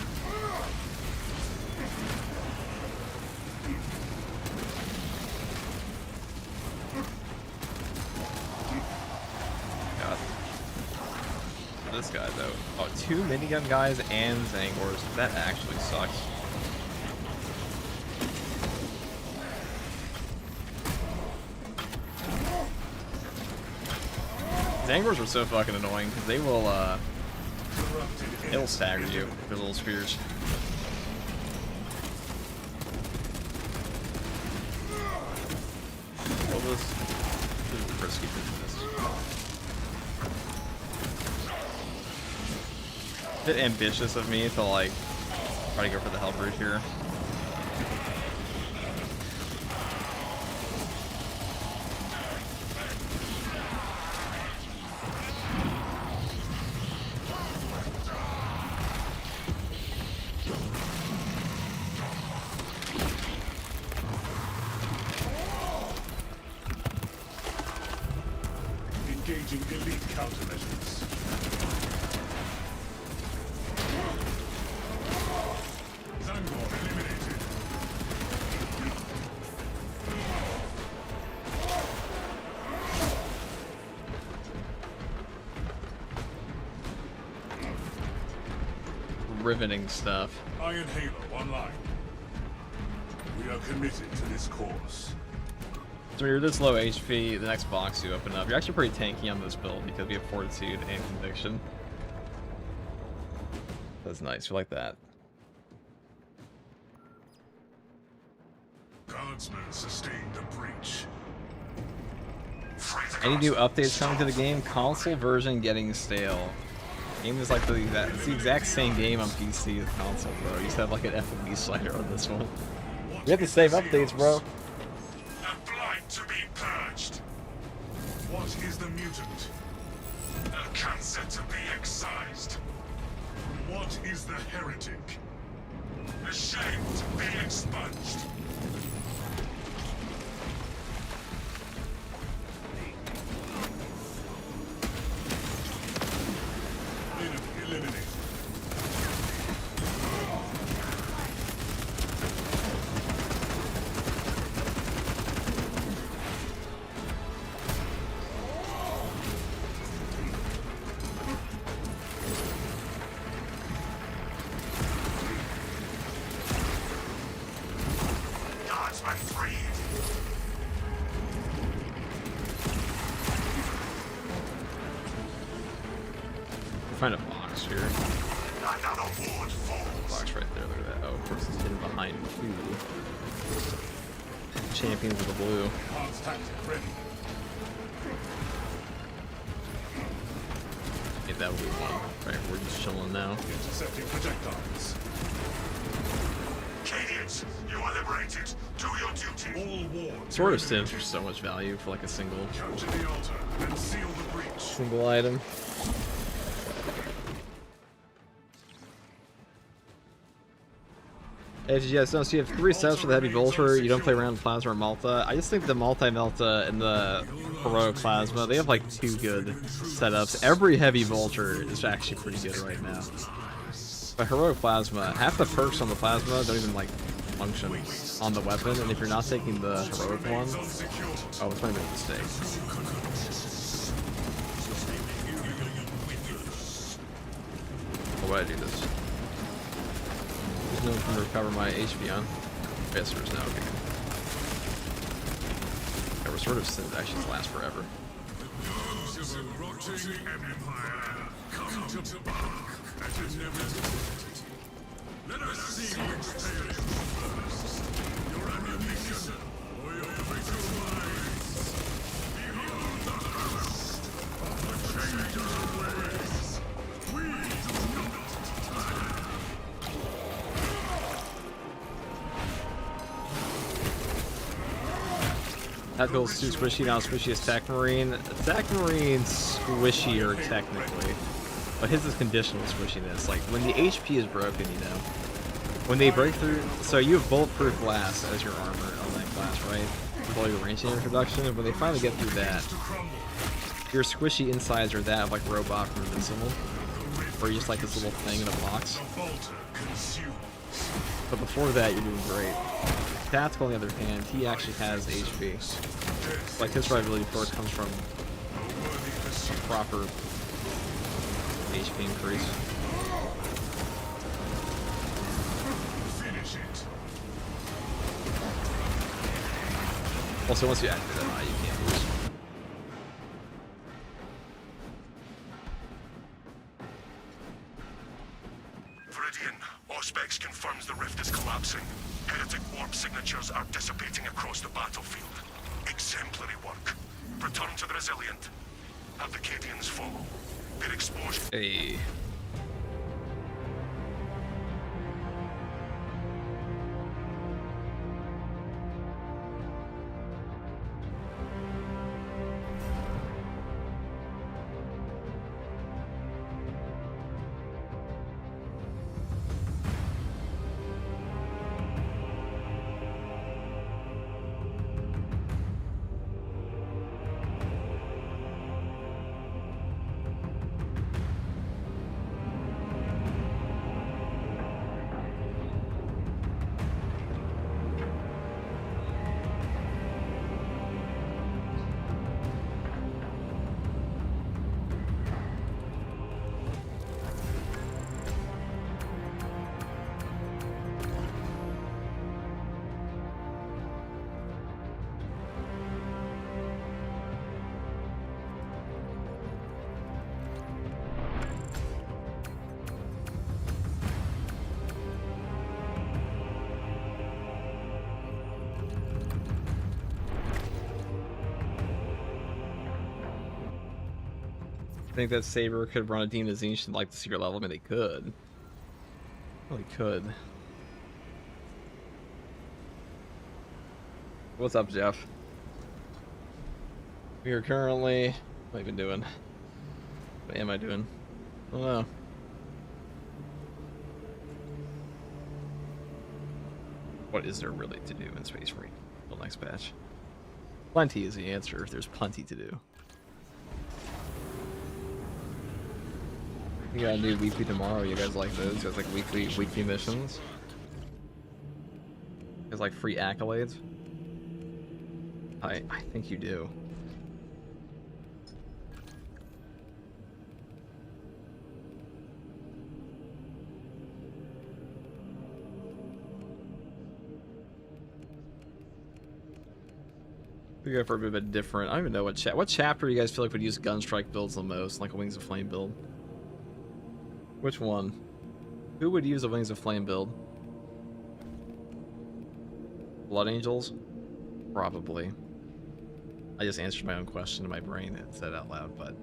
A: This guy though. Oh, 2 minigun guys and Zangors. That actually sucks. Zangors are so fucking annoying because they'll stagger you with their little spears. Well, this is risky business. A bit ambitious of me to like try to go for the halberd here.
C: Engaging elite countermeasures. Zangor eliminated.
A: Riveting stuff.
C: Iron Halo online. We are committed to this course.
A: So when you're this low HP, the next box you open up, you're actually pretty tanky on this build because we have Fortitude and Conviction. That's nice, we like that.
C: Guardsmen sustained a breach.
A: Any new updates coming to the game? Console version getting stale. Game is like it's the exact same game on PC as console, bro. You just have like an FOV slider on this one. We have the same updates, bro.
C: A blight to be purged. What is the mutant? A cancer to be excised. What is the heretic? A shame to be expunged.
A: trying to box here.
B: Another ward falls.
A: Box right there, look at that. Oh, of course it's hidden behind two champions of the blue.
C: Enhanced tactic ready.
A: Get that blue one. Right, we're just chilling now.
C: Intercepting projectiles.
B: Cadians, you are liberated. Do your duty.
C: All wards.
A: Sword of Sims for so much value for like a single
C: Capture the altar and seal the breach.
A: item. If you guys don't, so you have 3 sets for the Heavy Vulture, you don't play around with Plasma or Malta. I just think the Multi-Melta and the Heroic Plasma, they have like 2 good setups. Every Heavy Vulture is actually pretty good right now. But Heroic Plasma, half the perks on the Plasma don't even like function on the weapon, and if you're not taking the Heroic one, oh, it's probably a mistake. Why do I do this? There's no one to recover my HP on. Yes, there's no. Okay. Yeah, we're sort of Sims actually lasts forever.
C: Let us see which tale is first. Your ammunition or your vital minds. Behold the harvest of the change of ways. We do not tire.
A: That feels too squishy, not as squishy as Attack Marine. Attack Marine's squishier technically, but his is conditional squishiness. Like when the HP is broken, you know, when they break through. So you have bulletproof glass as your armor on that class, right? With all your ranging introduction. When they finally get through that, your squishy insides are that of like Robot from Invincible, or you're just like this little thing in a box. But before that, you're doing great. Tactical, on the other hand, he actually has HP. Like his survivability perk comes from proper HP increase.
C: Finish it.
A: Also, once you activate that eye, you can't lose.
B: Viridian, Auspex confirms the rift is collapsing. Heretic warp signatures are dissipating across the battlefield. Exemplary work. Return to the Resilient. Have the Cadians follow. Their explosion.
A: Hey. I think that Saber could run a demonization like the secret level. I mean, they could. Really could. What's up, Jeff? We are currently... What have I been doing? What am I doing? I don't know. What is there really to do in Space Marine? Till next patch. Plenty is the answer. There's plenty to do. You got a new weekly tomorrow. You guys like those? You guys like weekly missions? You guys like free accolades? I think you do. We go for a bit of a different. I don't even know what chapter you guys feel like would use Gunstrike builds the most, like a Wings of Flame build. Which one? Who would use a Wings of Flame build? Blood Angels? Probably. I just answered my own question in my brain and said it out loud, but...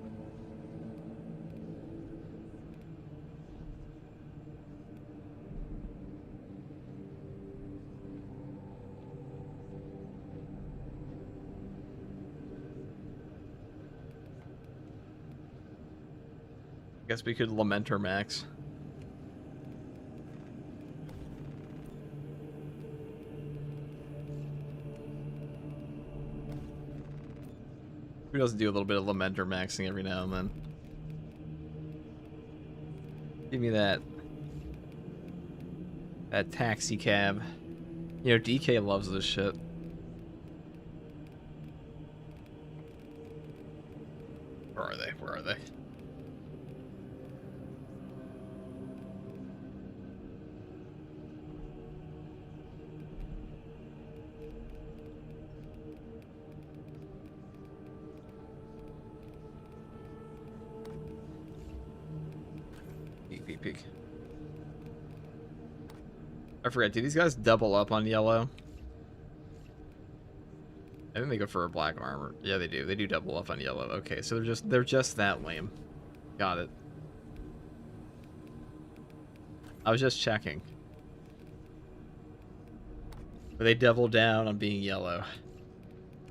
A: Guess we could Lamenter Max. Who doesn't do a little bit of Lamenter maxing every now and then? Give me that. That taxi cab. You know, DK loves this shit. Where are they? Where are they? Peek. I forget, do these guys double up on yellow? I think they go for a black armor. Yeah, they do. They do double up on yellow. Okay, so they're just that lame. Got it. I was just checking. But they double down on being yellow.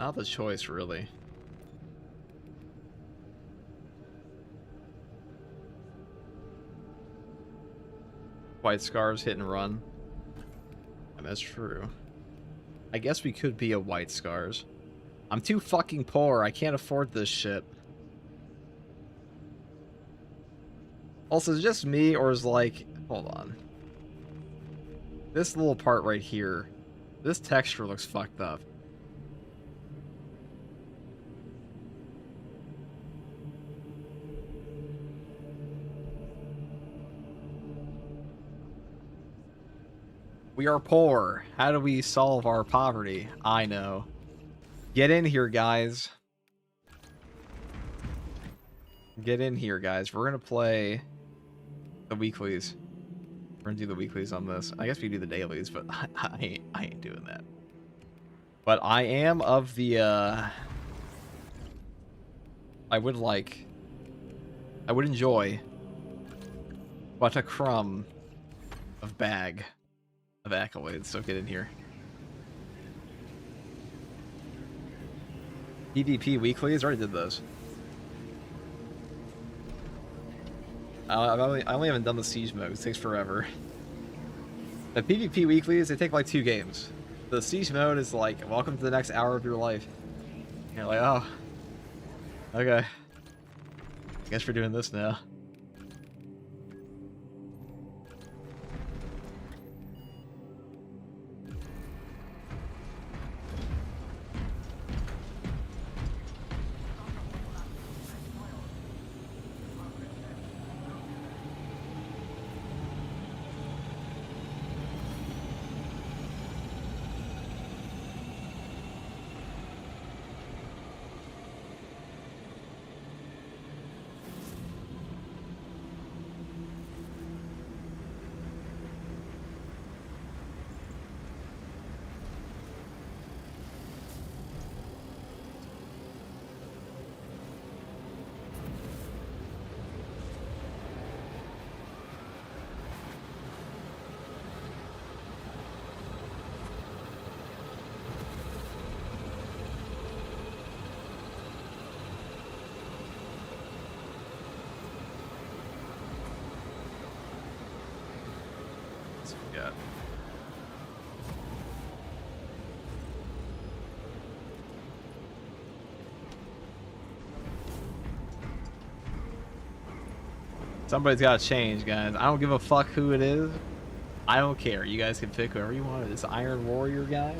A: Not the choice, really. White Scars hit and run. And that's true. I guess we could be a White Scars. I'm too fucking poor. I can't afford this shit. Also, is it just me, or is like... Hold on. This little part right here. This texture looks fucked up. We are poor. How do we solve our poverty? I know. Get in here, guys. Get in here, guys. We're gonna play the weeklies. We're gonna do the weeklies on this. I guess we do the dailies, but I ain't doing that. But I am of the I would enjoy what a crumb of bag of accolades, so get in here. PvP weeklies, already did those. I only haven't done the siege mode. It takes forever. The PvP weeklies, they take like 2 games. The siege mode is like, welcome to the next hour of your life. And you're like, oh, okay. I guess we're doing this now. Got. Somebody's got to change, guys. I don't give a fuck who it is. I don't care. You guys can pick whoever you want. This Iron Warrior guy.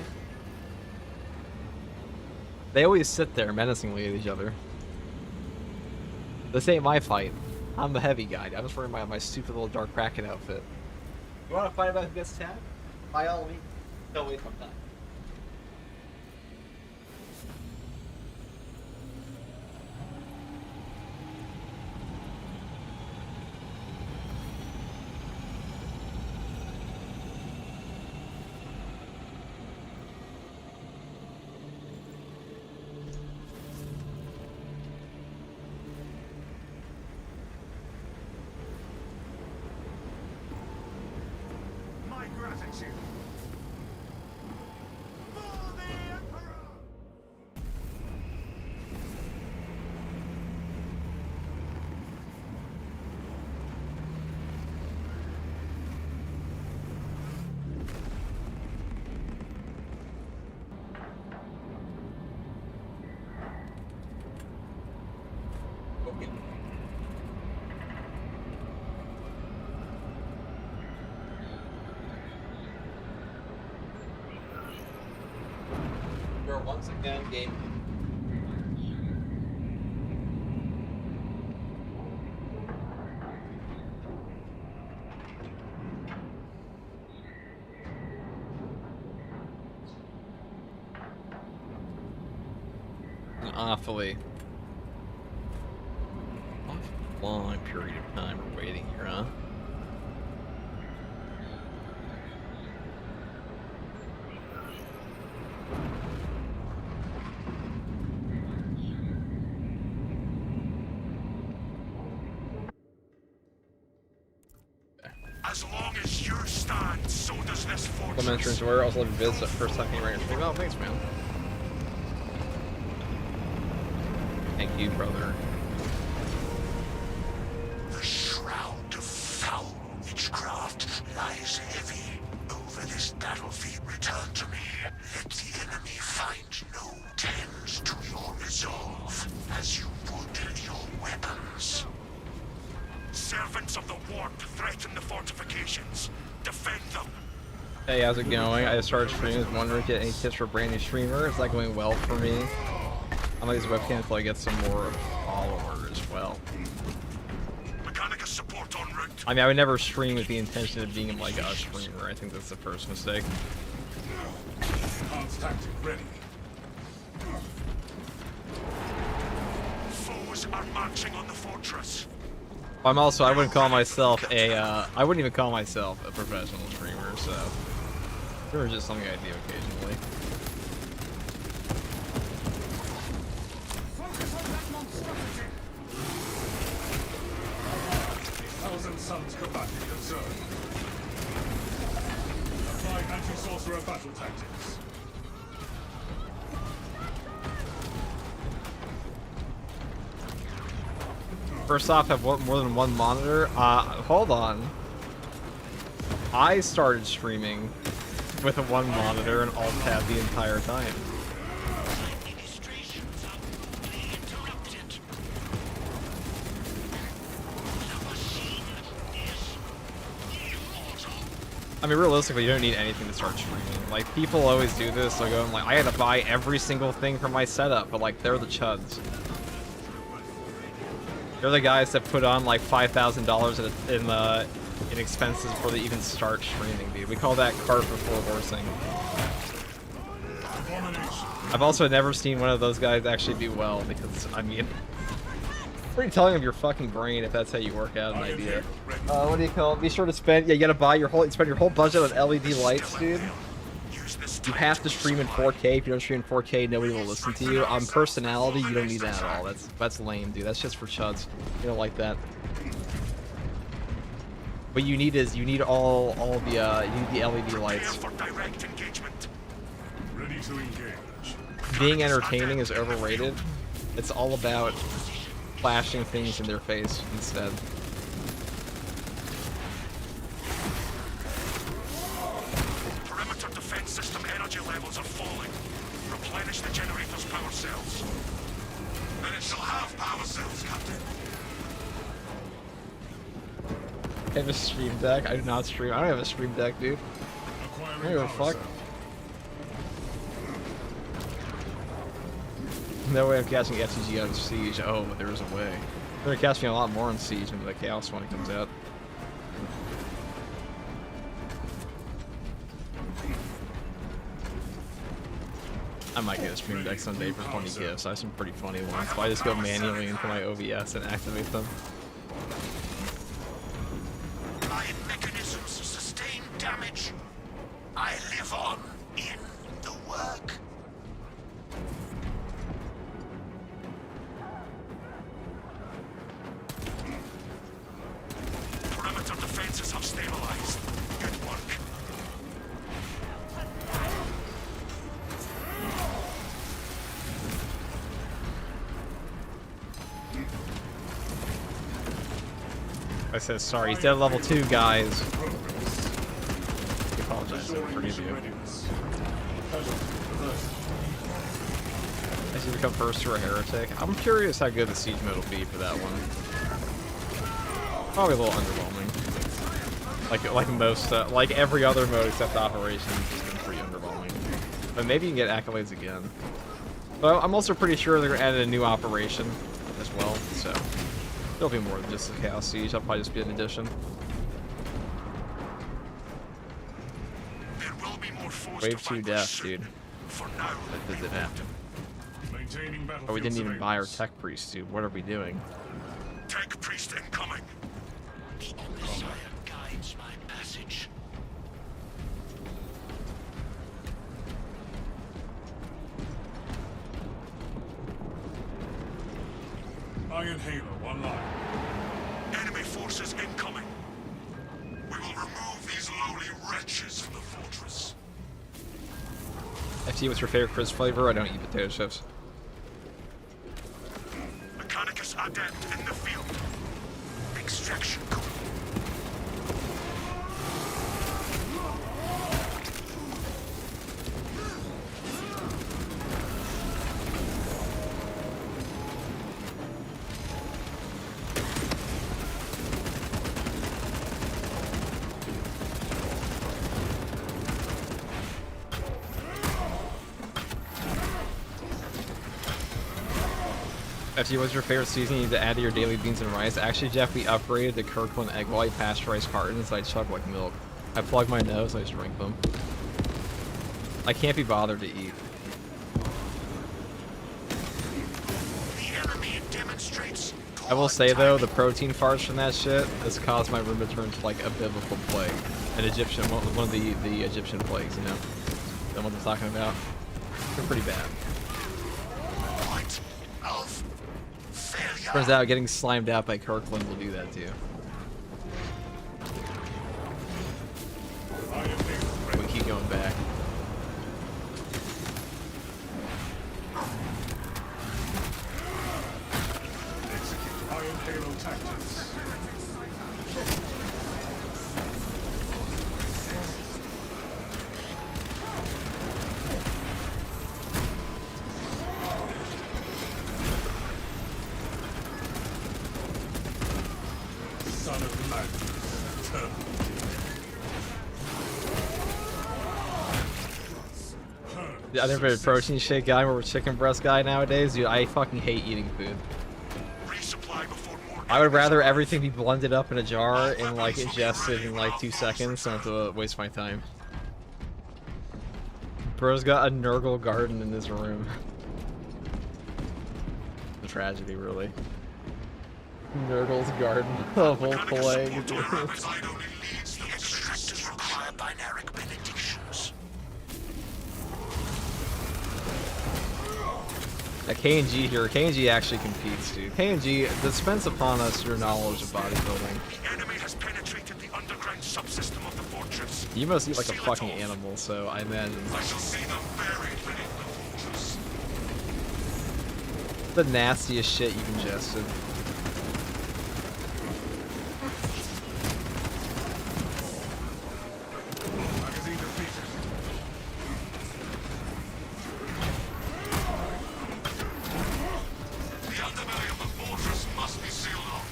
A: They always sit there menacingly at each other. This ain't my fight. I'm the heavy guy. I'm just wearing my stupid little Dark Kraken outfit. You want to fight about who gets attacked? By all means, don't waste my time.
C: awaits you. For the Emperor!
A: Okay. We're once again game. An awfully long period of time we're waiting here, huh?
B: As long as you stand, so does this
A: Complimentary
B: fortress.
A: enjoyer, also love your vids. First time being right. Oh, thanks, man. Thank you, brother.
B: The shroud of foul witchcraft lies heavy over this battlefield. Return to me. Let the enemy find no tends to your resolve, as you would your weapons. Servants of the warp threaten the fortifications. Defend them.
A: Hey, how's it going? I just started streaming. I was wondering if you had any tips for a brand new streamer. It's not going well for me. I'm like this webcam until I get some more followers as well.
B: Mechanica support en route.
A: I mean, I would never stream with the intention of being like a streamer. I think that's the first mistake.
C: Enhanced tactic ready.
B: Foes are marching on the fortress.
A: I wouldn't call myself I wouldn't even call myself a professional streamer, so it was just something I do occasionally.
C: Focus on that monstrosity! Thousand Suns combatant observed. Apply anti-sorcerer battle tactics.
A: First off, have more than one monitor. Hold on. I started streaming with a one monitor and alt tab the entire time. I mean, realistically, you don't need anything to start streaming. Like, people always do this. They'll go, like, I had to buy every single thing for my setup, but, like, they're the chuds. They're the guys that put on, like, $5,000 in expenses before they even start streaming, dude. We call that cart before horsing. I've also never seen one of those guys actually do well, because, I mean... pretty telling of your fucking brain if that's how you work out an idea. What do you call it? Be sure to spend, yeah, you gotta buy spend your whole budget on LED lights, dude. You have to stream in 4K. If you don't stream in 4K, nobody will listen to you. On personality, you don't need that at all. That's lame, dude. That's just for chuds. You don't like that. What you need is, you need all the LED lights.
C: Ready to engage.
A: Being entertaining is overrated. It's all about flashing things in their face instead.
B: Perimeter defense system energy levels are falling. Replenish the generator's power cells. And it shall have power cells, Captain.
A: I have a stream deck. I do not stream. I don't have a stream deck, dude. I don't give a fuck. No way I'm catching FCG on Siege. Oh, but there is a way. They're gonna catch me a lot more on Siege when the Chaos one comes out. I might get a stream deck someday for 20 gifts. I have some pretty funny ones. So I just go manually into my OBS and activate them.
B: My mechanisms sustain damage. I live on in the work. Perimeter defenses have stabilized. Good work.
A: I said sorry. He's dead at level 2, guys. I apologize. I forgive you. As you become first to a heretic. I'm curious how good the siege mode will be for that one. Probably a little underwhelming. Like most, like every other mode except operations has been pretty underwhelming. But maybe you can get accolades again. But I'm also pretty sure they're gonna add a new operation as well, so there'll be more than just the Chaos Siege. That'll probably just be an addition.
B: There will be more foes
A: Wave
B: to
A: 2
B: vanquish
A: death,
B: soon.
A: dude.
B: For now,
A: That didn't happen.
C: Maintaining battlefield
A: Oh, we didn't even buy our
C: surveillance.
A: tech priest, dude. What are we doing?
B: Tech priest incoming.
E: The Omnissiah guides my passage.
C: Iron Halo online.
B: Enemy forces incoming. We will remove these lowly wretches from the fortress.
A: FT, what's your favorite crisp flavor? I don't eat potato chips.
B: Mechanicus adept in the field. Extraction core.
A: FT, what's your favorite seasoning to add to your daily beans and rice? Actually, Jeff, we upgraded to Kirkland egg white pasteurized cartons, so I chug like milk. I plug my nose, I just drink them. I can't be bothered to eat.
B: The enemy demonstrates.
A: I will say though, the protein farts from that shit has caused my room to turn to like a biblical plague. An Egyptian, one of the Egyptian plagues, you know? The ones I'm talking about. They're pretty bad.
B: Point of failure.
A: Turns out getting slimed out by Kirkland will do that too.
C: Iron Halo
A: We keep going back.
C: execute. Iron Halo tactics. Son of madness. Turn.
A: The other favorite protein shake guy or chicken breast guy nowadays, dude, I fucking hate eating food.
B: Resupply before more.
A: I would rather everything be blended up in a jar and like ingested in like 2 seconds than have to waste my time. Bro's got a Nurgle garden in his room. A tragedy, really. Nurgle's garden of old plague.
B: Reside only leads the extractors require binaric benedictions.
A: KNG here. KNG actually competes, dude. KNG, dispense upon us your knowledge of bodybuilding.
B: The enemy has penetrated the underground subsystem of the fortress.
A: You must eat like a fucking animal, so I imagine
B: I shall see them buried beneath the fortress.
A: the nastiest shit you've ingested.
C: Magazine depleted.
B: The underbelly of the fortress must be sealed off.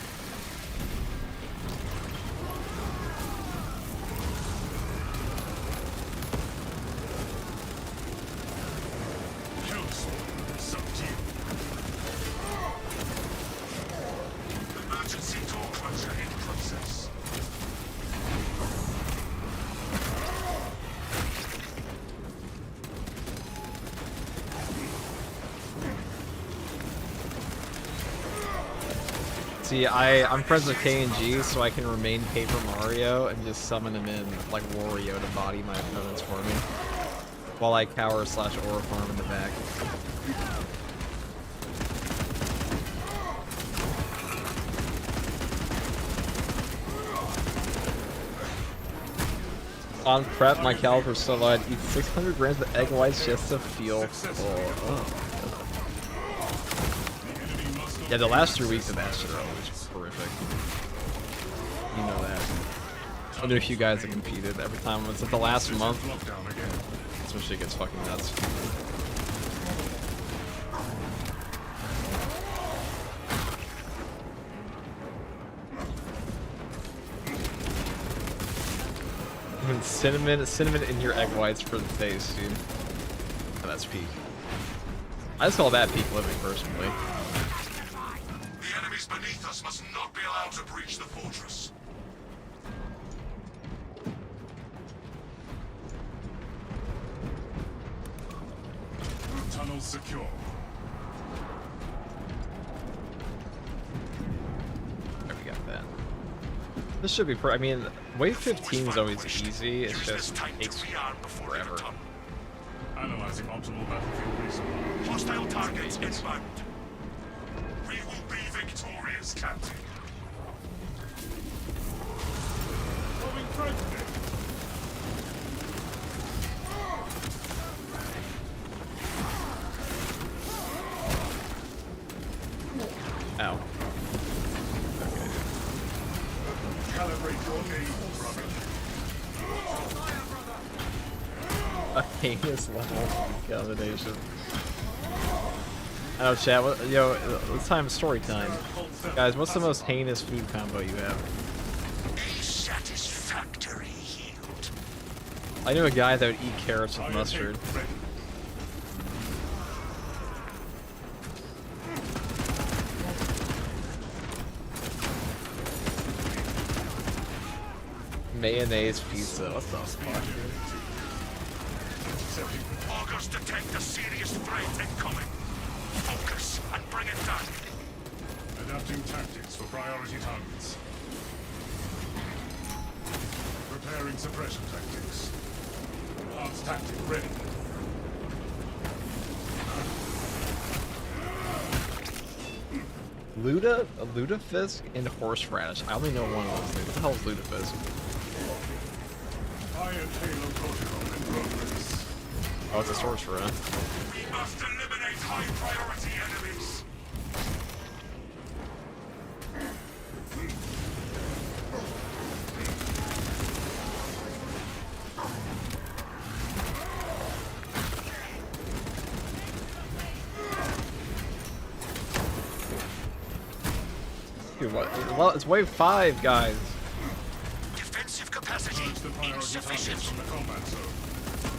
C: Council subdue.
B: Emergency door closure in process.
A: See, I'm friends with KNG, so I can remain Paper Mario and just summon him in like Wario to body my opponents for me. While I cower / aura farm in the back. On prep, my caliber so I'd eat 600 grams of egg whites just to feel full.
C: The enemy must not
A: Yeah, the last 3 weeks of that shit are always horrific. You know that. I knew a few guys that competed every time. It's like the last month.
C: Lockdown again.
A: That's when shit gets fucking nuts. And cinnamon in your egg whites for the taste, dude. Oh, that's peak. I just call that peak living, personally.
B: The enemies beneath us must not be allowed to breach the fortress.
C: Tunnel secure.
A: There, we got that. This should be I mean, wave 15 is always easy, it
B: Use this
A: just
B: time to
A: takes
B: rearm before they
A: forever.
B: return.
C: Analyzing optimal battlefield resupply.
B: Hostile targets inbound. We will be victorious, Captain.
C: Coming friendly.
A: Ow.
C: Calibrate your aim, brother.
A: A heinous level combination. I know, chat. Yo, it's time story time. Guys, what's the most heinous food combo you have?
B: A satisfactory yield.
A: I knew a guy that would eat carrots with mustard.
C: Ready.
A: Mayonnaise pizza. What the fuck, dude?
B: Augurs detect a serious threat incoming. Focus and bring it down.
C: Adapting tactics for priority targets. Preparing suppression tactics. Enhanced tactic ready.
A: A lutefisk and horseradish. I only know one of those things. What the hell is lutefisk?
C: Iron Halo protocol in progress.
A: Oh, it's a sorcerer.
B: We must eliminate high priority enemies.
A: Dude, what? Well, it's wave 5, guys.
B: Defensive capacity
C: Purge the priority targets
B: insufficient.
C: from the combat zone.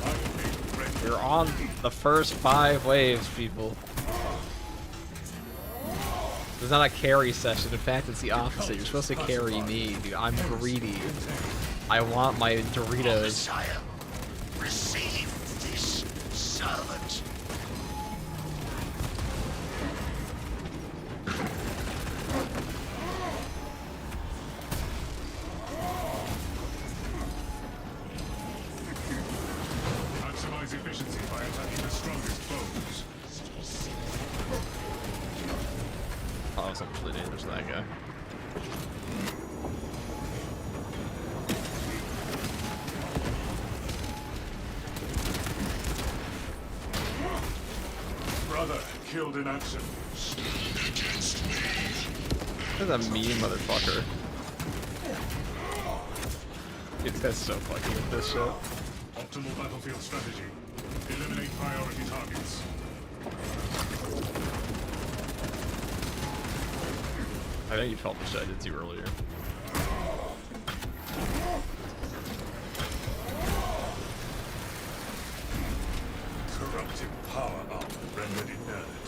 C: Iron Halo ready.
A: You're on the first 5 waves, people. It's not a carry session. In fact, it's the opposite. You're supposed to carry me, dude. I'm greedy. I want my Doritos.
B: Messiah, receive this servant.
C: Maximize efficiency by attacking the strongest foes.
A: Oh, that's actually dangerous, that guy.
C: Brother, killed in action.
A: That's a mean motherfucker. Dude, this guy's so fucking with this shit.
C: Optimal battlefield strategy. Eliminate priority targets.
A: I know you felt the shit I did to you earlier.
C: Corruptive power armor rendered inert.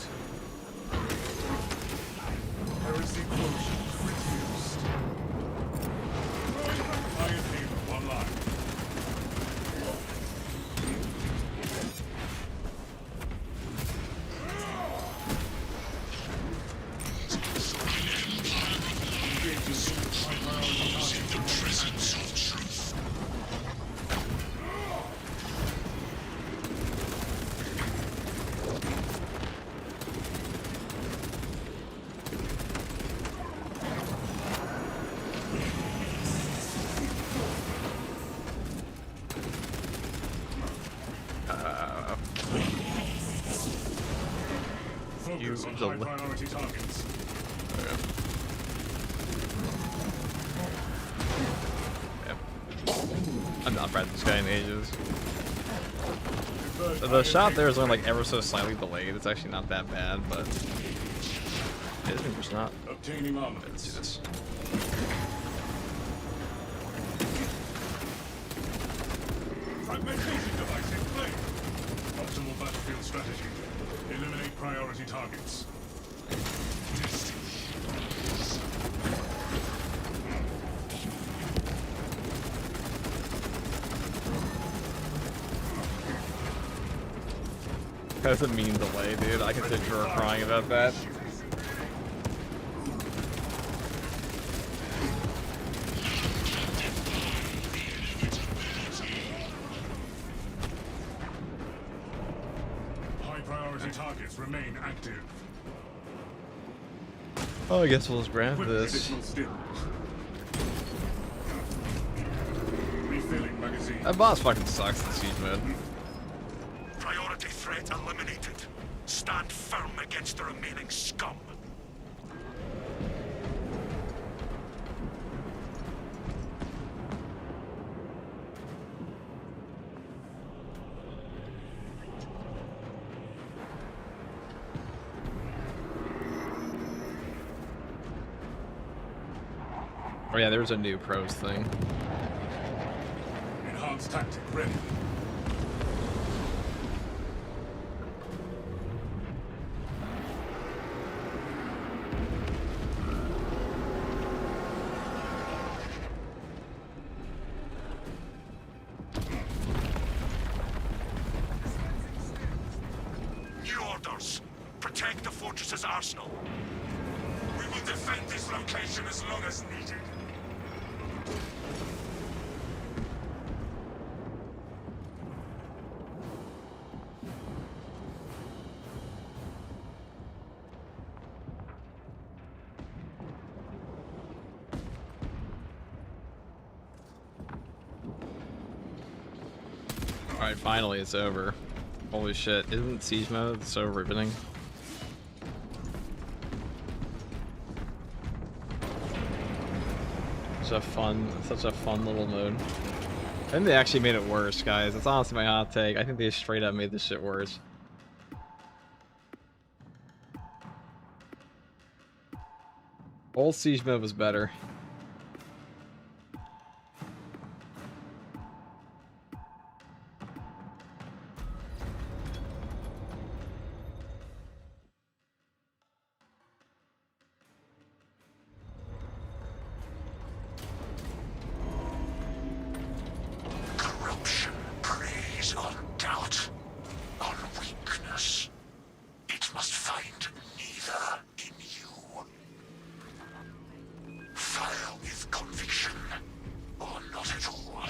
C: Heresy quotient reduced. Iron Halo online. Focus on high priority targets.
A: tried this guy in ages. The shot there is only like ever so slightly delayed. It's actually not that bad, but it is not.
C: Obtaining armor.
A: Let's do this.
C: Fragmentation device in play. Optimal battlefield strategy. Eliminate priority targets.
A: That's a mean delay, dude. I can picture her crying about that.
C: High priority targets remain active.
A: Oh, I guess we'll just grab
C: Equipment
A: this.
C: additional stimulus. Refilling magazine.
A: That boss fucking sucks in siege mode.
B: Priority threat eliminated. Stand firm against the remaining scum.
A: Oh yeah, there's a new pros thing.
C: Enhanced tactic ready.
B: New orders. Protect the fortress's arsenal. We will defend this location as long as needed.
A: Alright, finally it's over. Holy shit, isn't siege mode so riveting? Such a fun little mode. I think they actually made it worse, guys. That's honestly my hot take. I think they straight up made this shit worse. Old siege mode was better.
B: Corruption preys on doubt, on weakness. It must find neither in you. Fire with conviction, or not at all.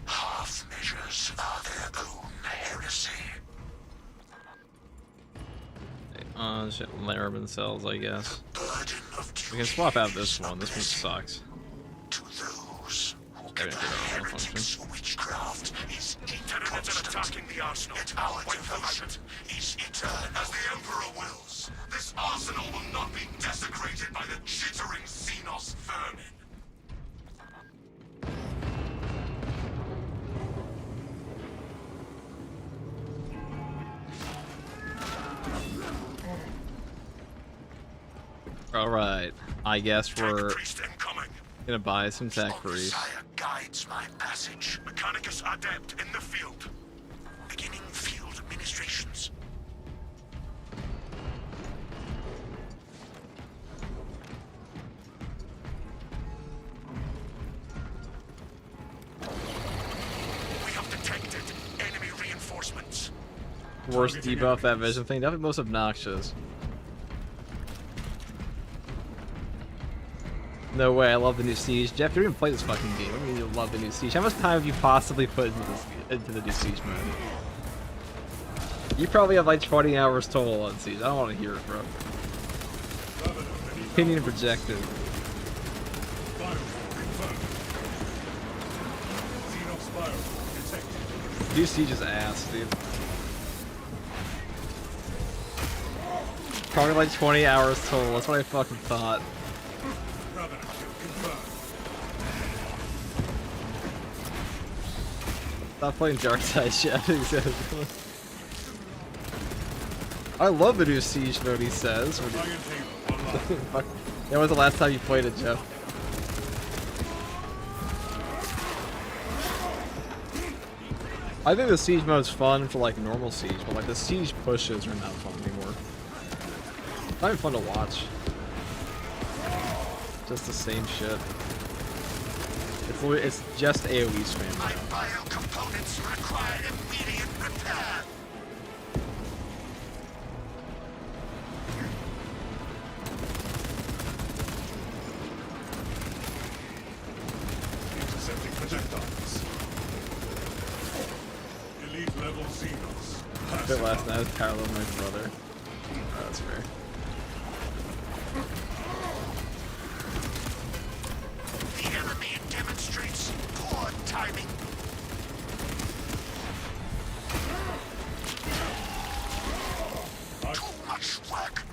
B: Half measures are their own heresy.
A: Shit, Larabin cells, I guess.
B: Burden of
A: We can swap out this one. This one sucks.
B: to those who
A: Okay,
B: can
A: figure out what
B: heretics witchcraft is inconstant. Attacking the arsenal. Our devotion is eternal. As the Emperor wills, this arsenal will not be desecrated by the chittering Xenos vermin.
A: Alright, I guess we're
B: Priest incoming.
A: gonna buy some tech
B: Small
A: priest.
B: Messiah guides my passage. Mechanicus adept in the field. Beginning field administrations. We have detected enemy reinforcements.
A: Worst debuff that vision thing. Definitely most obnoxious. No way, I love the new Siege. Jeff, you didn't even play this fucking game. I mean, you love the new Siege. How much time have you possibly put into the new Siege mode? You probably have like 20 hours total on Siege. I don't want to hear it, bro. Opinion projected. New Siege is ass, dude. Probably like 20 hours total. That's what I fucking thought. Stop playing Dark Side, Chef. Exactly. I love the new Siege mode, he says. Fuck. That was the last time you played it, Jeff. I think the Siege mode is fun for like normal Siege, but like the Siege pushes are not fun anymore. Not even fun to watch. Just the same shit. It's just AoE spam
B: My
A: now.
B: bio components require immediate repair.
C: Intercepting projectiles. Elite level Xenos.
A: Bit last night was parallel with my brother. Oh, that's fair.
B: The enemy demonstrates poor timing. Too much work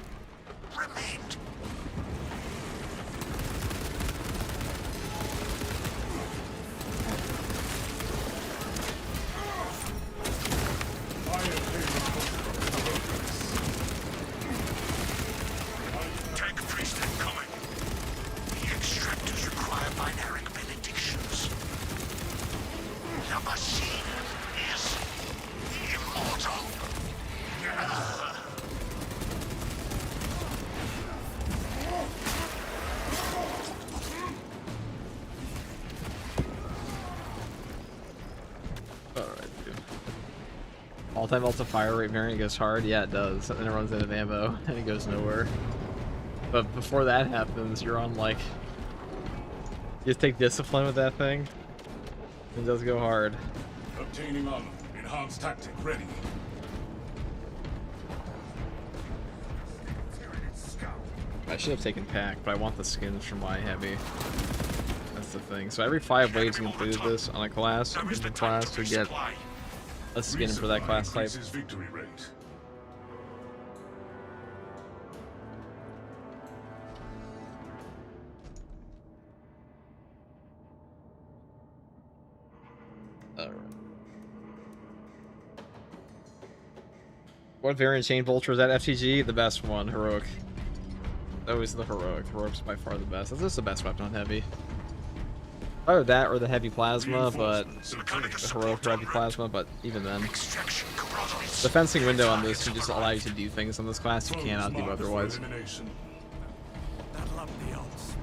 B: remained. Tank priest incoming. The extractors require binaric benedictions. The machine is immortal.
A: Alright, dude. All-time ultra fire rate variant goes hard? Yeah, it does. And then it runs out of ammo, and it goes nowhere. But before that happens, you're on, like... You just take discipline with that thing. It does go hard.
C: Obtaining armor. Enhanced tactic ready.
A: I should have taken pack, but I want the skins for my heavy. That's the thing. So every 5 waves you completed this on a class,
B: Now is the
A: a
B: time
A: class
B: to
A: to get
B: resupply.
A: a skin for that class type.
C: Increases victory rate.
A: Alright. What variant chain vulture is that? FTG? The best one, heroic. Always the heroic. Heroic's by far the best. This is the best weapon on heavy. Either that or the heavy plasma, but the heroic for heavy plasma, but even then.
B: Extraction coordinates.
A: The fencing window on this can just allow you to do things in this class you cannot do
C: Marked for
A: otherwise.
C: elimination.
D: That'll up the odds.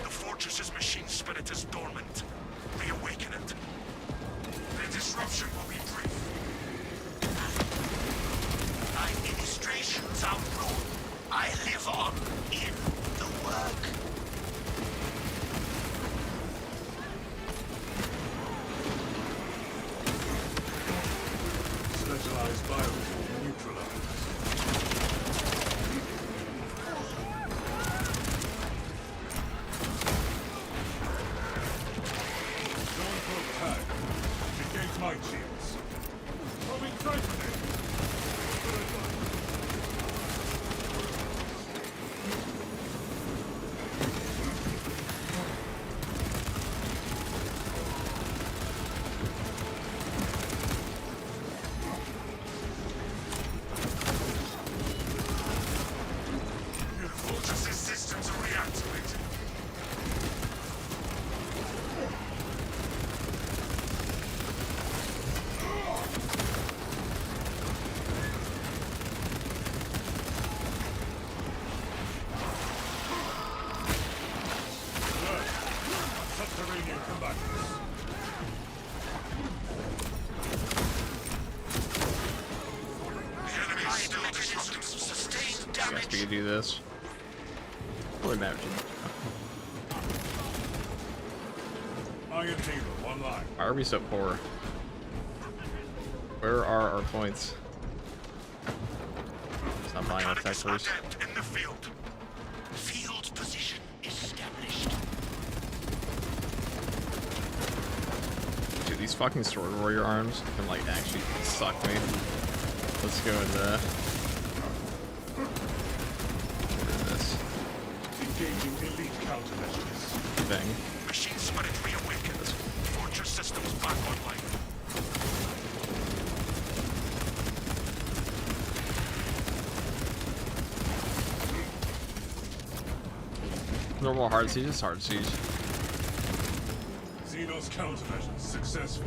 B: The fortress's machine spirit is dormant. Reawaken it. The disruption will be brief. My ministrations are rule. I live on in the work.
C: Specialized biofuel neutralized. Going for attack. Engage mind shields. Throwing grenade.
B: The fortress's systems are reactivated.
C: Subterranean combatants.
B: The enemy is still disrupting. Sustained
A: I guess we
B: damage.
A: could do this. Really matters.
C: Iron Halo online.
A: Why are we so poor? Where are our points? Stop buying our
B: Mechanicus
A: sectors.
B: adept in the field. Field position established.
A: Dude, these fucking sword warrior arms can like actually suck me. Let's go into what is this?
C: countermeasures.
A: thing.
B: Machine spirit reawakened. Fortress systems back online.
A: Normal hard siege is hard siege.
C: Xenos countermeasures successful.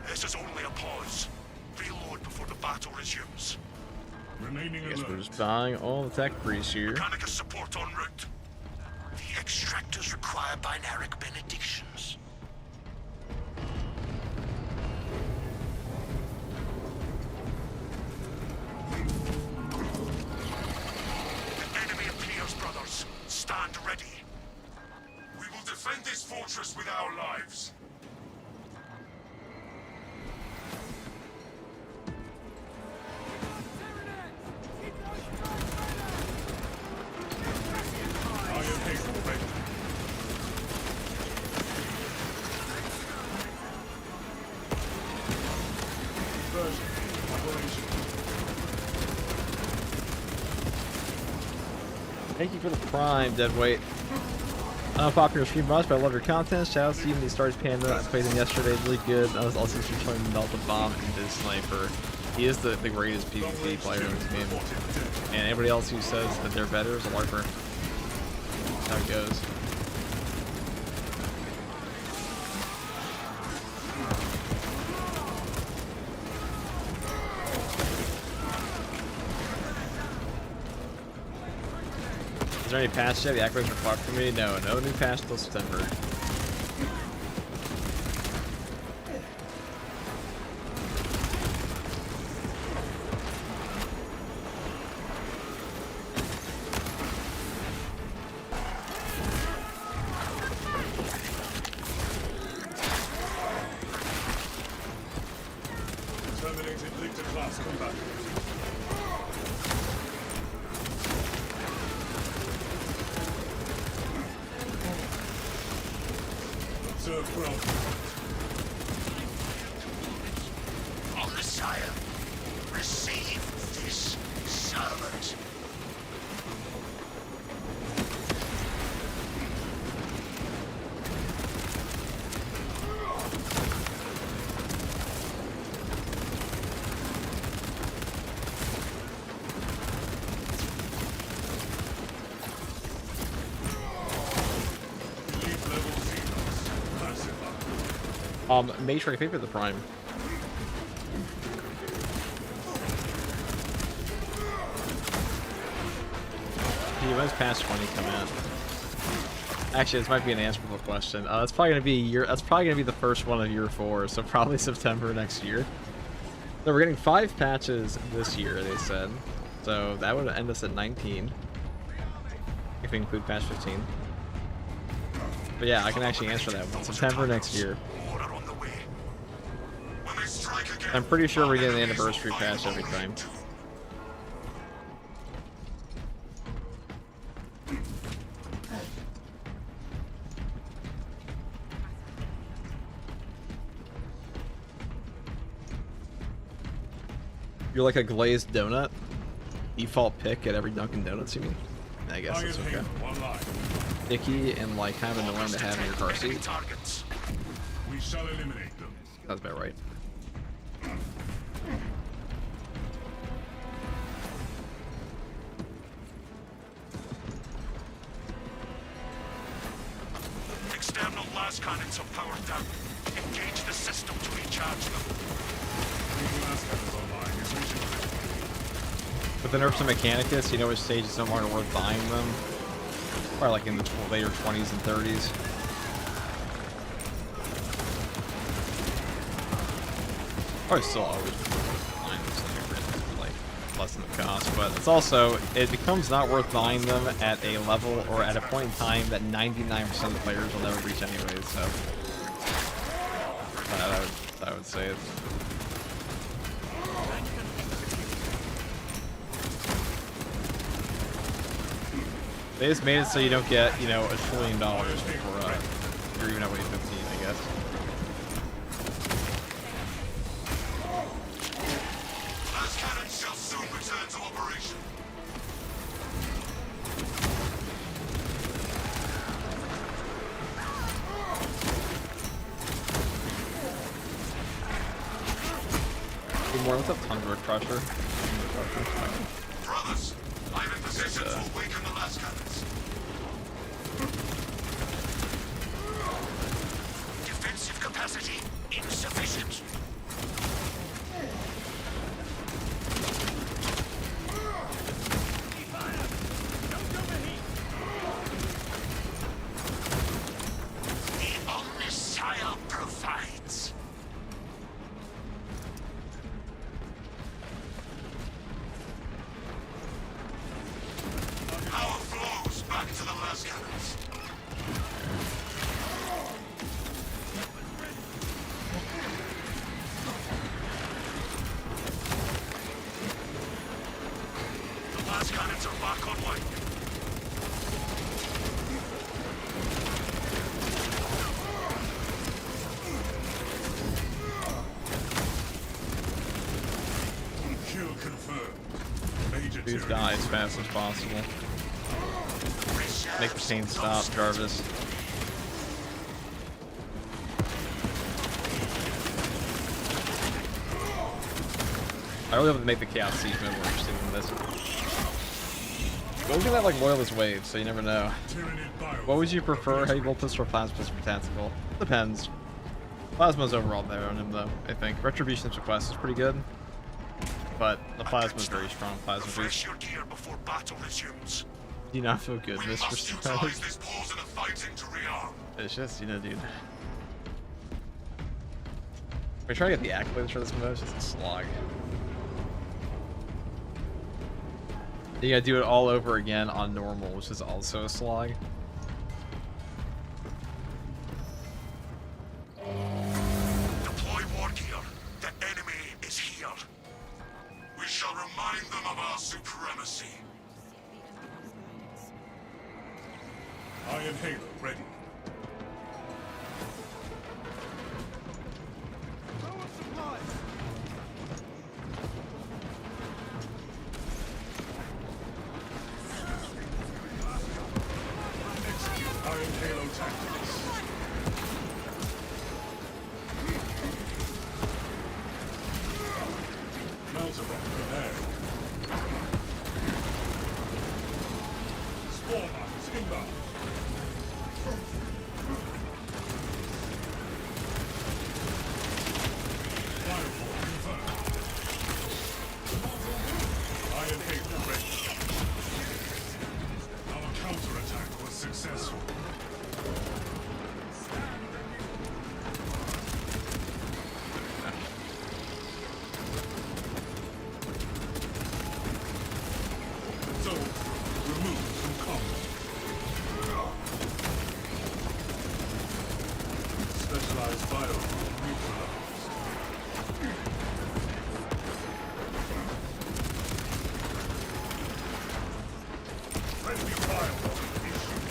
B: This is only a pause. Reload before the battle resumes.
C: Remaining
A: I guess we're
C: alert.
A: just buying all the tech breeze here.
B: Mechanicus support en route. The extractors require binaric benedictions. The enemy appears, brothers. Stand ready.
C: We will defend this fortress with our lives. Iron Hazel ready. Version. Operation.
A: Thank you for the prime, Deadweight. Unpopular stream much, but I love your content. Shout out to Steven, he started Panda. I played him yesterday, really good. I was also trying to melt the bomb into the sniper. He is the greatest PvP player in this game. And anybody else who says that they're better is a LARPer. That's how it goes. Is there any patch yet? The activations are fucked for me? No new patch till September.
C: Terminated Victor class combatants. Observe ground.
B: On the sire. Receive this servant.
C: Elite level Xenos. Pacify.
A: Make sure I favor the prime. When's past 20 come out? Actually, this might be an answerable question. That's probably gonna be year. That's probably gonna be the first one of year 4, so probably September next year. No, we're getting 5 patches this year, they said. So that would end us at 19, if we include patch 15. But yeah, I can actually answer that one. September next year.
B: Order on the way. When they strike again,
A: I'm pretty sure we're getting the anniversary patch every time. You're like a glazed donut? Default pick at every Dunkin' Donuts, you mean? I guess
C: Iron
A: that's okay.
C: Hazel, one line.
A: Icky and like kind of annoying to have in your car
B: enemy
A: seat.
B: targets.
C: We shall eliminate them.
A: That's about right.
B: External las cannons are powered down. Engage the system to recharge them.
C: Bringing last cannons online. Is mission critical.
A: With the nerfs to Mechanicus, you know which stages no longer worth buying them? Probably like in the later 20s and 30s. Probably still always buying them for like less than the cost, but it's also, it becomes not worth buying them at a level or at a point in time that 99% of the players will never reach anyways, so I would say it's they just made it so you don't get, you know, $1 trillion before you're even at wave 15, I guess.
B: Las cannons shall soon return to operation.
A: more. What's up, Tundra Crusher?
B: Brothers, I'm in position to awaken the last cannons. Defensive capacity insufficient. The Omniscient provides. Power flows back to the last cannons. The last cannons are back online.
C: Kill confirmed. Major
A: Please
C: Tyranid
A: die as fast as possible. Make the pain stop, Jarvis. I really have to make the Chaos Siege more interesting than this. Go get that like Loyalist Wave, so you never know.
C: Tyranid bio.
A: What would you prefer, Heavy Voltage or Plasma Pistol Tactical? Depends. Plasma's overall better on him though, I think. Retribution's Request is pretty good. But the Plasma's very strong. Plasma boost.
B: Refresh your gear before battle resumes.
A: Do you not feel good,
B: We
A: Mr.
B: must
A: Sparrow?
B: utilize this pause in the fighting to rearm.
A: It's just, you know, dude. We're trying to get the accolades for this mode, it's just a slog. You gotta do it all over again on normal, which is also a slog.
B: Deploy war gear. The enemy is here. We shall remind them of our supremacy.
C: Iron Halo ready. Execute Iron Halo tactics. Motherboard prepared. Spore mines inbound. Firewall confirmed. Iron Halo ready. Our counterattack was successful. Zone removed from combat. Specialized bio neutralized. Friendly firewall issued.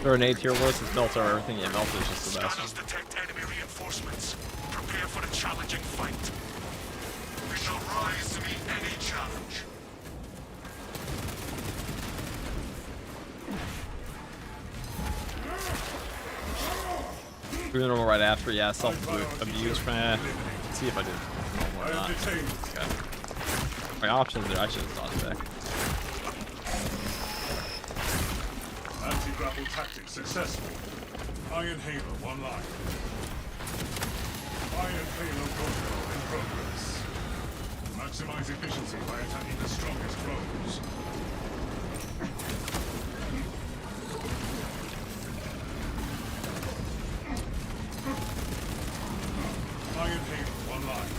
A: Grenade tier worse, it's Melter or everything. Yeah, Melter is just the
B: Scanners
A: best.
B: detect enemy reinforcements. Prepare for a challenging fight. We shall rise to meet any challenge.
A: Doing normal right after, yeah, self-abuse, man. Let's see if I did normal
C: I
A: or
C: am
A: not.
C: detained.
A: Okay. My options are, I should have dodged back.
C: Anti-grapple tactics successful. Iron Halo online. Iron Halo protocol in progress. Maximize efficiency by attacking the strongest foes. Iron Halo online.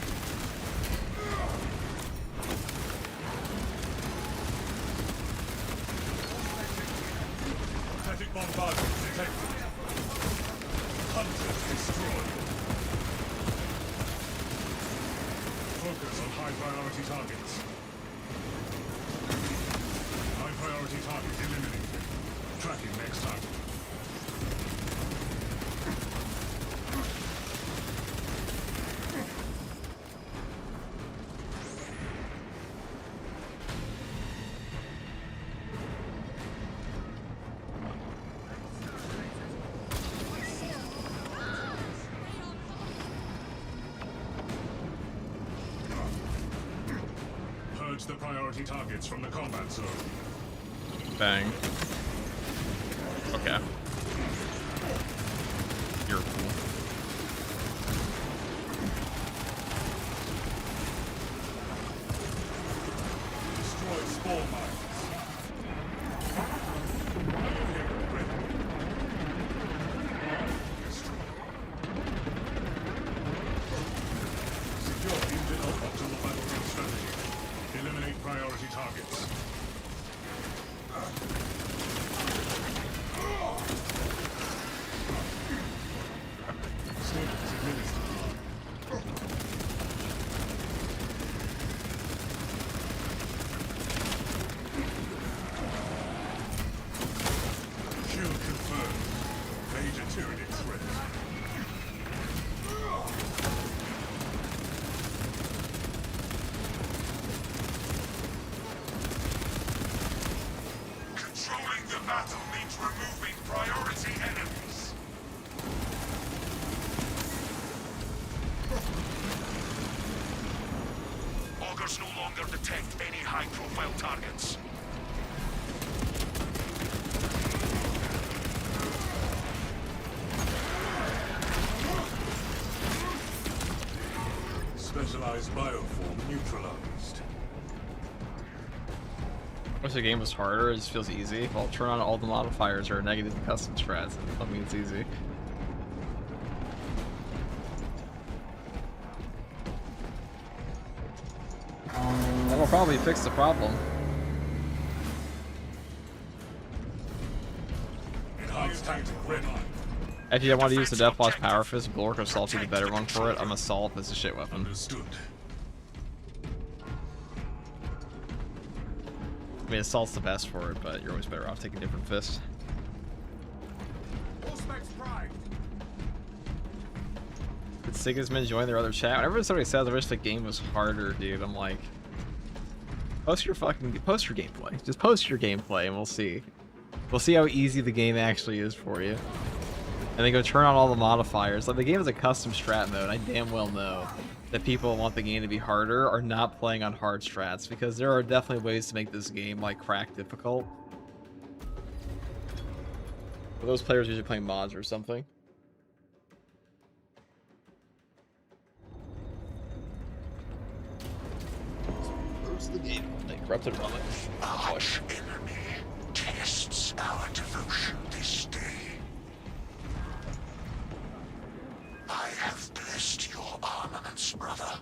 C: Static bombardment detected. Hunters destroyed. Focus on high priority targets. High priority target eliminated. Tracking next target. the priority targets from the combat zone.
A: Bang. Okay. You're cool.
C: Destroy spore mines. Secure engine optimal battlefield strategy. Eliminate priority targets. Stimulus administered. Kill confirmed. Major Tyranid threat. Controlling the battle means removing priority enemies.
B: Augurs no longer detect any high-profile targets.
C: Specialized bioform neutralized.
A: Wish the game was harder, it just feels easy. Well, turn on all the modifiers or negative custom strats, and that means it's easy. That will probably fix the problem.
C: Enhanced tactic ready.
A: If you don't want to use the Deathwatch Power Fist, Bulwark Assault is the better one for it. I'm Assault is a shit weapon.
C: Understood.
A: I mean, Assault's the best for it, but you're always better off taking a different fist. Did Sigismund join their other chat? Whenever somebody says I wish the game was harder, dude, I'm like, post your gameplay. Just post your gameplay and we'll see. We'll see how easy the game actually is for you. And then go turn on all the modifiers. Like, the game is a custom strat mode. I damn well know that people who want the game to be harder are not playing on hard strats, because there are definitely ways to make this game, like, crack difficult. But those players usually playing mods or something. Where's the game? Like, corrupted relic.
B: Arch enemy tests our devotion this day. I have blessed your armaments, brother.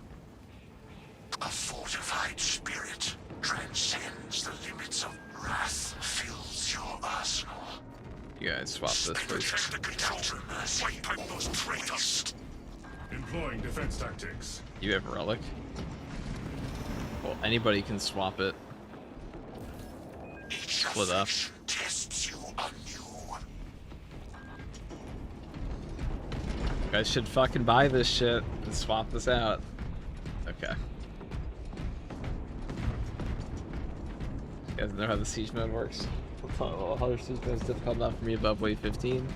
B: A fortified spirit transcends the limits of wrath, fills your arsenal.
A: You guys swap this first.
B: The control, wipe out those traitors.
C: Employing defense tactics.
A: You have a relic. Well, anybody can swap it.
B: Each
A: Split up.
B: affliction tests you anew.
A: You guys should fucking buy this shit and swap this out. Okay. You guys know how the siege mode works? How the siege mode is difficult enough for me above wave 15.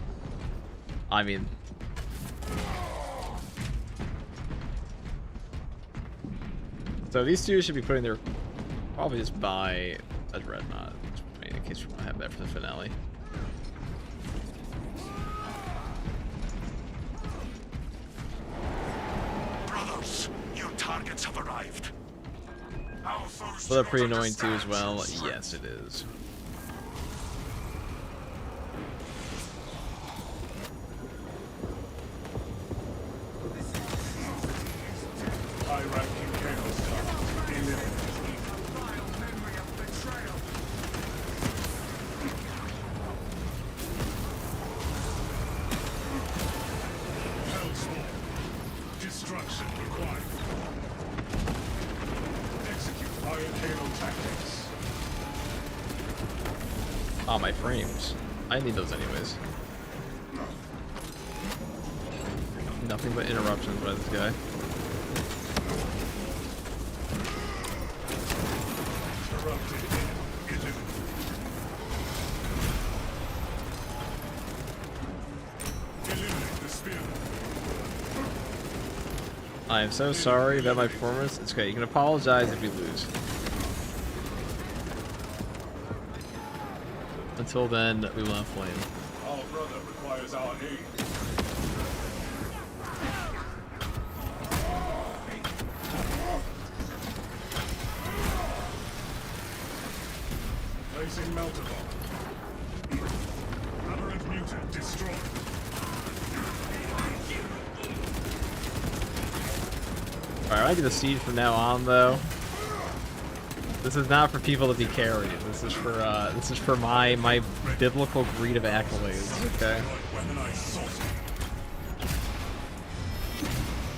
A: I mean, so these two should be putting their, probably just buy a dreadnought. I mean, in case we want to have that for the finale.
B: Brothers, your targets have arrived. Our foes
A: Well, they're
B: do
A: pretty
B: not
A: annoying too as
B: understand
A: well.
B: your strength.
A: Yes, it is.
C: High-ranking chaos targets eliminated. Hellspawn. Destruction required. Execute Iron Halo tactics.
A: Ah, my frames. I need those anyways. Nothing but interruptions by this guy.
C: Corrupted eliminated. Eliminate the spear.
A: I am so sorry about my performance. It's okay. You can apologize if you lose. Until then, we will have flame.
C: Our brother requires our aid. Placing melter bomb. Aberrant mutant destroyed.
A: Alright, I get the siege from now on, though. This is not for people to be carried. This is for my biblical greed of accolades. Okay.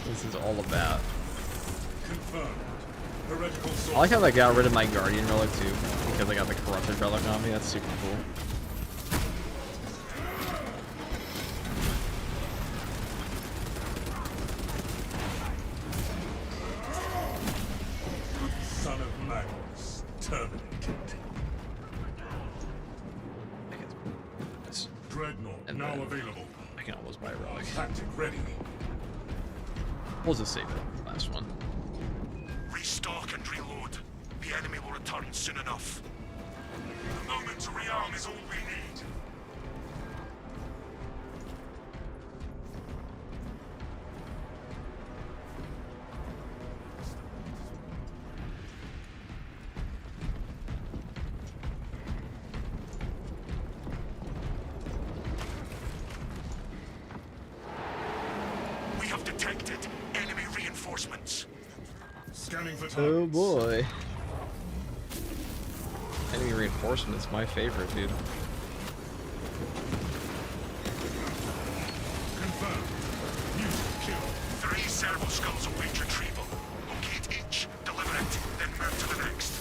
A: This is all about.
C: Confirmed. Heretical
A: I like how I got rid of my guardian relic too, because I got the corrupted relic on me. That's super cool.
C: Son of Magnus, terminated. Dreadnought
A: And
C: now
A: then-
C: available.
A: I can almost buy a relic.
C: Tactic ready.
A: We'll just save it. Last one.
B: Restock and reload. The enemy will return soon enough.
C: A moment to rearm is all we need.
B: We have detected enemy reinforcements.
C: Scanning for targets.
A: Oh boy. Enemy reinforcement's my favorite, dude.
C: Confirmed. Mutant kill.
B: 3 servo skulls await retrieval. Locate each, deliver it, then move to the next.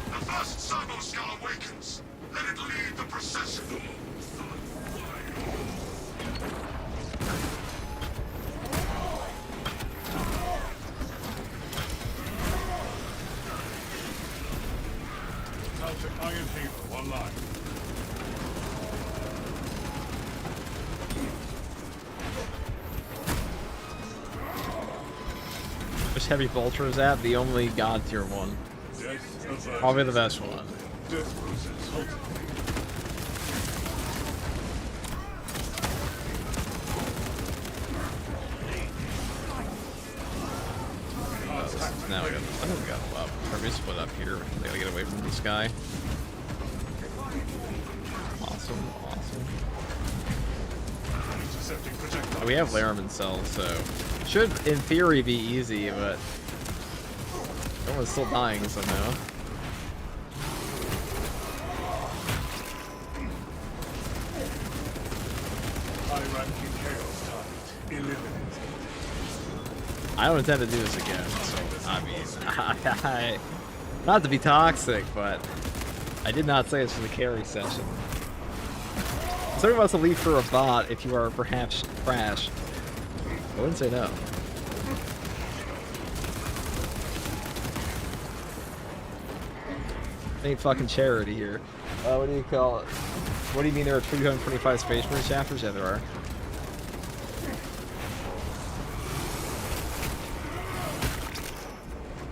B: The first servo skull awakens. Let it lead the procession.
C: Celtic Iron Halo online.
A: Which heavy vulture is that? The only god tier one.
C: Death averted.
A: Probably the best one.
C: Death process halted.
A: Now I think we got up. Or we split up here. We gotta get away from this guy. Awesome, awesome.
C: Intercepting projectile.
A: Oh, we have Laramon cells, so should in theory be easy, but someone's still dying somehow.
C: High-ranking chaos target eliminated.
A: I don't intend to do this again, so I mean, not to be toxic, but I did not say it's for the carry session. Somebody wants to leave for a bot if you are perhaps trash. I wouldn't say no. Ain't fucking charity here. What do you call it? What do you mean there are 225 Space Marine chapters? Yeah, there are.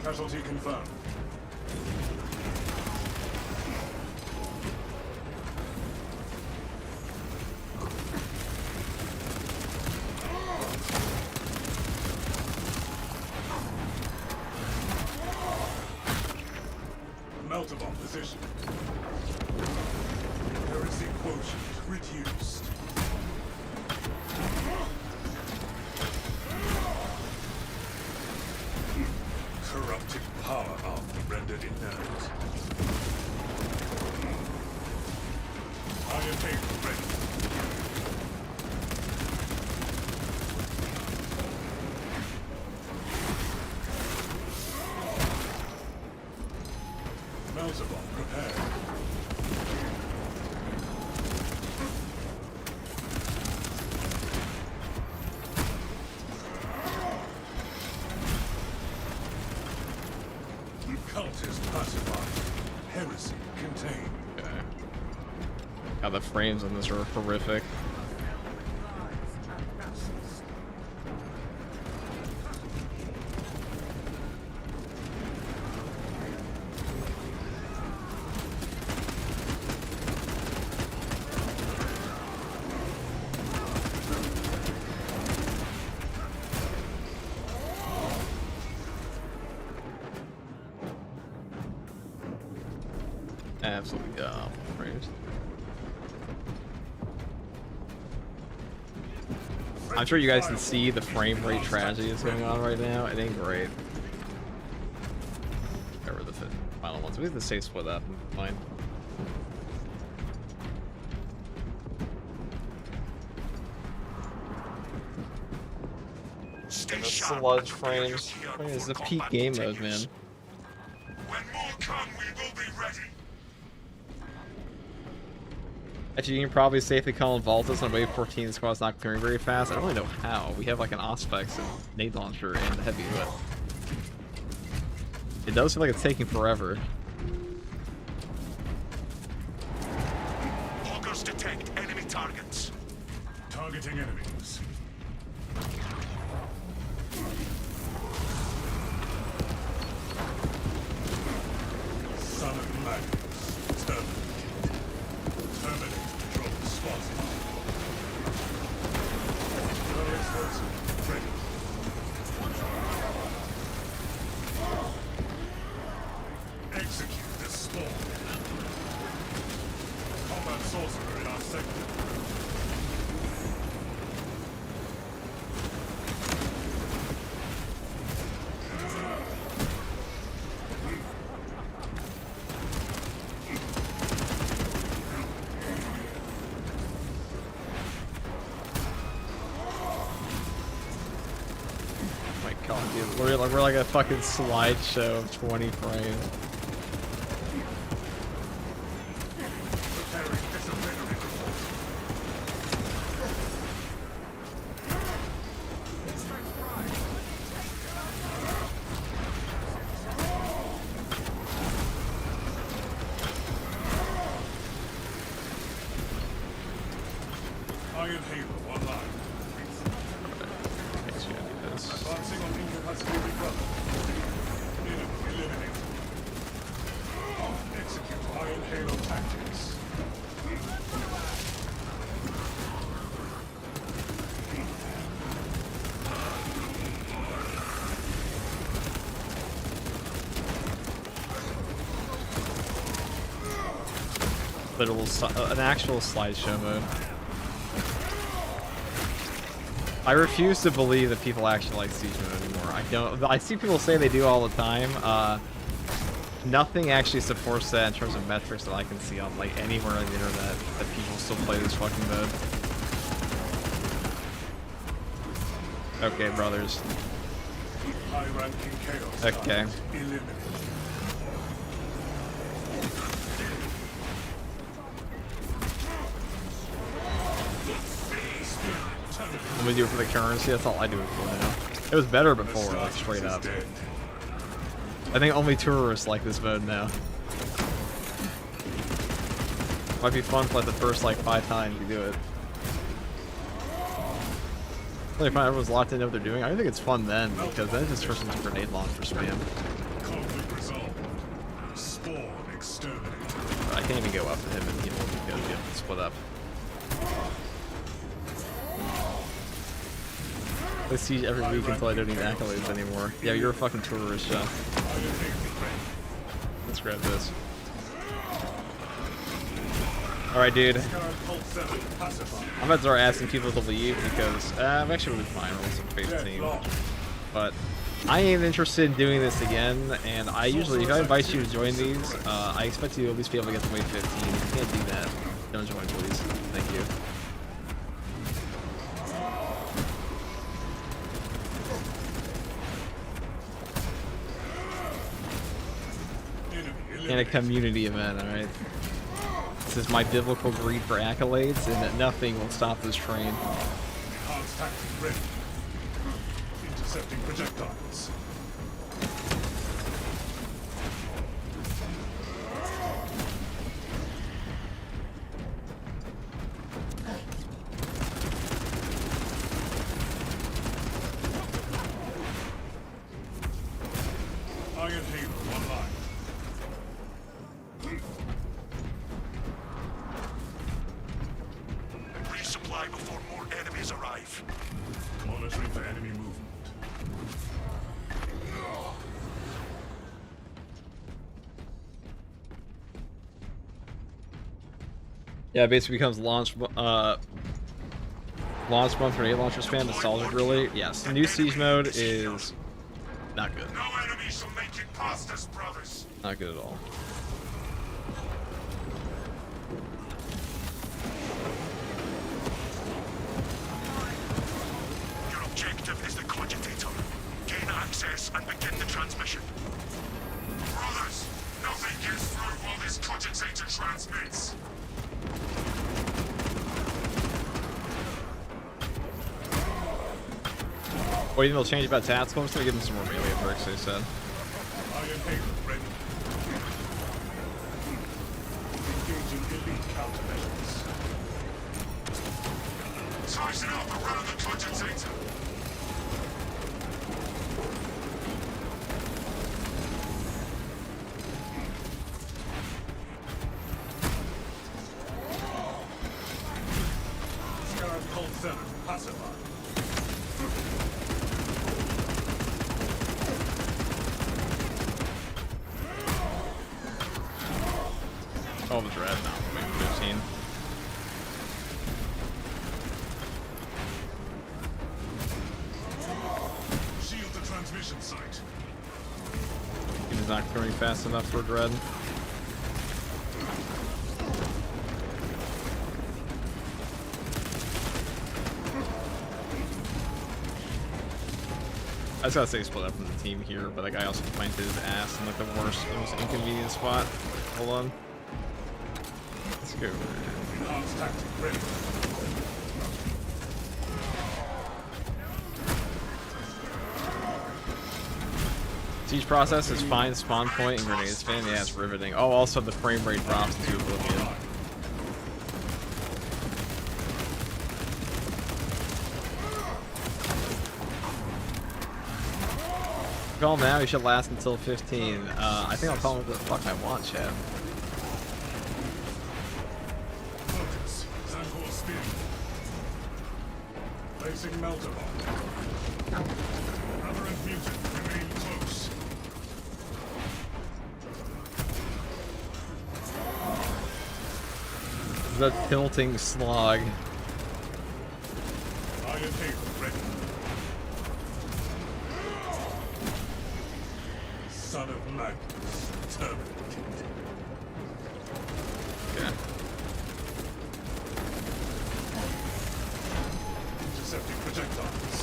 C: Casualty confirmed. Melter bomb position. Heresy quotient reduced. Corrupted power arm rendered inert. Iron Halo ready. Melter bomb prepared. Cultist pacified. Heresy contained.
A: Okay. God, the frames on this are horrific. Absolutely awful frames. I'm sure you guys can see the frame rate tragedy that's going on right now. It ain't great. Cover the final ones. We have to stay split up. Fine.
B: Stay
A: The
B: sharp
A: sludge
B: and prepare your
A: frames.
B: gear
A: Wait, is the
B: before
A: peak
B: combat
A: game mode,
B: continues.
A: man?
C: When more come, we will be ready.
A: Actually, you can probably safely call in Voltus on wave 14. The squad's not clearing very fast. I don't really know how. We have like an Auspex and nade launcher and a heavy, but it does feel like it's taking forever.
B: Loggers detect enemy targets.
C: Targeting enemies. Summon Magnus. Terminate control spotted. No explosive. Ready. Execute this spawn. Combat sorcerer in our sector.
A: My god, dude. We're like a fucking slideshow of 20 frames.
C: Preparing disciplinary report. Iron Halo online.
A: Makes you do this.
C: Advancing on incapacitated brother. Enemy eliminated. Execute Iron Halo tactics.
A: Literal, an actual slideshow mode. I refuse to believe that people actually like Siege mode anymore. I don't. I see people say they do all the time. Nothing actually supports that in terms of metrics that I can see on like anywhere on the internet that people still play this fucking mode. Okay, brothers.
C: High-ranking chaos.
A: Okay.
C: Eliminated.
A: I'm gonna do it for the currency. That's all I do it for now. It was better before, like straight up.
C: Dead.
A: I think only tourists like this mode now. Might be fun for like the first like 5 times you do it. Really fun. Everyone's locked in what they're doing. I think it's fun then because then it just turns into grenade launcher spam.
C: Conflict resolved. Spawn exterminated.
A: I can't even go up to him and heal him because we have to split up. I siege every week until I don't need accolades anymore. Yeah, you're a fucking tourist, John. Let's grab this. Alright, dude. I'm about to start asking people to leave because I'm actually really fine with some favorite team. But I am interested in doing this again, and I usually, if I invite you to join these, I expect you to at least be able to get to wave 15. If you can't do that, don't join, please. Thank you. And a community event, alright? This is my biblical greed for accolades, and that nothing will stop this train.
C: Enhanced tactic ready. Intercepting projectiles. Iron Halo online.
B: Resupply before more enemies arrive.
C: Monitoring for enemy movement.
A: Yeah, it basically becomes launch month grenade launcher spam. Nostalgic, really. Yes, new siege mode is not good.
C: No enemy shall make it past us, brothers.
A: Not good at all.
B: Your objective is the cogitator. Gain access and begin the transmission.
C: Brothers, nothing gets through while this cogitator transmits.
A: Or even they'll change about tactical. I'm just gonna give them some more melee perks, they said.
C: Iron Haven ready. Engaging elite countermeasures. Tighten up around the cogitator. Scarab Cold Center, pacified.
A: Oh, the dread. No, maybe 15.
C: Shield the transmission site.
A: He's not coming fast enough for dread. I just gotta say split up from the team here, but that guy also planted his ass in like the worst, most inconvenient spot. Hold on. Let's go.
C: Enhanced tactic ready.
A: Siege process is fine, spawn point and grenade spam. Yeah, it's riveting. Oh, also the frame rate drops to oblivion. Call him now, he should last until 15. I think I'll call him what the fuck I want, Chad.
C: Focus. Zankor spear. Placing melter bomb. Aberrant mutant. Remain close.
A: The tilting slog.
C: Iron Haven ready. Son of Magnus. Terminated.
A: Okay.
C: Intercepting projectiles.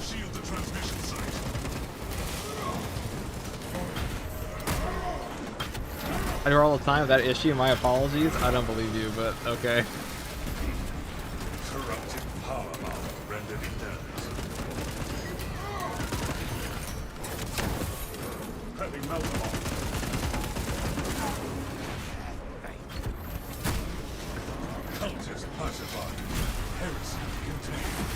C: Shield the transmission site.
A: I do all the time that issue. My apologies. I don't believe you, but okay.
C: Corrupted power armor rendered inert. Prepping melter bomb. Cultist pacified. Heresy contained.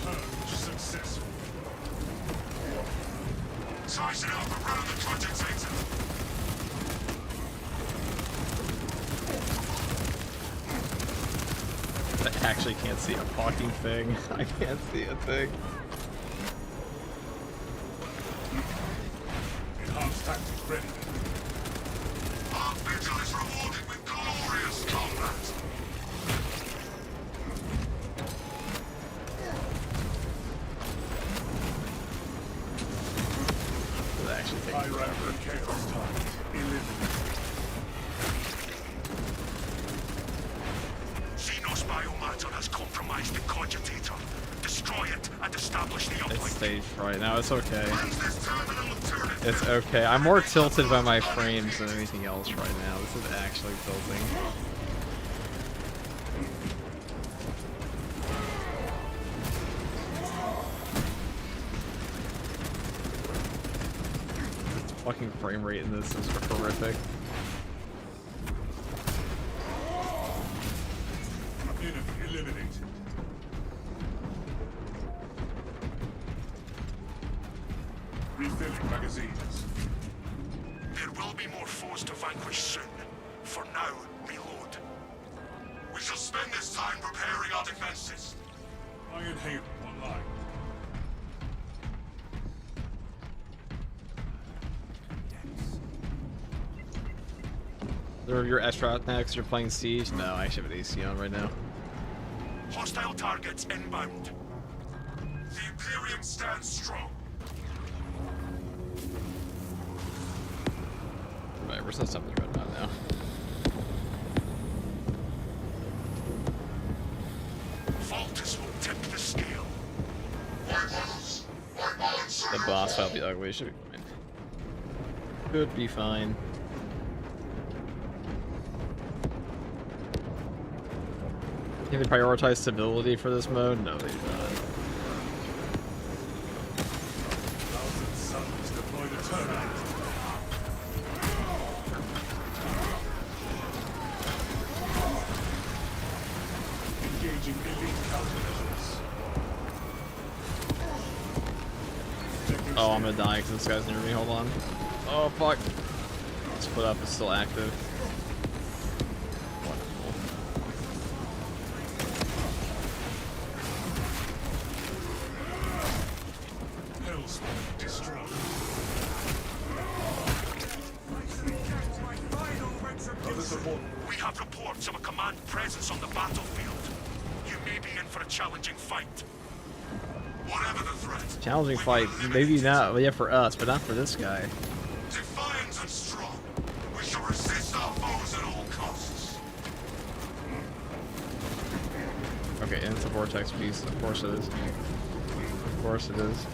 C: Purge successful. Tighten up around the cogitator.
A: I actually can't see a fucking thing. I can't see a thing.
C: Enhanced tactics ready. Our vigil is rewarded with glorious combat.
A: It'll actually take
C: I
A: forever.
C: ran chaos time. Eliminate.
B: Xenos biomatter has compromised the cogitator. Destroy it and establish the
A: It's
B: uplink.
A: staged right now. It's okay.
C: When's this terminal alternative?
A: It's okay. I'm more tilted by my frames than anything else right now. This is actually tilting. Fucking frame rate in this is horrific.
C: Enemy eliminated. Refilling magazines.
B: There will be more foes to vanquish soon. For now, reload.
C: We shall spend this time preparing our defenses. Iron Haven online.
A: Are your astronaut next? You're playing Siege? No, I actually have an AC on right now.
B: Hostile targets inbound.
C: The Imperium stands strong.
A: Right, we're still something right about now.
B: Voltus will tip the scale.
A: The boss will be ugly. Should be fine. Could be fine. Think they prioritize stability for this mode? No, they do not.
C: Thousand Suns deploy the turbine. Engaging elite countermeasures.
A: Oh, I'm gonna die because this guy's near me. Hold on. Oh, fuck. Split up is still active. Wonderful.
C: Hellspawn destroyed. Other support.
B: We have reports of a command presence on the battlefield. You may be in for a challenging fight. Whatever the threat.
A: Challenging fight. Maybe not. Well, yeah, for us, but not for this guy.
C: Defiant and strong. We shall resist our foes at all costs.
A: Okay, and it's a vortex piece. Of course it is. Of course it is.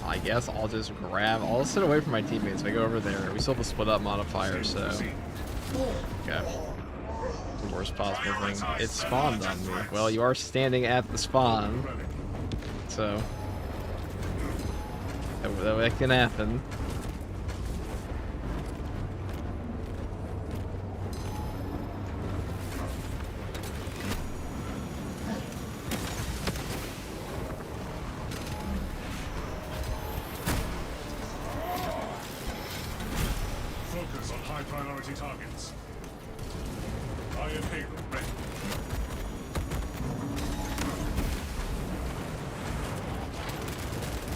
A: I guess I'll just grab. I'll sit away from my teammates if I go over there. We still have a split up modifier, so. Okay. The worst possible thing. It spawned on me. Well, you are standing at the spawn, so. That can happen.
C: Focus on high priority targets. Iron Halo ready.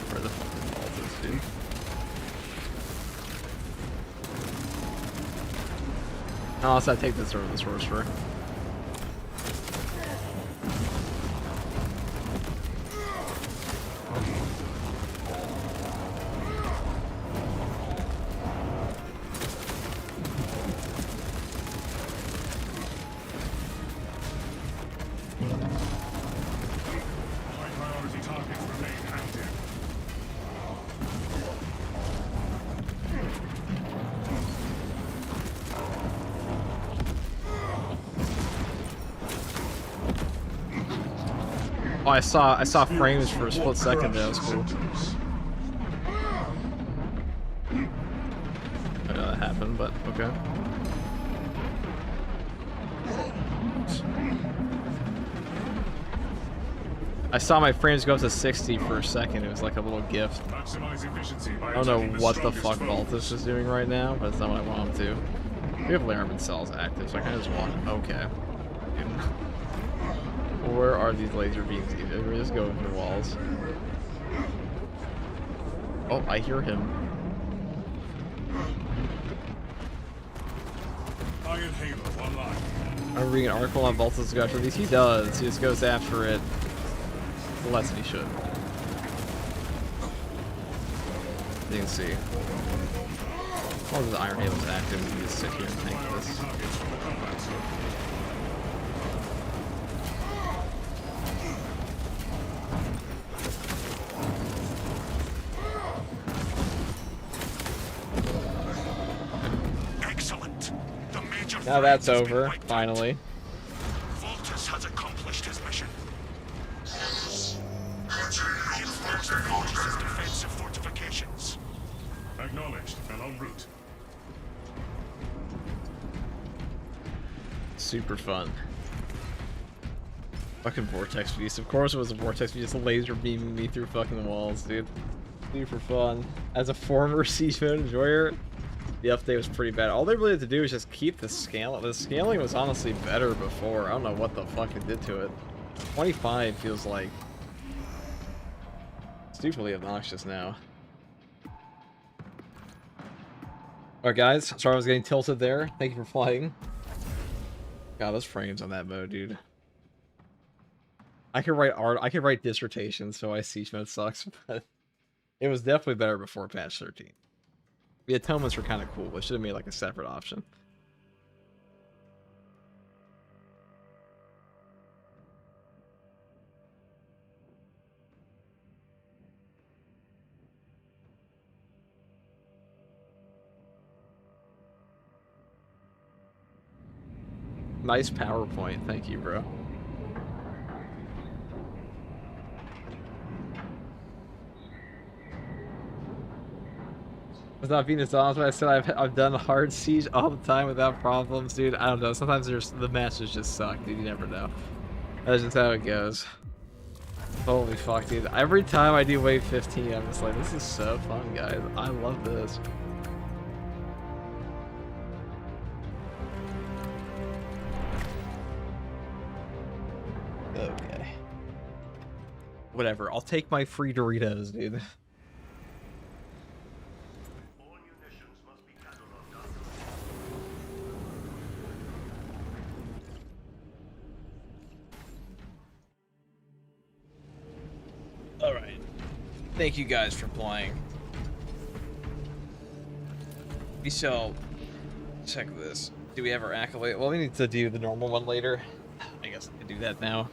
A: Where the fuck is this dude? Oh, so I take this over the sorcerer.
C: High priority targets remain active.
A: Oh, I saw frames for a split second. That was cool. I know that happened, but okay. I saw my frames go up to 60 for a second. It was like a little gift.
C: Maximize efficiency by
A: I don't know
C: attacking
A: what the
C: strongest
A: fuck
C: foes.
A: Baltus is doing right now, but it's not what I want him to. We have Laramid cells active, so I can just walk. Okay. Where are these laser beams? We're just going through walls. Oh, I hear him.
C: Iron Halo online.
A: I'm reading an article on Baltus go after these. He does. He just goes after it less than he should. You can see. As long as the Iron Halo's active, we can just sit here and tank this.
C: Targets from the combat zone.
B: Excellent. The major
A: Now
B: threat
A: that's
B: has been
A: over,
B: wiped out.
A: finally.
B: Voltus has accomplished his mission. Reinforce Voltus's defensive fortifications.
C: Acknowledged and en route.
A: Super fun. Fucking Vortex Beast. Of course it was a Vortex Beast, just laser beaming me through fucking walls, dude. Super fun. As a former Siege mode enjoyer, the update was pretty bad. All they really had to do was just keep the scale. The scaling was honestly better before. I don't know what the fuck it did to it. 25 feels like stupidly obnoxious now. Alright guys, sorry I was getting tilted there. Thank you for playing. God, those frames on that mode, dude. I could write dissertations, so siege mode sucks, but it was definitely better before patch 13. The atonements were kind of cool. They should have made like a separate option. Nice PowerPoint. Thank you, bro. Was not being as honest when I said I've done hard siege all the time without problems, dude. I don't know. Sometimes the matches just suck, dude. You never know. That's just how it goes. Holy fuck, dude. Every time I do wave 15, I'm just like, this is so fun, guys. I love this. Okay. Whatever. I'll take my free Doritos, dude. Alright. Thank you guys for playing. We shall check this. Do we have our accolade? Well, we need to do the normal one later. I guess I can do that now.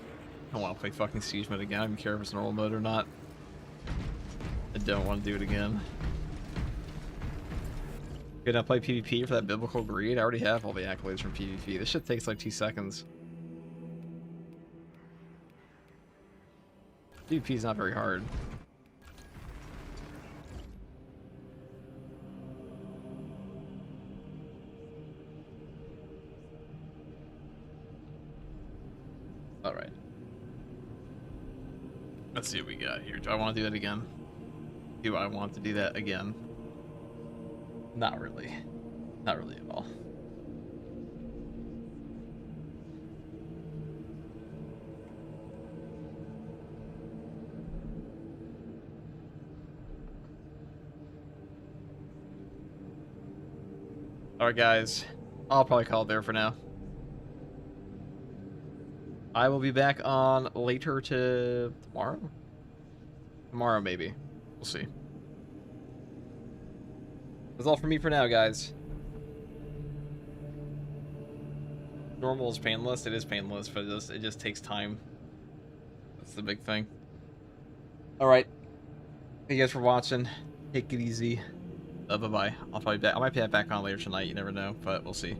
A: I don't want to play fucking siege mode again. I don't care if it's normal mode or not. I don't want to do it again. Could I play PvP for that biblical greed? I already have all the accolades from PvP. This shit takes like 2 seconds. PvP is not very hard. Alright. Let's see what we got here. Do I want to do that again? Do I want to do that again? Not really. Not really at all. Alright guys, I'll probably call it there for now. I will be back on later to tomorrow? Tomorrow maybe. We'll see. That's all for me for now, guys. Normal is painless. It is painless, but it just takes time. That's the big thing. Alright. Thank you guys for watching. Take it easy. Bye-bye. I'll probably back. I might be back on later tonight. You never know, but we'll see.